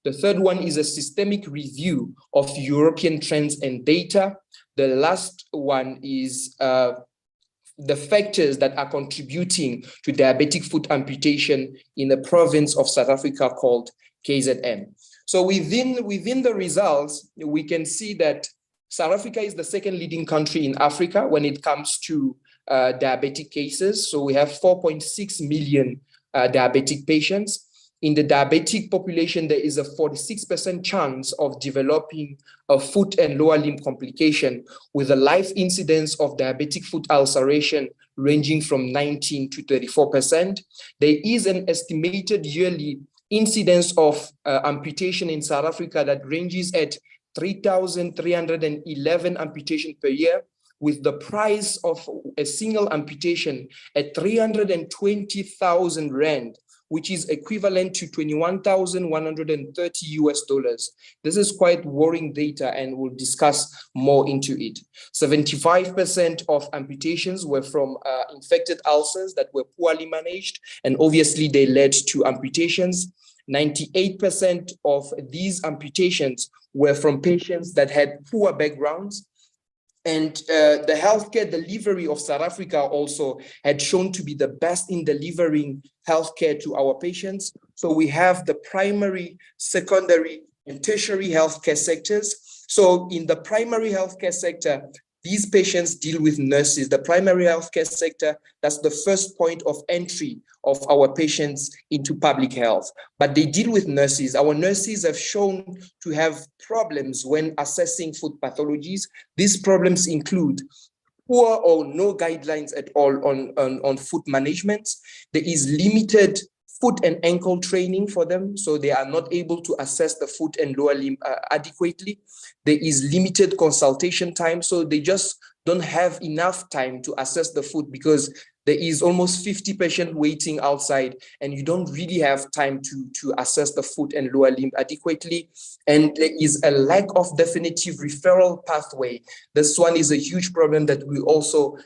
The third one is a systemic review of European trends and data. The last one is the factors that are contributing to diabetic foot amputation in the province of South Africa called KZN. So within the results, we can see that South Africa is the second leading country in Africa when it comes to diabetic cases. So we have 4.6 million diabetic patients. In the diabetic population, there is a 46% chance of developing a foot and lower limb complication with a life incidence of diabetic foot ulceration ranging from 19 to 34%. There is an estimated yearly incidence of amputation in South Africa that ranges at 3,311 amputations per year, with the price of a single amputation at 320,000 Rand, which is equivalent to 21,130 US dollars. This is quite worrying data, and we'll discuss more into it. 75% of amputations were from infected ulcers that were poorly managed, and obviously they led to amputations. 98% of these amputations were from patients that had poor backgrounds. And the healthcare delivery of South Africa also had shown to be the best in delivering healthcare to our patients. So we have the primary, secondary, and tertiary healthcare sectors. So in the primary healthcare sector, these patients deal with nurses. The primary healthcare sector, that's the first point of entry of our patients into public health. But they deal with nurses. Our nurses have shown to have problems when assessing foot pathologies. These problems include poor or no guidelines at all on foot management. There is limited foot and ankle training for them, so they are not able to assess the foot and lower limb adequately. There is limited consultation time, so they just don't have enough time to assess the foot because there is almost 50 patients waiting outside, and you don't really have time to assess the foot and lower limb adequately. And there is a lack of definitive referral pathway. This one is a huge problem that we also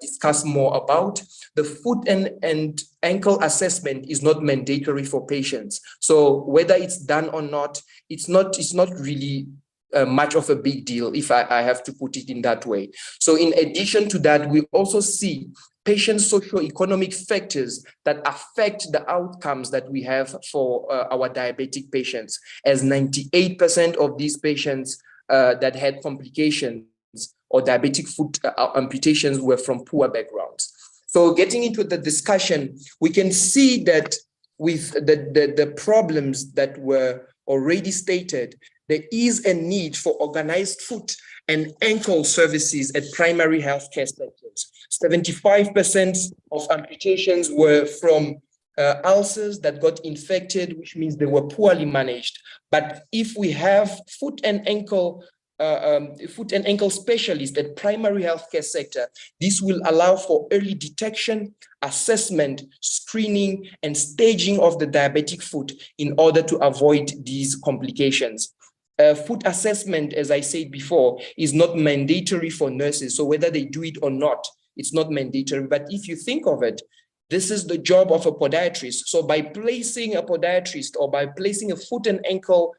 discuss more about. The foot and ankle assessment is not mandatory for patients. So whether it's done or not, it's not really much of a big deal, if I have to put it in that way. So in addition to that, we also see patient socioeconomic factors that affect the outcomes that we have for our diabetic patients, as 98% of these patients that had complications or diabetic foot amputations were from poor backgrounds. So getting into the discussion, we can see that with the problems that were already stated, there is a need for organized foot and ankle services at primary healthcare sectors. 75% of amputations were from ulcers that got infected, which means they were poorly managed. But if we have foot and ankle specialists at primary healthcare sector, this will allow for early detection, assessment, screening, and staging of the diabetic foot in order to avoid these complications. Foot assessment, as I said before, is not mandatory for nurses. So whether they do it or not, it's not mandatory. But if you think of it, this is the job of a podiatrist. So by placing a podiatrist or by placing a foot and ankle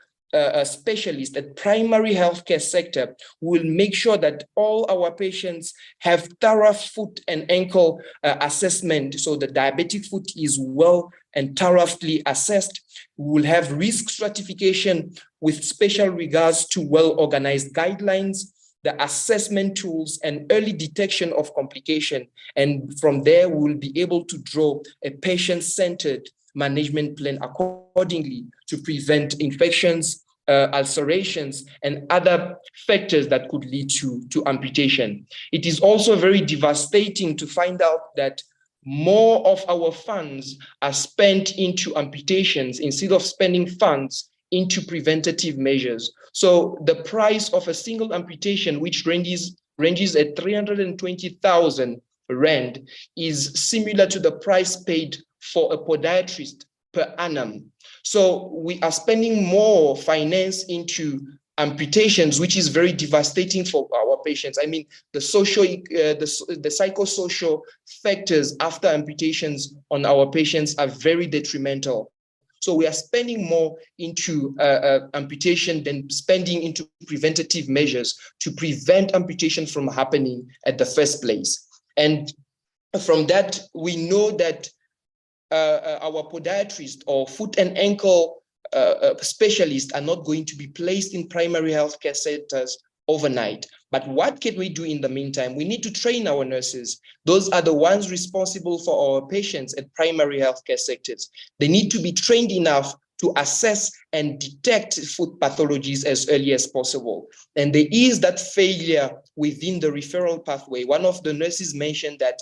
specialist at primary healthcare sector, will make sure that all our patients have thorough foot and ankle assessment. So the diabetic foot is well and thoroughly assessed. We will have risk stratification with special regards to well-organized guidelines, the assessment tools, and early detection of complication. And from there, we will be able to draw a patient-centered management plan accordingly to prevent infections, ulcerations, and other factors that could lead to amputation. It is also very devastating to find out that more of our funds are spent into amputations instead of spending funds into preventative measures. So the price of a single amputation, which ranges at 320,000 Rand, is similar to the price paid for a podiatrist per annum. So we are spending more finance into amputations, which is very devastating for our patients. I mean, the psychosocial factors after amputations on our patients are very detrimental. So we are spending more into amputation than spending into preventative measures to prevent amputation from happening at the first place. And from that, we know that our podiatrist or foot and ankle specialists are not going to be placed in primary healthcare centers overnight. But what can we do in the meantime? We need to train our nurses. Those are the ones responsible for our patients at primary healthcare sectors. They need to be trained enough to assess and detect food pathologies as early as possible. And there is that failure within the referral pathway. One of the nurses mentioned that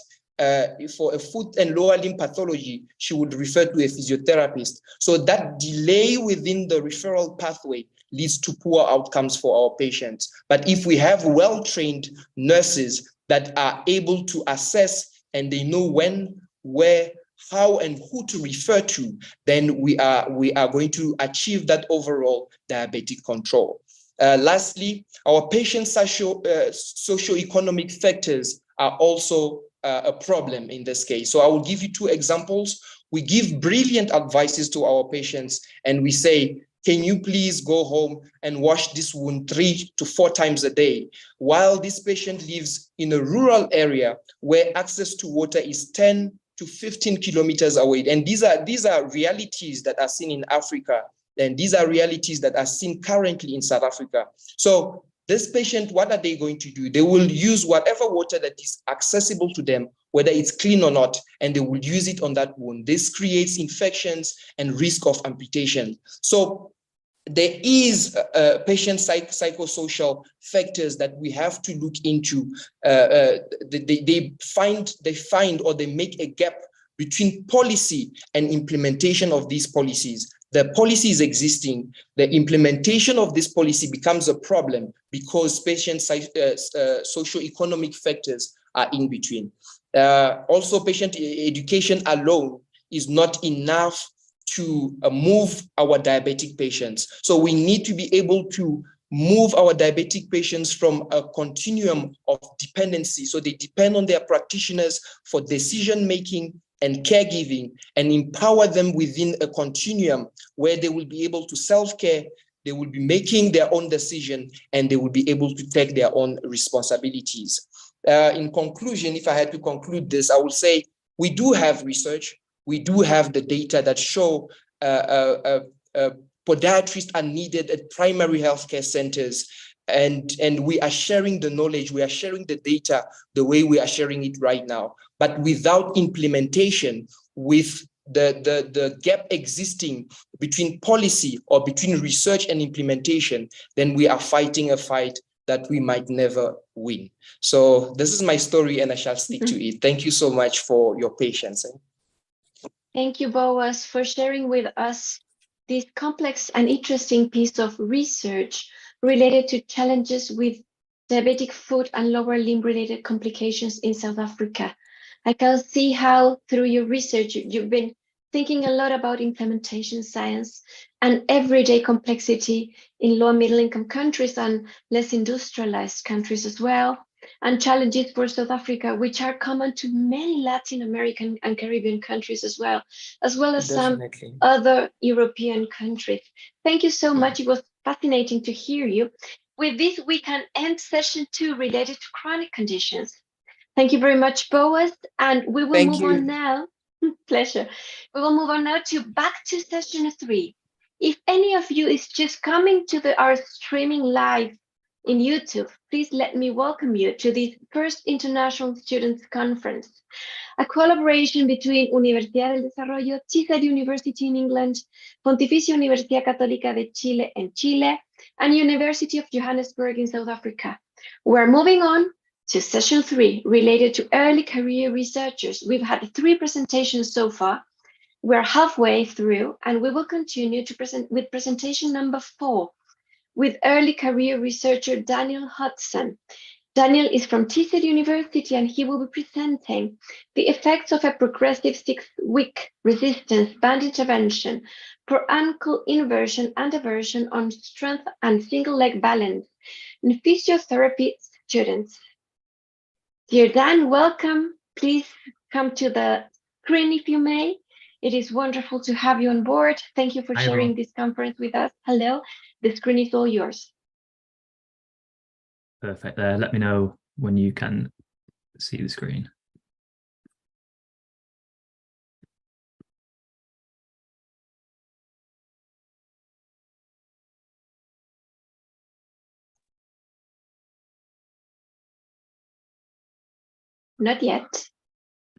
for a foot and lower limb pathology, she would refer to a physiotherapist. So that delay within the referral pathway leads to poor outcomes for our patients. But if we have well-trained nurses that are able to assess and they know when, where, how, and who to refer to, then we are going to achieve that overall diabetic control. Lastly, our patient socioeconomic factors are also a problem in this case. So I will give you two examples. We give brilliant advices to our patients and we say, can you please go home and wash this wound 3 to 4 times a day? While this patient lives in a rural area where access to water is 10 to 15 kilometers away. And these are realities that are seen in Africa. And these are realities that are seen currently in South Africa. So this patient, what are they going to do? They will use whatever water that is accessible to them, whether it's clean or not, and they will use it on that wound. This creates infections and risk of amputation. So there is patient psychosocial factors that we have to look into. They find or they make a gap between policy and implementation of these policies. The policy is existing. The implementation of this policy becomes a problem because patient socioeconomic factors are in between. Also, patient education alone is not enough to move our diabetic patients. So we need to be able to move our diabetic patients from a continuum of dependency. So they depend on their practitioners for decision-making and caregiving, and empower them within a continuum where they will be able to self-care, they will be making their own decision, and they will be able to take their own responsibilities. In conclusion, if I had to conclude this, I would say we do have research, we do have the data that show podiatrists are needed at primary healthcare centers, and we are sharing the knowledge, we are sharing the data the way we are sharing it right now. But without implementation, with the gap existing between policy or between research and implementation, then we are fighting a fight that we might never win. So this is my story and I shall stick to it. Thank you so much for your patience. Thank you, Boaz, for sharing with us this complex and interesting piece of research related to challenges with diabetic foot and lower limb related complications in South Africa. I can see how through your research, you've been thinking a lot about implementation science and everyday complexity in low and middle income countries and less industrialized countries as well, and challenges for South Africa, which are common to many Latin American and Caribbean countries as well as Definitely. some other European countries. Thank you so much. It was fascinating to hear you. With this, we can end session 2 related to chronic conditions. Thank you very much, Boaz, and we will move on now. Pleasure. We will move on now to back to session 3. If any of you is just coming to our streaming live in YouTube, please let me welcome you to this first International Students Conference, a collaboration between Universidad del Desarrollo, University in England, Pontificia Universidad Católica de Chile in Chile, and University of Johannesburg in South Africa. We're moving on to session 3 related to early career researchers. We've had 3 presentations so far. We're halfway through and we will continue to present with presentation number 4 with early career researcher Daniel Hudson. Daniel is from University and he will be presenting the effects of a progressive 6-week resistance band intervention for ankle inversion and eversion on strength and single leg balance in physiotherapy students. Dear Dan, welcome. Please come to the screen if you may. It is wonderful to have you on board. Thank you for sharing this conference with us. Hello, the screen is all yours. Perfect. Let me know when you can see the screen. Not yet.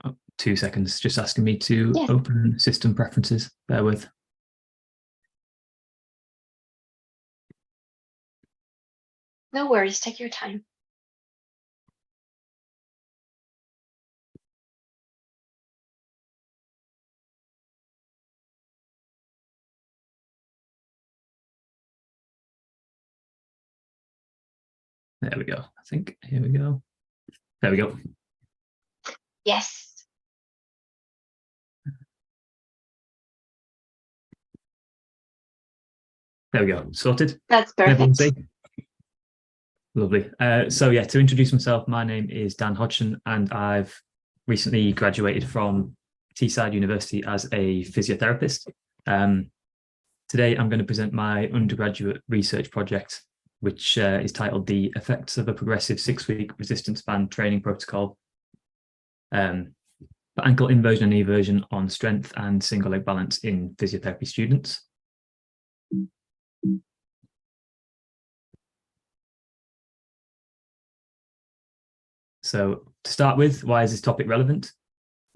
Oh, 2 seconds, just asking me to open system preferences. Bear with. No worries, take your time. There we go. I think, here we go. There we go. Yes. There we go. Sorted. That's Can everyone perfect. see? Lovely. So yeah, to introduce myself, my name is Dan Hodgson, and I've recently graduated from Teesside University as a physiotherapist. Today, I'm going to present my undergraduate research project, which is titled The Effects of a Progressive 6-Week Resistance Band Training Protocol for Ankle Inversion and Eversion on Strength and Single Leg Balance in Physiotherapy Students. So to start with, why is this topic relevant?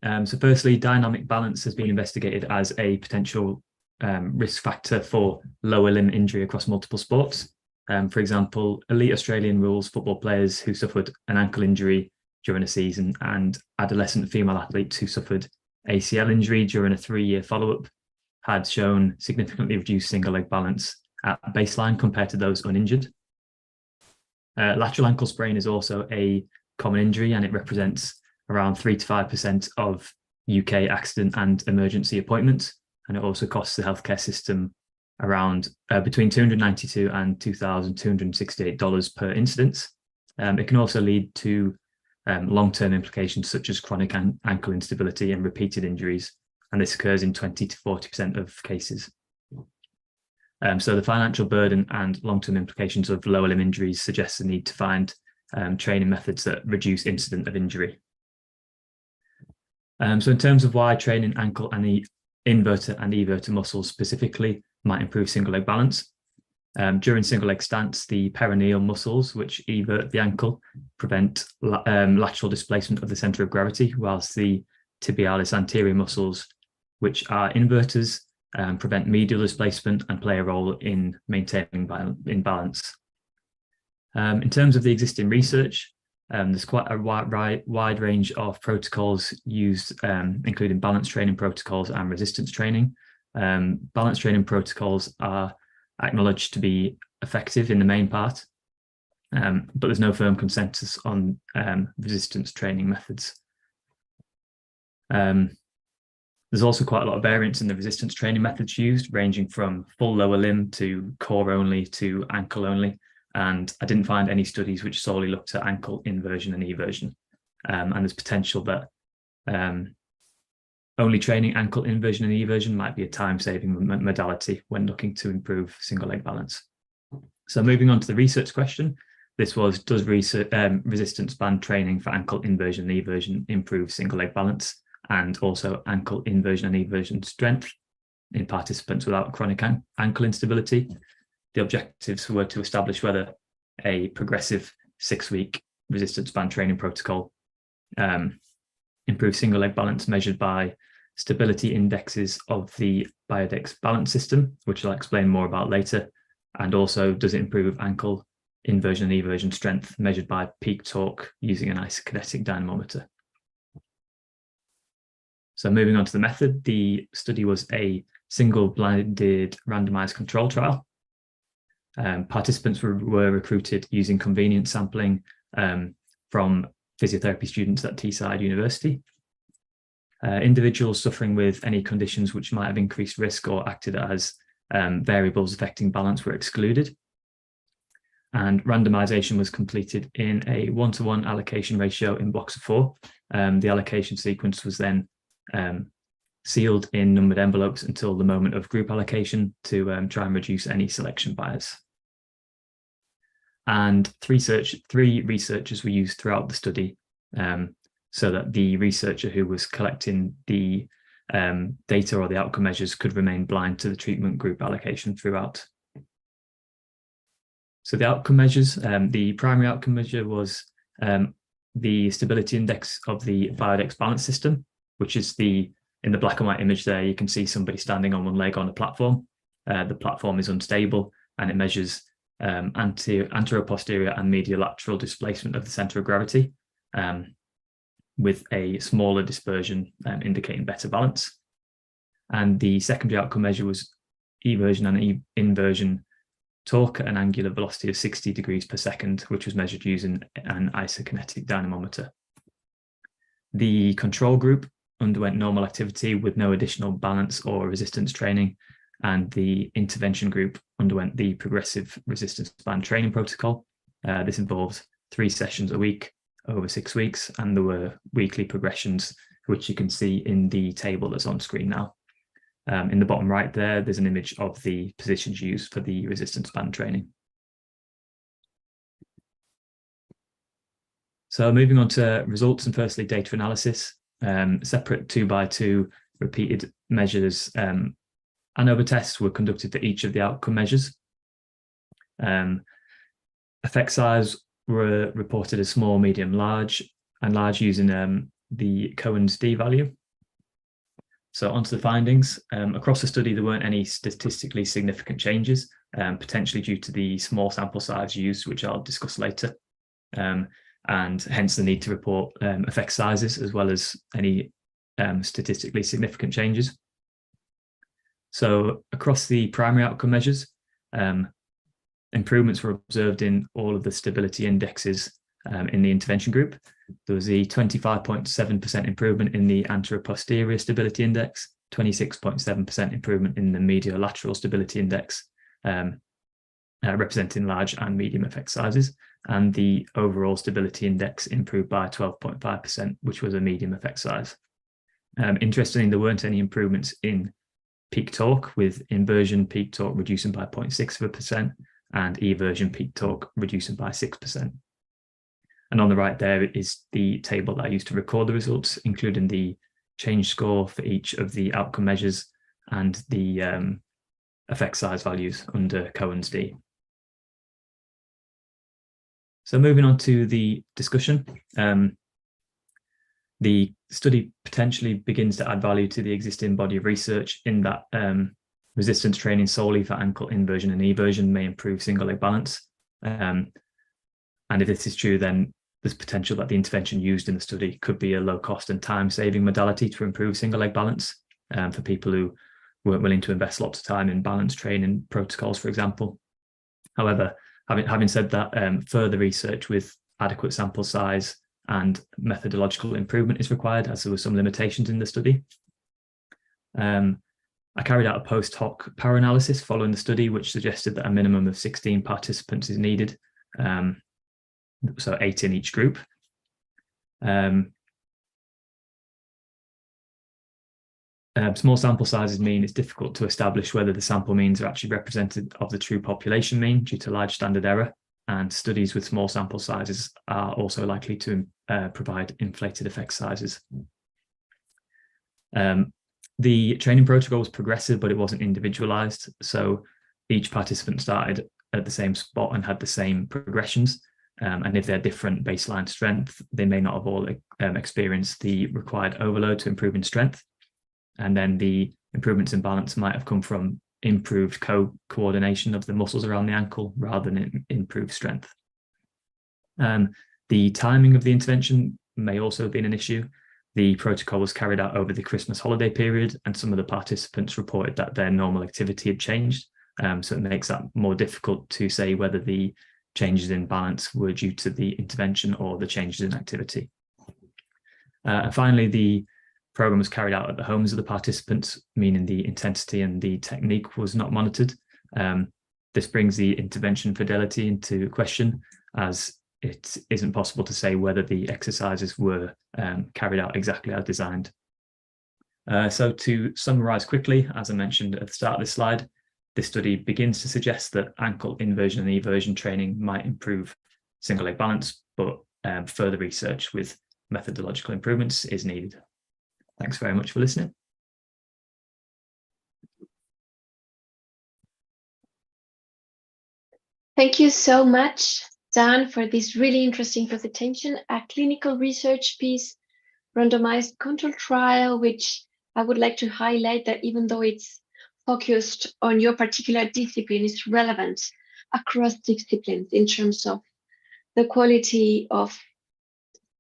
So firstly, dynamic balance has been investigated as a potential risk factor for lower limb injury across multiple sports. For example, elite Australian rules football players who suffered an ankle injury during a season and adolescent female athletes who suffered ACL injury during a 3-year follow-up had shown significantly reduced single leg balance at baseline compared to those uninjured. Lateral ankle sprain is also a common injury, and it represents around 3 to 5% of UK accident and emergency appointments, and it also costs the healthcare system around between $292 and $2,268 per incidence. It can also lead to long-term implications such as chronic ankle instability and repeated injuries, and this occurs in 20 to 40% of cases. So the financial burden and long-term implications of lower limb injuries suggests the need to find training methods that reduce incident of injury. So in terms of why training ankle and the inverter and everter muscles specifically might improve single leg balance. During single leg stance, the peroneal muscles, which evert the ankle, prevent lateral displacement of the center of gravity, whilst the tibialis anterior muscles, which are inverters, prevent medial displacement and play a role in maintaining balance. In terms of the existing research, there's quite a wide range of protocols used, including balance training protocols and resistance training. Balance training protocols are acknowledged to be effective in the main part, but there's no firm consensus on resistance training methods. There's also quite a lot of variance in the resistance training methods used, ranging from full lower limb to core only to ankle only. And I didn't find any studies which solely looked at ankle inversion and eversion. And there's potential that only training ankle inversion and eversion might be a time-saving modality when looking to improve single leg balance. So moving on to the research question, this was, does resistance band training for ankle inversion and eversion improve single leg balance and also ankle inversion and eversion strength in participants without chronic ankle instability? The objectives were to establish whether a progressive 6-week resistance band training protocol improves single leg balance measured by stability indexes of the Biodex balance system, which I'll explain more about later, and also does it improve ankle inversion and eversion strength measured by peak torque using an isokinetic dynamometer. So moving on to the method, the study was a single blinded randomized control trial. Participants were recruited using convenience sampling from physiotherapy students at Teesside University. Individuals suffering with any conditions which might have increased risk or acted as variables affecting balance were excluded. And randomization was completed in a 1-to-1 allocation ratio in blocks of 4. The allocation sequence was then sealed in numbered envelopes until the moment of group allocation to try and reduce any selection bias. And three researchers were used throughout the study, so that the researcher who was collecting the data or the outcome measures could remain blind to the treatment group allocation throughout. So the outcome measures, the primary outcome measure was the stability index of the Biodex balance system, which is in the black and white image there, you can see somebody standing on one leg on a platform. The platform is unstable and it measures anterior-posterior and medial-lateral displacement of the center of gravity, with a smaller dispersion indicating better balance. And the secondary outcome measure was eversion and inversion torque at an angular velocity of 60 degrees per second, which was measured using an isokinetic dynamometer. The control group underwent normal activity with no additional balance or resistance training, and the intervention group underwent the progressive resistance band training protocol. This involves 3 sessions a week over 6 weeks, and there were weekly progressions, which you can see in the table that's on screen now. In the bottom right there, there's an image of the positions used for the resistance band training. So moving on to results, and firstly data analysis. Separate 2x2 repeated measures ANOVA tests were conducted for each of the outcome measures. Effect size were reported as small, medium, large, and large using the Cohen's d value. So onto the findings. Across the study, there weren't any statistically significant changes, potentially due to the small sample size used, which I'll discuss later, and hence the need to report effect sizes as well as any statistically significant changes. So across the primary outcome measures, improvements were observed in all of the stability indexes in the intervention group. There was a 25.7% improvement in the anterior-posterior stability index, 26.7% improvement in the medial-lateral stability index, representing large and medium effect sizes, and the overall stability index improved by 12.5%, which was a medium effect size. Interestingly, there weren't any improvements in peak torque, with inversion peak torque reducing by 0.6% and eversion peak torque reducing by 6%. And on the right there is the table that I used to record the results, including the change score for each of the outcome measures and the effect size values under Cohen's d. So moving on to the discussion. The study potentially begins to add value to the existing body of research in that resistance training solely for ankle inversion and eversion may improve single leg balance. And if this is true, then there's potential that the intervention used in the study could be a low cost and time saving modality to improve single leg balance for people who weren't willing to invest lots of time in balance training protocols, for example. However, having said that, further research with adequate sample size and methodological improvement is required, as there were some limitations in the study. I carried out a post hoc power analysis following the study, which suggested that a minimum of 16 participants is needed, so 8 in each group. Small sample sizes mean it's difficult to establish whether the sample means are actually representative of the true population mean due to large standard error, and studies with small sample sizes are also likely to provide inflated effect sizes. The training protocol was progressive, but it wasn't individualized. So each participant started at the same spot and had the same progressions. And if they're different baseline strength, they may not have all experienced the required overload to improve in strength. And then the improvements in balance might have come from improved coordination of the muscles around the ankle rather than improved strength. The timing of the intervention may also have been an issue. The protocol was carried out over the Christmas holiday period, and some of the participants reported that their normal activity had changed. So it makes that more difficult to say whether the changes in balance were due to the intervention or the changes in activity. And finally, the program was carried out at the homes of the participants, meaning the intensity and the technique was not monitored. This brings the intervention fidelity into question, as it isn't possible to say whether the exercises were carried out exactly as designed. So to summarize quickly, as I mentioned at the start of this slide, this study begins to suggest that ankle inversion and eversion training might improve single leg balance, but further research with methodological improvements is needed. Thanks very much for listening. Thank you so much, Dan for this really interesting presentation, a clinical research piece, randomized control trial, which I would like to highlight that even though it's focused on your particular discipline, it's relevant across disciplines in terms of the quality of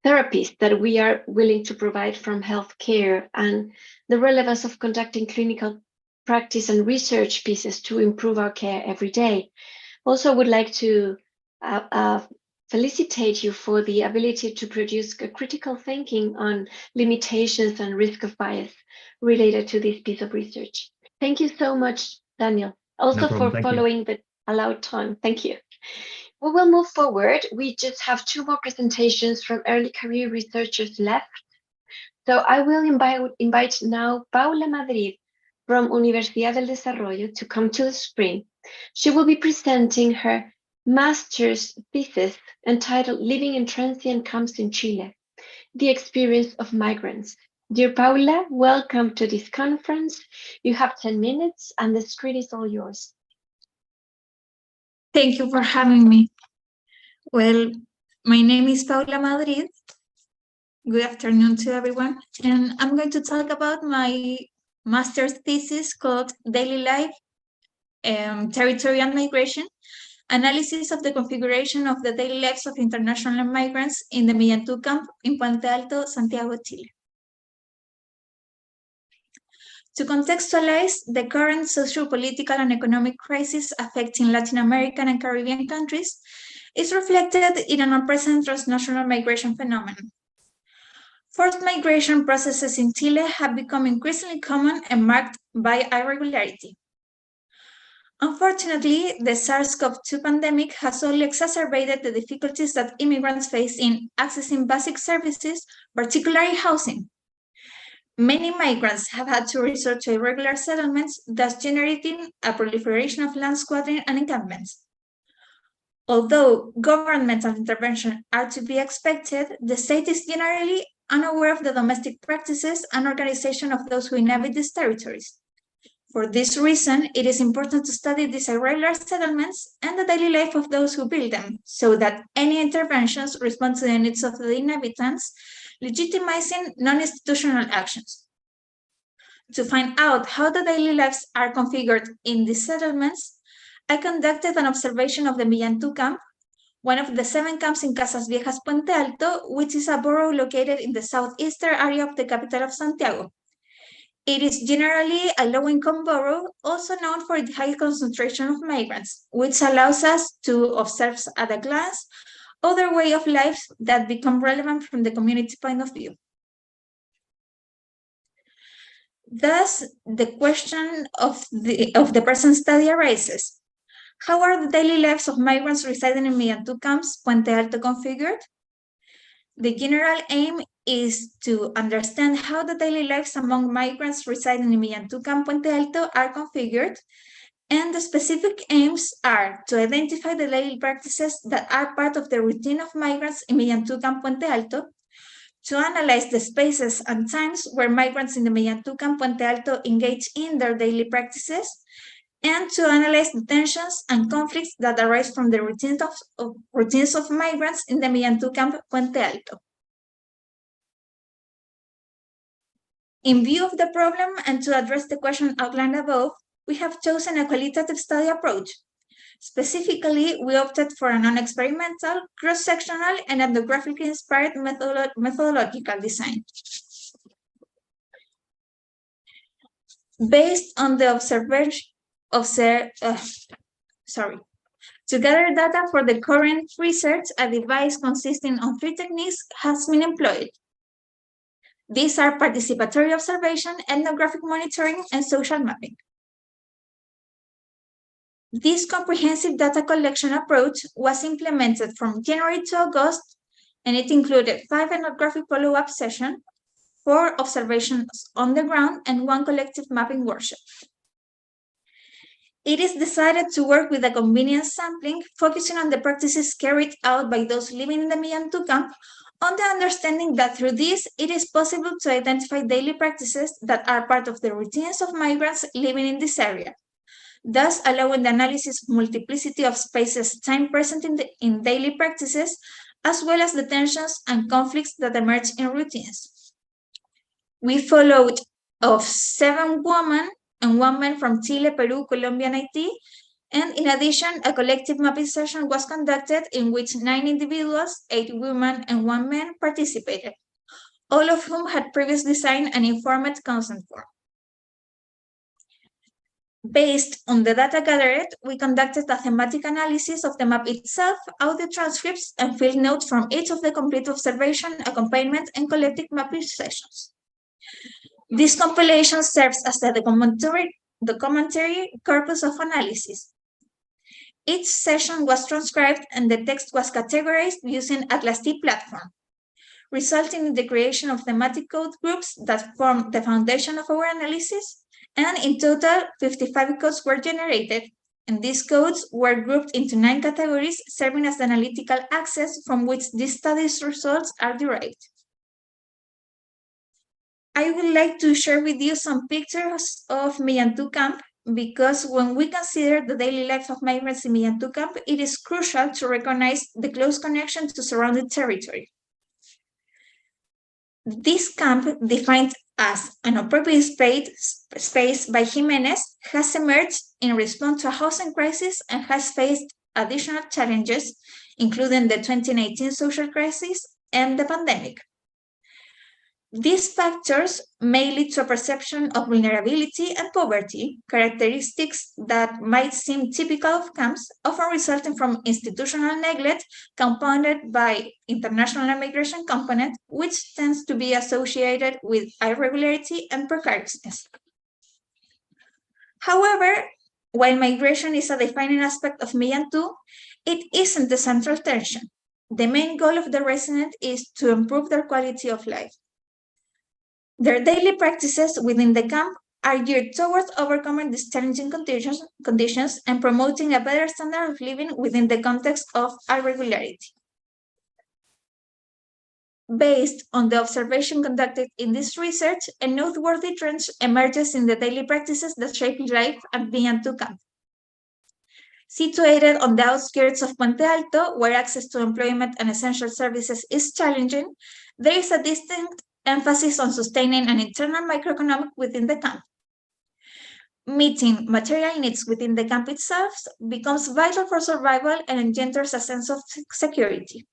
therapies that we are willing to provide from healthcare and the relevance of conducting clinical practice and research pieces to improve our care every day. Also, would like to felicitate you for the ability to produce a critical thinking on limitations and risk of bias related to this piece of research. Thank you so much, Daniel. Also for following the allowed time. Thank you. We will move forward. We just have 2 more presentations from early career researchers left. So I will invite now Paula Madrid from Universidad del Desarrollo to come to the screen. She will be presenting her master's thesis entitled Living in Transient Camps in Chile, the Experience of Migrants. Dear Paula, welcome to this conference. You have 10 minutes and the screen is all yours. Thank you for having me. Well, my name is Paula Madrid. Good afternoon to everyone. And I'm going to talk about my master's thesis called Daily Life, Territory and Migration, Analysis of the Configuration of the Daily Lives of International Migrants in the Millán Camp in Puente Alto, Santiago, Chile. To contextualize the current socio-political and economic crisis affecting Latin American and Caribbean countries is reflected in an unprecedented transnational migration phenomenon. Forced migration processes in Chile have become increasingly common and marked by irregularity. Unfortunately, the SARS-CoV-2 pandemic has only exacerbated the difficulties that immigrants face in accessing basic services, particularly housing. Many migrants have had to resort to irregular settlements, thus generating a proliferation of land squatting and encampments. Although governmental intervention are to be expected, the state is generally unaware of the domestic practices and organization of those who inhabit these territories. For this reason, it is important to study these irregular settlements and the daily life of those who build them, so that any interventions respond to the needs of the inhabitants, legitimizing non-institutional actions. To find out how the daily lives are configured in these settlements, I conducted an observation of the Millán camp, one of the 7 camps in Casas Viejas, Puente Alto, which is a borough located in the southeastern area of the capital of Santiago. It is generally a low-income borough, also known for the high concentration of migrants, which allows us to observe at a glance other ways of life that become relevant from the community point of view. Thus, the question of the present study arises. How are the daily lives of migrants residing in Millán camps, Puente Alto, configured? The general aim is to understand how the daily lives among migrants residing in Millán camp, Puente Alto are configured, and the specific aims are to identify the daily practices that are part of the routine of migrants in Millán camp, Puente Alto, to analyze the spaces and times where migrants in the Millán camp, Puente Alto engage in their daily practices, and to analyze the tensions and conflicts that arise from the routines of migrants in the Millán camp, Puente Alto. In view of the problem and to address the question outlined above, we have chosen a qualitative study approach. Specifically, we opted for a non-experimental, cross-sectional, and ethnographically inspired methodological design. Based on the to gather data for the current research, a device consisting of 3 techniques has been employed. These are participatory observation, ethnographic monitoring, and social mapping. This comprehensive data collection approach was implemented from January to August, and it included 5 ethnographic follow-up sessions, 4 observations on the ground, and 1 collective mapping workshop. It is decided to work with a convenience sampling, focusing on the practices carried out by those living in the Millán camp, on the understanding that through this, it is possible to identify daily practices that are part of the routines of migrants living in this area, thus allowing the analysis of multiplicity of spaces time present in daily practices, as well as the tensions and conflicts that emerge in routines. We followed of 7 women and 1 man from Chile, Peru, Colombia, and Haiti. And in addition, a collective mapping session was conducted in which 9 individuals, 8 women, and 1 man participated, all of whom had previously signed an informed consent form. Based on the data gathered, we conducted a thematic analysis of the map itself, audio transcripts, and field notes from each of the complete observation, accompaniment, and collective mapping sessions. This compilation serves as the documentary corpus of analysis. Each session was transcribed and the text was categorized using Atlas T platform, resulting in the creation of thematic code groups that form the foundation of our analysis. And in total, 55 codes were generated, and these codes were grouped into 9 categories, serving as the analytical axis from which these studies results are derived. I would like to share with you some pictures of Millantou camp, because when we consider the daily life of migrants in Millantou camp, it is crucial to recognize the close connection to surrounding territory. This camp, defined as an appropriate space by Jimenez, has emerged in response to a housing crisis and has faced additional challenges, including the 2019 social crisis and the pandemic. These factors may lead to a perception of vulnerability and poverty, characteristics that might seem typical of camps, often resulting from institutional neglect compounded by international immigration component, which tends to be associated with irregularity and precariousness. However, while migration is a defining aspect of Millantou, it isn't the central tension. The main goal of the resident is to improve their quality of life. Their daily practices within the camp are geared towards overcoming these challenging conditions and promoting a better standard of living within the context of irregularity. Based on the observation conducted in this research, a noteworthy trend emerges in the daily practices that shape life at Millantou camp. Situated on the outskirts of Puente Alto, where access to employment and essential services is challenging, there is a distinct emphasis on sustaining an internal microeconomic within the camp. Meeting material needs within the camp itself becomes vital for survival and engenders a sense of security.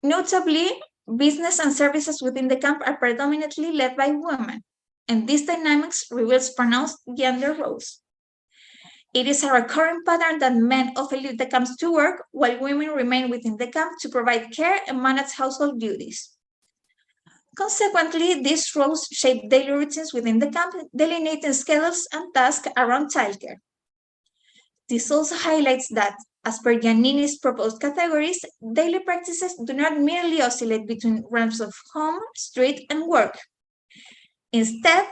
Notably, business and services within the camp are predominantly led by women, and this dynamics reveals pronounced gender roles. It is a recurring pattern that men often leave the camps to work, while women remain within the camp to provide care and manage household duties. Consequently, these roles shape daily routines within the camp, delineating schedules and tasks around childcare. This also highlights that, as per Giannini's proposed categories, daily practices do not merely oscillate between realms of home, street, and work. Instead,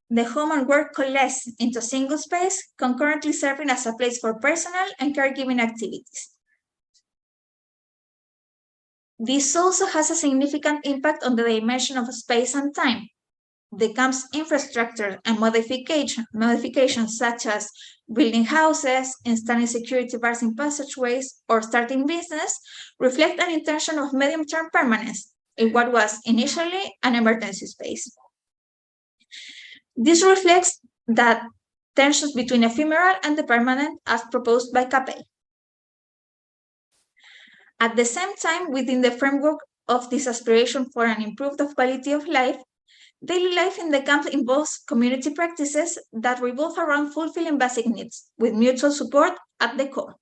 the home and work coalesce into a single space, concurrently serving as a place for personal and caregiving activities. This also has a significant impact on the dimension of space and time. The camp's infrastructure and modifications such as building houses, installing security bars in passageways, or starting business reflect an intention of medium-term permanence in what was initially an emergency space. This reflects that tensions between ephemeral and the permanent as proposed by Capel. At the same time, within the framework of this aspiration for an improved quality of life, daily life in the camp involves community practices that revolve around fulfilling basic needs, with mutual support at the core.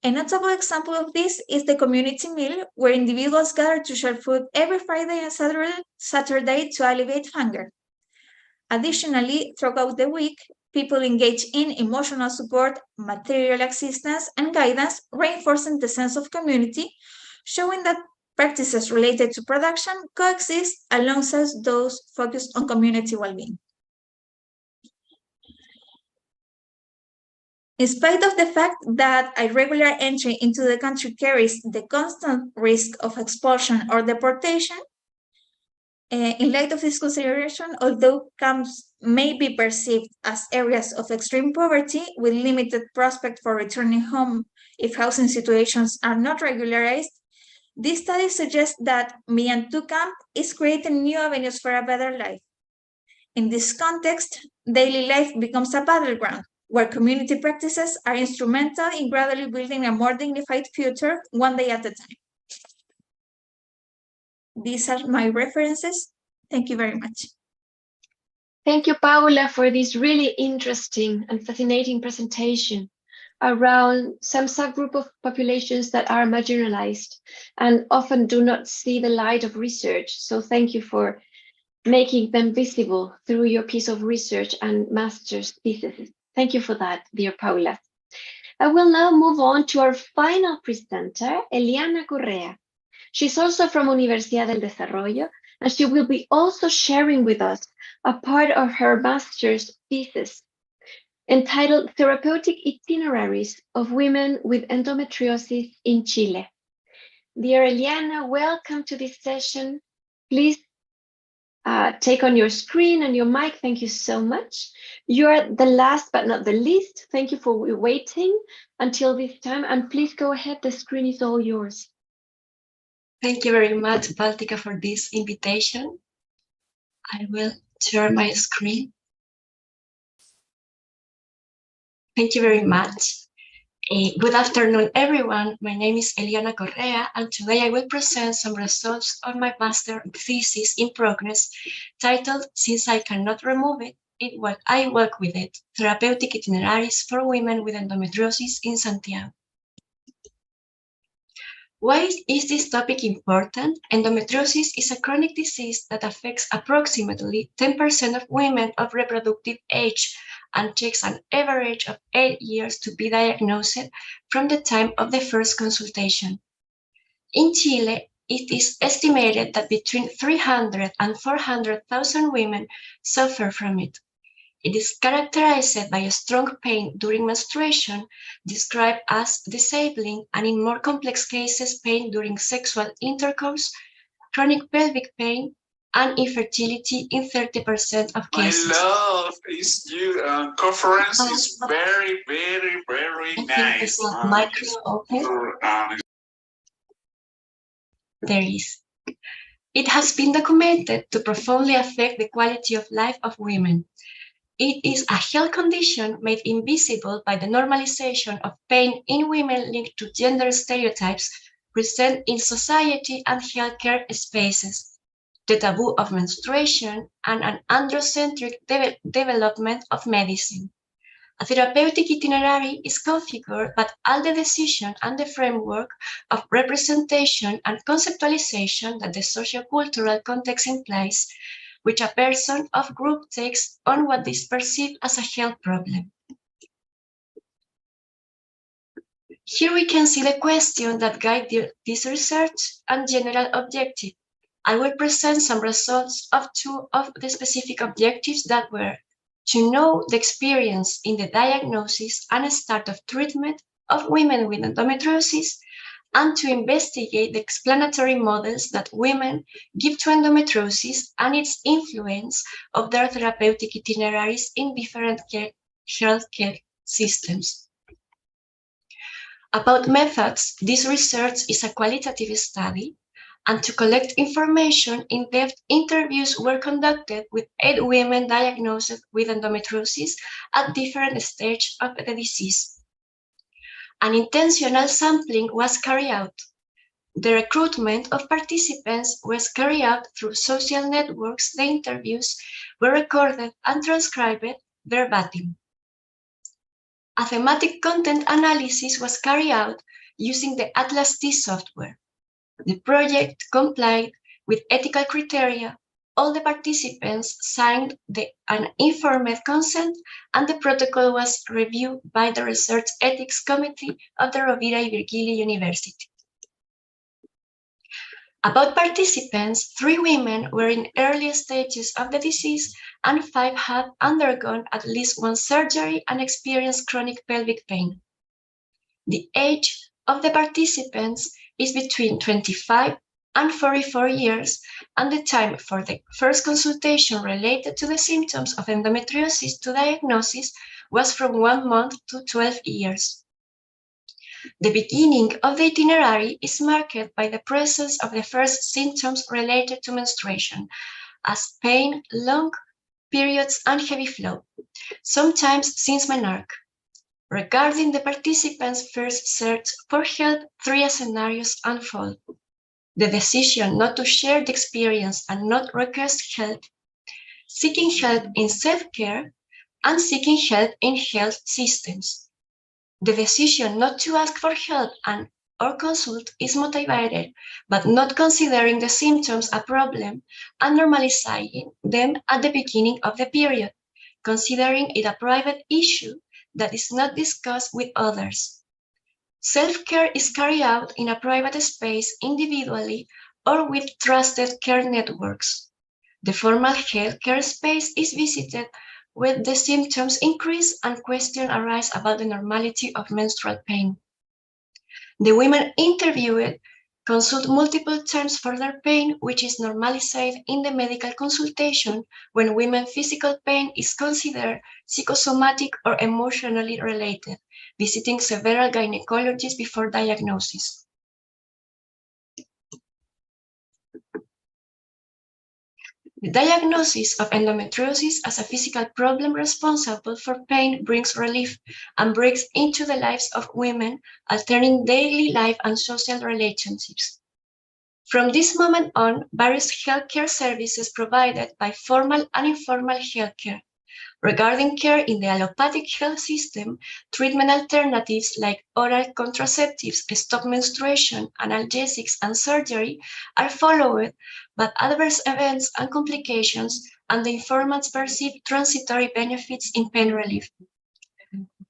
A notable example of this is the community meal, where individuals gather to share food every Friday and Saturday to alleviate hunger. Additionally, throughout the week, people engage in emotional support, material assistance, and guidance, reinforcing the sense of community, showing that practices related to production coexist alongside those focused on community well-being. In spite of the fact that irregular entry into the country carries the constant risk of expulsion or deportation, In light of this consideration, although camps may be perceived as areas of extreme poverty with limited prospect for returning home if housing situations are not regularized, this study suggests that Miantu camp is creating new avenues for a better life. In this context, daily life becomes a battleground where community practices are instrumental in gradually building a more dignified future, one day at a time. These are my references. Thank you very much. Thank you, Paula, for this really interesting and fascinating presentation around some subgroup of populations that are marginalized and often do not see the light of research. So thank you for making them visible through your piece of research and master's thesis. Thank you for that, dear Paula. I will now move on to our final presenter, Eliana Correa. She's also from Universidad del Desarrollo, and she will be also sharing with us a part of her master's thesis entitled Therapeutic Itineraries of Women with Endometriosis in Chile. Dear Eliana, welcome to this session. Please take on your screen and your mic. Thank you so much. You're the last but not the least. Thank you for waiting until this time, and please go ahead. The screen is all yours. Thank you very much, Baltica, for this invitation. I will share my screen. Thank you very much. Good afternoon, everyone. My name is Eliana Correa, and today I will present some results of my master thesis in progress titled, Since I Cannot Remove It, I Work With It, Therapeutic Itineraries for Women with Endometriosis in Santiago. Why is this topic important? Endometriosis is a chronic disease that affects approximately 10% of women of reproductive age and takes an average of 8 years to be diagnosed from the time of the first consultation. In Chile, it is estimated that between 300 and 400,000 women suffer from it. It is characterized by a strong pain during menstruation, described as disabling, and in more complex cases, pain during sexual intercourse, chronic pelvic pain, and infertility in 30% of cases. My love is you. Conference is very, very, very nice. There is. It has been documented to profoundly affect the quality of life of women. It is a health condition made invisible by the normalization of pain in women linked to gender stereotypes present in society and healthcare spaces, the taboo of menstruation, and an androcentric development of medicine. A therapeutic itinerary is configured by all the decision and the framework of representation and conceptualization that the sociocultural context implies, which a person of group takes on what is perceived as a health problem. Here we can see the question that guide this research and general objective. I will present some results of two of the specific objectives that were to know the experience in the diagnosis and start of treatment of women with endometriosis, and to investigate the explanatory models that women give to endometriosis and its influence of their therapeutic itineraries in different healthcare systems. About methods, this research is a qualitative study, and to collect information, in-depth interviews were conducted with 8 women diagnosed with endometriosis at different stages of the disease. An intentional sampling was carried out. The recruitment of participants was carried out through social networks. The interviews were recorded and transcribed verbatim. A thematic content analysis was carried out using the Atlas T software. The project complied with ethical criteria. All the participants signed an informed consent, and the protocol was reviewed by the Research Ethics Committee of the Rovira y Virgili University. About participants, 3 women were in early stages of the disease, and 5 had undergone at least 1 surgery and experienced chronic pelvic pain. The age of the participants is between 25 and 44 years, and the time for the first consultation related to the symptoms of endometriosis to diagnosis was from 1 month to 12 years. The beginning of the itinerary is marked by the presence of the first symptoms related to menstruation, as pain, long periods, and heavy flow, sometimes since menarche. Regarding the participants' first search for help, 3 scenarios unfold: the decision not to share the experience and not request help, seeking help in self-care, and seeking help in health systems. The decision not to ask for help and or consult is motivated, but not considering the symptoms a problem and normalizing them at the beginning of the period, considering it a private issue that is not discussed with others. Self-care is carried out in a private space individually or with trusted care networks. The formal healthcare space is visited when the symptoms increase and questions arise about the normality of menstrual pain. The women interviewed consult multiple times for their pain, which is normalized in the medical consultation when women's physical pain is considered psychosomatic or emotionally related, visiting several gynecologists before diagnosis. The diagnosis of endometriosis as a physical problem responsible for pain brings relief and breaks into the lives of women, altering daily life and social relationships. From this moment on, various healthcare services provided by formal and informal healthcare. Regarding care in the allopathic health system, treatment alternatives like oral contraceptives, stop menstruation, analgesics, and surgery are followed, but adverse events and complications, and the informants perceive transitory benefits in pain relief.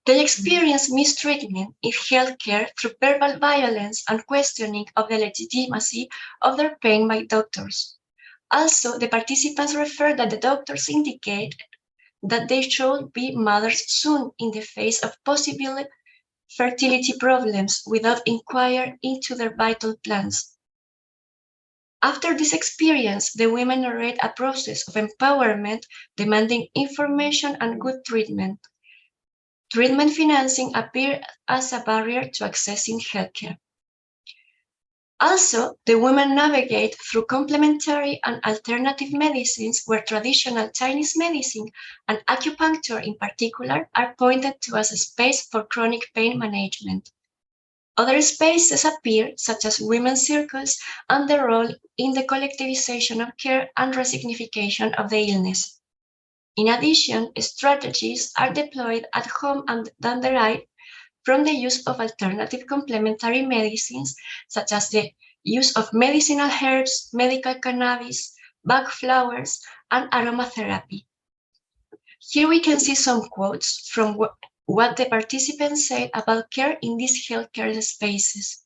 They experience mistreatment in healthcare through verbal violence and questioning of the legitimacy of their pain by doctors. Also, the participants refer that the doctors indicate that they should be mothers soon in the face of possible fertility problems without inquiring into their vital plans. After this experience, the women narrate a process of empowerment demanding information and good treatment. Treatment financing appears as a barrier to accessing healthcare. Also, the women navigate through complementary and alternative medicines where traditional Chinese medicine and acupuncture in particular are pointed to as a space for chronic pain management. Other spaces appear, such as women's circles and their role in the collectivization of care and resignification of the illness. In addition, strategies are deployed at home and derived from the use of alternative complementary medicines, such as the use of medicinal herbs, medical cannabis, Bach flowers, and aromatherapy. Here we can see some quotes from what the participants said about care in these healthcare spaces.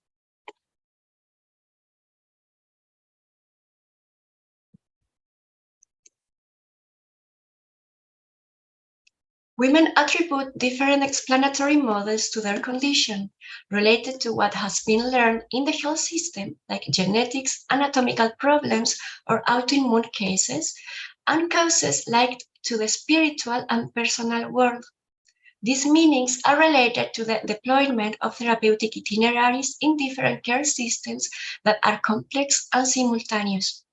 Women attribute different explanatory models to their condition, related to what has been learned in the health system, like genetics, anatomical problems, or autoimmune cases, and causes linked to the spiritual and personal world. These meanings are related to the deployment of therapeutic itineraries in different care systems that are complex and simultaneous.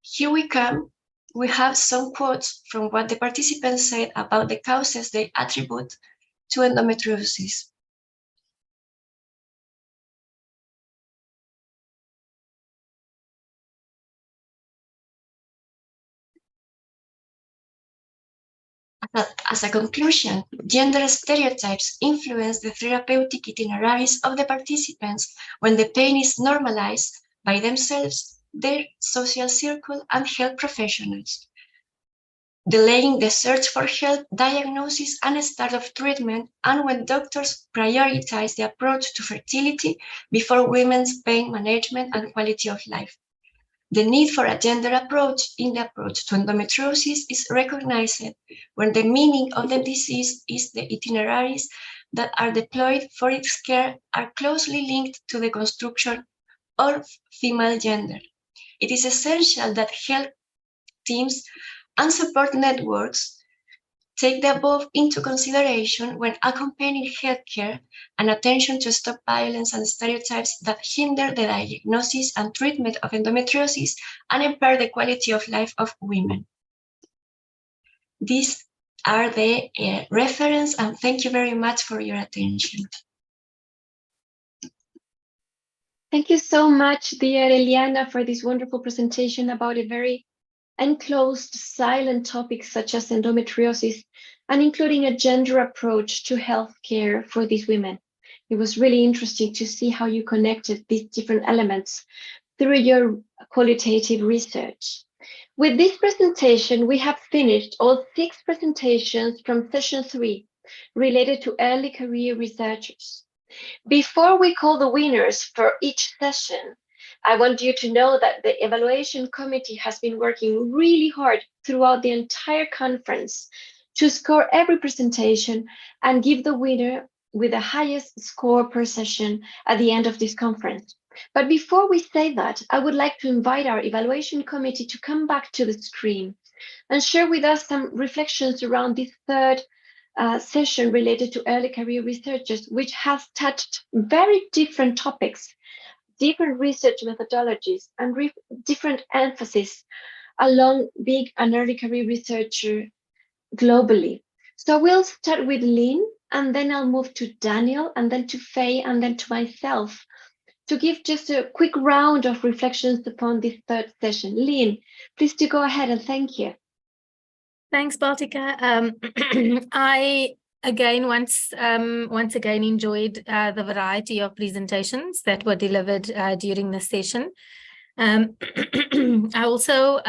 Here we have some quotes from what the participants said about the causes they attribute to endometriosis. As a conclusion, gender stereotypes influence the therapeutic itineraries of the participants when the pain is normalized by themselves, their social circle, and health professionals, delaying the search for help, diagnosis, and start of treatment, and when doctors prioritize the approach to fertility before women's pain management and quality of life. The need for a gender approach in the approach to endometriosis is recognized when the meaning of the disease is the itineraries that are deployed for its care are closely linked to the construction or female gender. It is essential that health teams and support networks take the above into consideration when accompanying healthcare and attention to stop violence and stereotypes that hinder the diagnosis and treatment of endometriosis and impair the quality of life of women. These are the reference, and thank you very much for your attention. Thank you so much, dear Eliana, for this wonderful presentation about a very enclosed, silent topic such as endometriosis, and including a gender approach to healthcare for these women. It was really interesting to see how you connected these different elements through your qualitative research. With this presentation, we have finished all 6 presentations from session 3 related to early career researchers. Before we call the winners for each session, I want you to know that the evaluation committee has been working really hard throughout the entire conference to score every presentation and give the winner with the highest score per session at the end of this conference. But before we say that, I would like to invite our evaluation committee to come back to the screen and share with us some reflections around this third session related to early career researchers, which has touched very different topics, different research methodologies, and different emphasis along big and early career researcher globally. So we'll start with Lynn, and then I'll move to Daniel, and then to Faye, and then to myself, to give just a quick round of reflections upon this third session. Lynn, please do go ahead, and thank you. Thanks, Baltika. I again once again enjoyed the variety of presentations that were delivered during this session. I also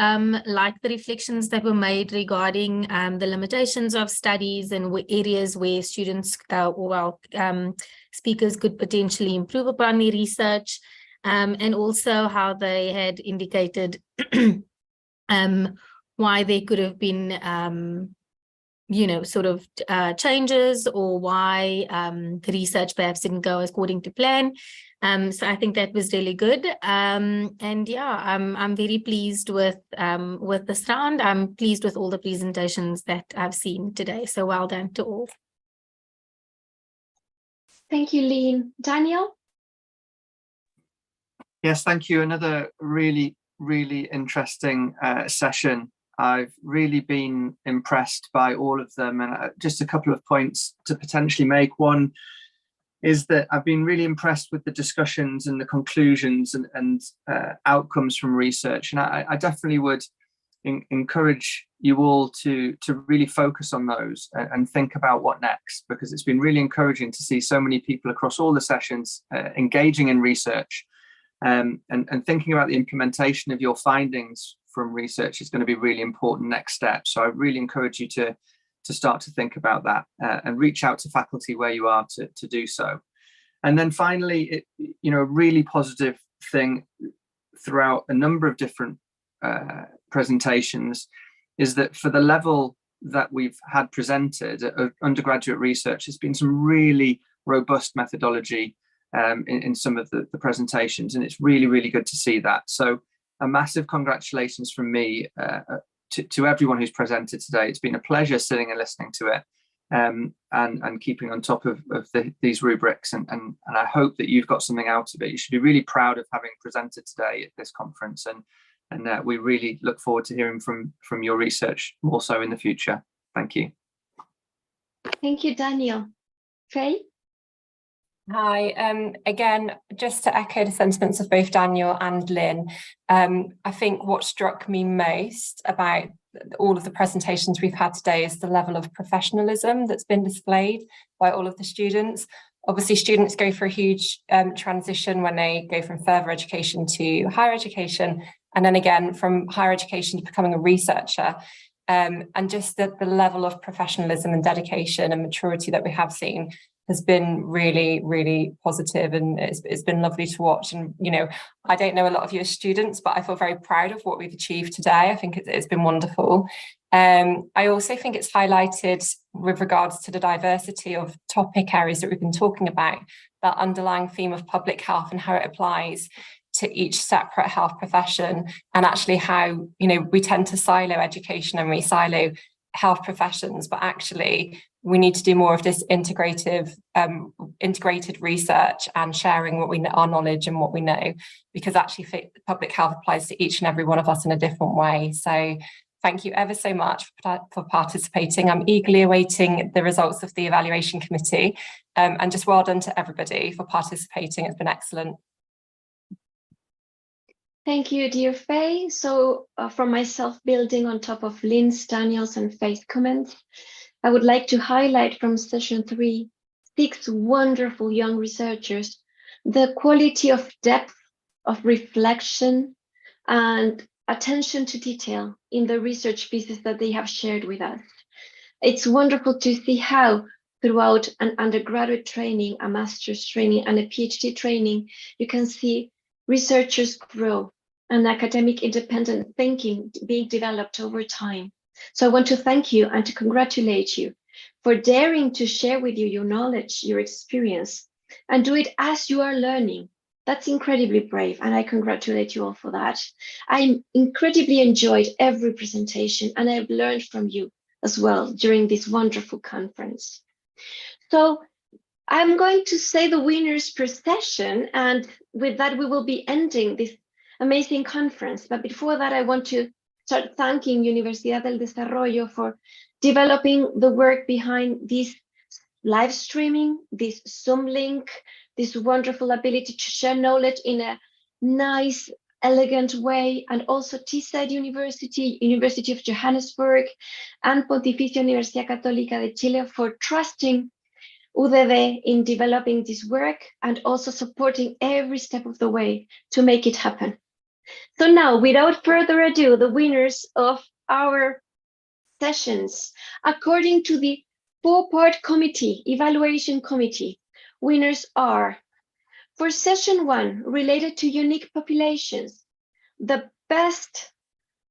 like the reflections that were made regarding the limitations of studies and areas where students speakers could potentially improve upon their research, and also how they had indicated why there could have been changes, or why the research perhaps didn't go according to plan. So I think that was really good. And yeah, I'm very pleased with this round. I'm pleased with all the presentations that I've seen today. So well done to all. Thank you, Lynn. Daniel? Yes, thank you. Another really, really interesting session. I've really been impressed by all of them, and just a couple of points to potentially make. One is that I've been really impressed with the discussions and the conclusions and outcomes from research, and I definitely would encourage you all to really focus on those and think about what next, because it's been really encouraging to see so many people across all the sessions engaging in research, and thinking about the implementation of your findings from research is going to be a really important next step. So I really encourage you to start to think about that and reach out to faculty where you are to do so. And then finally, a really positive thing throughout a number of different presentations is that for the level that we've had presented of undergraduate research, there's been some really robust methodology in some of the presentations, and it's really, really good to see that. So a massive congratulations from me to everyone who's presented today. It's been a pleasure sitting and listening to it, and keeping on top of these rubrics, and I hope that you've got something out of it. You should be really proud of having presented today at this conference, and we really look forward to hearing from your research also in the future. Thank you. Thank you, Daniel. Faye? Hi, again, just to echo the sentiments of both Daniel and Lynn, I think what struck me most about all of the presentations we've had today is the level of professionalism that's been displayed by all of the students. Obviously, students go through a huge transition when they go from further education to higher education, and then again from higher education to becoming a researcher. And just the level of professionalism and dedication and maturity that we have seen has been really, really positive, and it's been lovely to watch. And, I don't know a lot of you as students, but I feel very proud of what we've achieved today. I think it's been wonderful. I also think it's highlighted, with regards to the diversity of topic areas that we've been talking about, that underlying theme of public health and how it applies to each separate health profession, and actually how, we tend to silo education and re-silo health professions, but actually we need to do more of this integrated research and sharing our knowledge and what we know, because actually public health applies to each and every one of us in a different way. So thank you ever so much for participating. I'm eagerly awaiting the results of the evaluation committee, and just well done to everybody for participating. It's been excellent. Thank you, dear Faye. So from myself, building on top of Lynn's, Daniel's and Faye's comments, I would like to highlight from session 3, 6 wonderful young researchers, the quality of depth of reflection and attention to detail in the research pieces that they have shared with us. It's wonderful to see how throughout an undergraduate training, a master's training and a PhD training, you can see researchers grow and academic independent thinking being developed over time. So I want to thank you and to congratulate you for daring to share with you your knowledge, your experience, and do it as you are learning. That's incredibly brave, and I congratulate you all for that. I incredibly enjoyed every presentation, and I've learned from you as well during this wonderful conference. So I'm going to say the winners per session, and with that we will be ending this amazing conference. But before that, I want to start thanking Universidad del Desarrollo for developing the work behind this live streaming, this Zoom link, this wonderful ability to share knowledge in a nice, elegant way, and also Teesside University, University of Johannesburg, and Pontificia Universidad Católica de Chile for trusting UDD in developing this work and also supporting every step of the way to make it happen. So now, without further ado, the winners of our sessions, according to the 4-part committee, evaluation committee, winners are, for session 1, related to unique populations, the best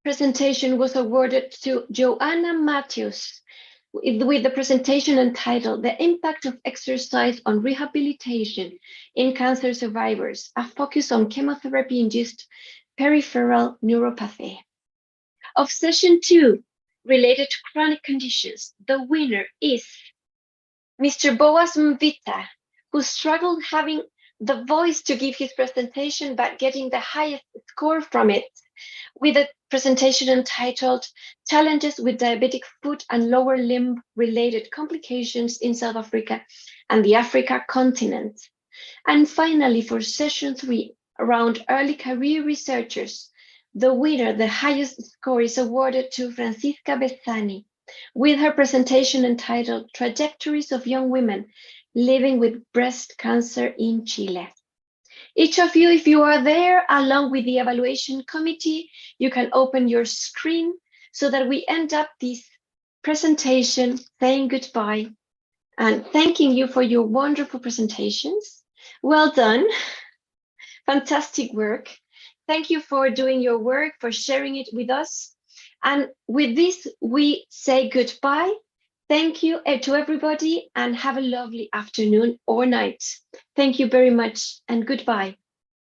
presentation was awarded to Joanna Matthews with the presentation entitled The Impact of Exercise on Rehabilitation in Cancer Survivors, a focus on chemotherapy-induced peripheral neuropathy. Of session 2, related to chronic conditions, the winner is Mr. Boaz Mvita, who struggled having the voice to give his presentation, but getting the highest score from it with a presentation entitled Challenges with Diabetic Foot and Lower Limb Related Complications in South Africa and the Africa Continent. And finally, for session 3, around early career researchers, the winner, the highest score, is awarded to Francisca Bessani with her presentation entitled Trajectories of Young Women Living with Breast Cancer in Chile. Each of you, if you are there, along with the evaluation committee, you can open your screen so that we end up this presentation saying goodbye and thanking you for your wonderful presentations. Well done. Fantastic work. Thank you for doing your work, for sharing it with us. And with this, we say goodbye. Thank you to everybody and have a lovely afternoon or night. Thank you very much and goodbye.